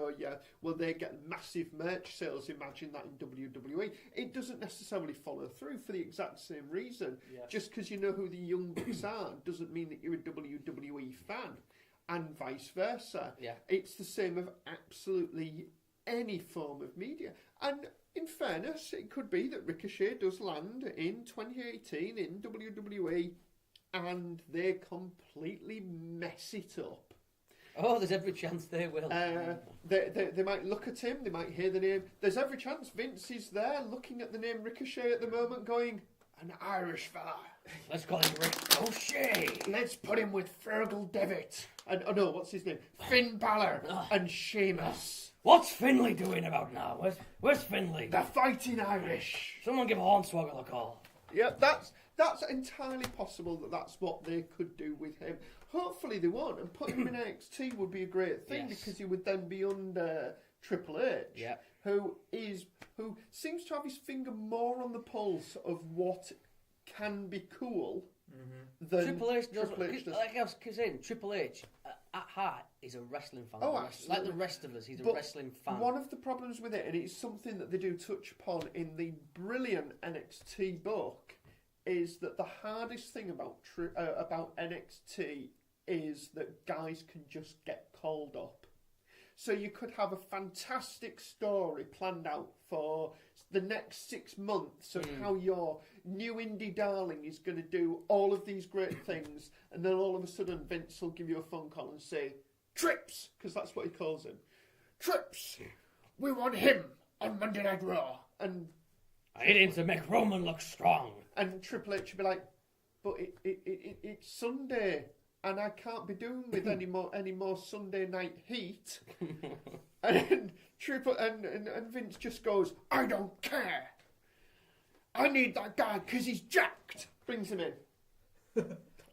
they get massive merch sales, imagine that in WWE. It doesn't necessarily follow through for the exact same reason. Yeah. Just because you know who the Young Bucks are doesn't mean that you're a WWE fan, and vice versa. Yeah. It's the same of absolutely any form of media. And in fairness, it could be that Ricochet does land in 2018 in WWE, and they completely mess it up. Oh, there's every chance they will. They might look at him, they might hear the name. There's every chance Vince is there looking at the name Ricochet at the moment going, an Irish fella. Let's call him Ricochet. Let's put him with Fergal Devitt. And, what's his name? Finn Balor and Sheamus. What's Finlay doing about now? Where's Finlay? The Fighting Irish. Someone give Hornswoggle a call. Yeah, that's entirely possible that's what they could do with him. Hopefully they won't, and putting him in NXT would be a great thing because he would then be under Triple H, who seems to have his finger more on the pulse of what can be cool than Triple H does. Triple H does. Like I was saying, Triple H, at heart, he's a wrestling fan. Oh, Like absolutely. the rest of us, he's a But wrestling fan. One of the problems with it, and it's something that they do touch upon in the brilliant NXT book, is that the hardest thing about NXT is that guys can just get called up. So you could have a fantastic story planned out for the next 6 months of how your new indie darling is going to do all of these great things, and then all of a sudden Vince will give you a phone call and say, Trips, because that's what he calls him. Trips, we want him on Monday Night Raw. And I need to make Roman look strong. And Triple H would be like, but it's Sunday, and I can't be doing with any more Sunday night heat. And Vince just goes, I don't care. I need that guy because he's jacked. Brings him in.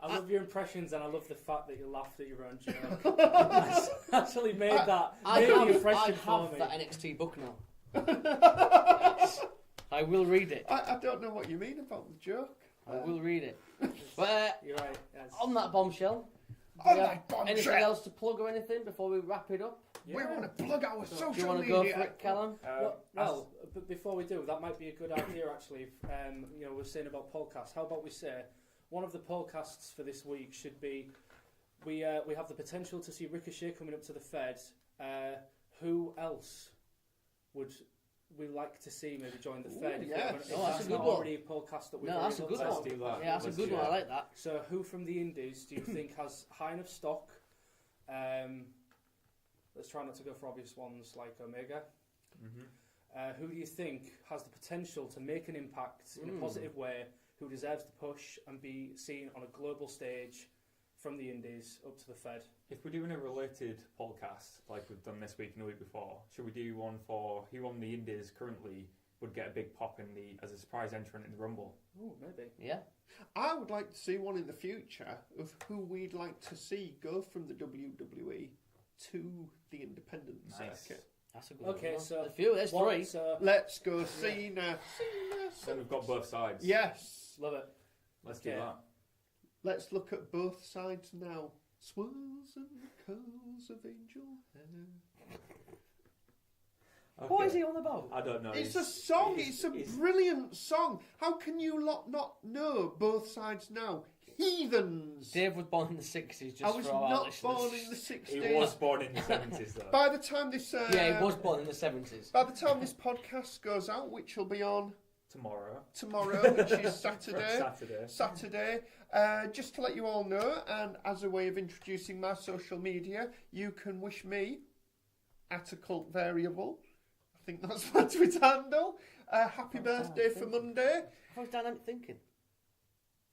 I love your impressions, and I love the fact that you laughed at your own joke. That's actually made the impression for have me. that NXT book now. I will read it. I don't know what you mean about the joke. I will read it. But You're right. Yes. on that bombshell, On do you that have bombshell. anything else to plug or anything before we wrap it up? We want to plug our Do you social want to media. go for it, Callum? But before we do, that might be a good idea actually. We're saying about podcasts. How about we say one of the podcasts for this week should be we have the potential to see Ricochet coming up to the Fed. Who else would we like to see maybe join the Fed? yes. If Oh, that's that's a good not one. already a podcast that we've No, already that's a looked good at. Let's one. do that. Yeah, that's Let's a good do one. that. I like that. So who from the Indies do you think has high enough stock? Let's try not to go for obvious ones like Omega. Who do you think has the potential to make an impact in a positive way, who deserves the push and be seen on a global stage from the Indies up to the Fed? If we're doing a related podcast like we've done this week and the week before, should we do one for who on the Indies currently would get a big pop as a surprise entrant in the Rumble? Ooh, maybe. Yeah. I would like to see one in the future of who we'd like to see go from the WWE to the independent circuit. That's a good Okay, one. so there's three. Let's go Cena. Then we've got both sides. Yes. Love it. Let's do Okay. that. Let's look at both sides now. Swirls and curls of angel hair. What is he on about? I don't know. It's a song. It's a brilliant song. How can you lot not know both sides now? Heathens. Dave was born in the 60s, just I was for our not listeners. born in the 60s. He was born in the 70s though. By the time this Yeah, he was born in the 70s. by the time this podcast goes out, which will be on Tomorrow, which is Saturday. Saturday. Just to let you all know, and as a way of introducing my social media, you can wish me at a cult variable. I think that's my Twitter handle. Happy birthday for Monday. I was dynamic thinking.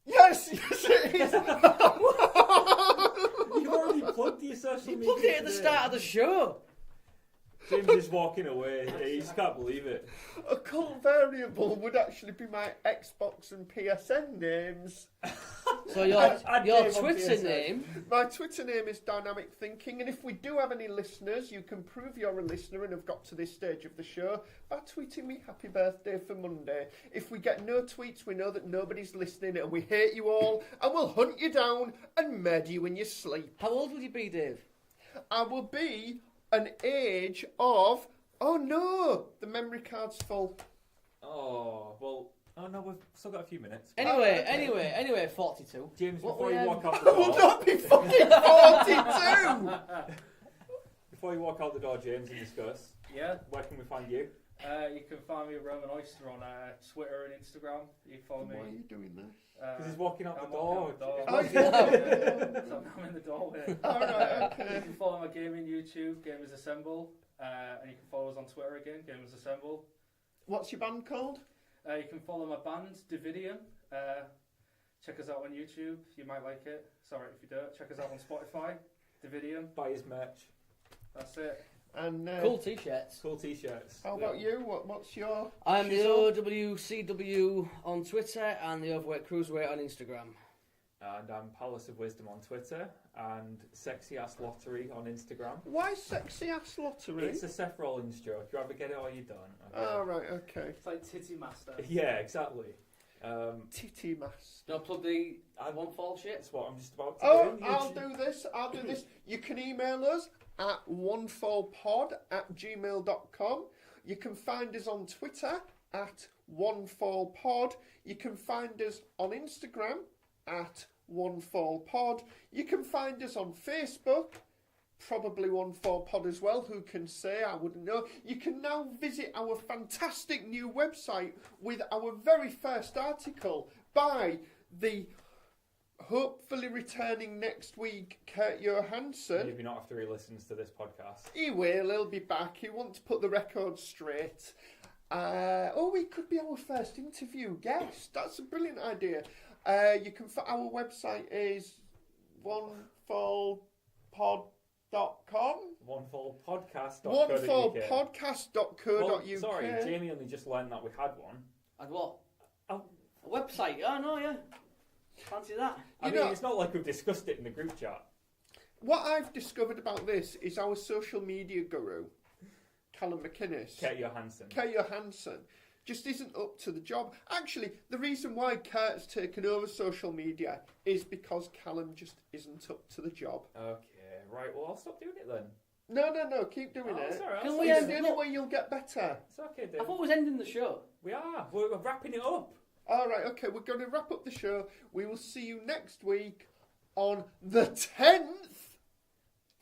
Yes, it is. You've already plugged your social You media. plugged it at the today. start of the show. James is walking away. He just can't believe it. A cult variable would actually be my Xbox and PSN names. So your Dave on Twitter PSN. name. My Twitter name is Dynamic Thinking, and if we do have any listeners, you can prove you're a listener and have got to this stage of the show by tweeting me happy birthday for Monday. If we get no tweets, we know that nobody's listening and we hate you all, and we'll hunt you down and murder you in your sleep. How old would you be, Dave? I will be an age of... Oh no, the memory card's full. Oh, well... Oh no, we've still got a few minutes. Anyway, 42. James, What before we, you walk out the I will door... not be fucking 42! Before you walk out the door, James, and discuss, Yeah. where can we find you? You can find me at Roman Oyster on Twitter and Instagram. You can follow me. Why are you doing this? Because he's walking out I'm the walking door. out the door. Oh, Yeah, so I'm in the doorway. Alright, You okay. can follow my gaming YouTube, Gamers Assemble, and you can follow us on Twitter again, Gamers Assemble. What's your band called? You can follow my band, Davidium. Check us out on YouTube. You might like it. Sorry if you don't. Check us out on Spotify, Davidium. Buy his merch. That's it. And Cool t-shirts. Cool t-shirts. how about you? What's your... I'm the shizzle? OWCW on Twitter and the Overweight Cruiserweight on Instagram. And I'm Palace of Wisdom on Twitter and Sexy Ass Lottery on Instagram. Why Sexy Ass Lottery? It's a Seth Rollins joke. You either get it or you don't. Okay? Oh, right, okay. It's like Titty Master. Yeah, exactly. Titty master. Don't plug the One Fall shit. That's what I'm just about to Oh, do. I'll do this. You can email us at onefallpod@gmail.com. You can find us on Twitter at onefallpod. You can find us on Instagram at onefallpod. You can find us on Facebook, probably onefallpod as well. Who can say? I wouldn't know. You can now visit our fantastic new website with our very first article by the hopefully returning next week, Kurt Johansson. Maybe not after he listens to this podcast. He will. He'll be back. He wants to put the record straight. He could be our first interview guest. That's a brilliant idea. Our website is onefallpod.com. Onefallpodcast.co.uk. Onefallpodcast.co.uk. Sorry, Jamie only just learned that we had one. And what? Oh. A website? Oh, no, yeah. Fancy that. I mean, it's not like we've discussed it in the group chat. What I've discovered about this is our social media guru, Callum McInnes. Kurt Johansson just isn't up to the job. Actually, the reason why Kurt's taken over social media is because Callum just isn't up to the job. Okay, right, well, I'll stop doing it then. No, keep doing it. Sorry, It's the only way you'll get better. It's okay, Dave. I thought we was ending the show. We are. We're wrapping it up. All right, okay, we're going to wrap up the show. We will see you next week on the 10th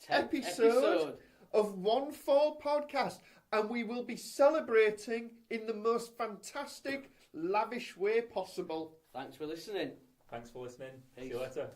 episode of One Fall Podcast. And we will be celebrating in the most fantastic, lavish way possible. Thanks for listening. Thanks for listening. Peace. See you later.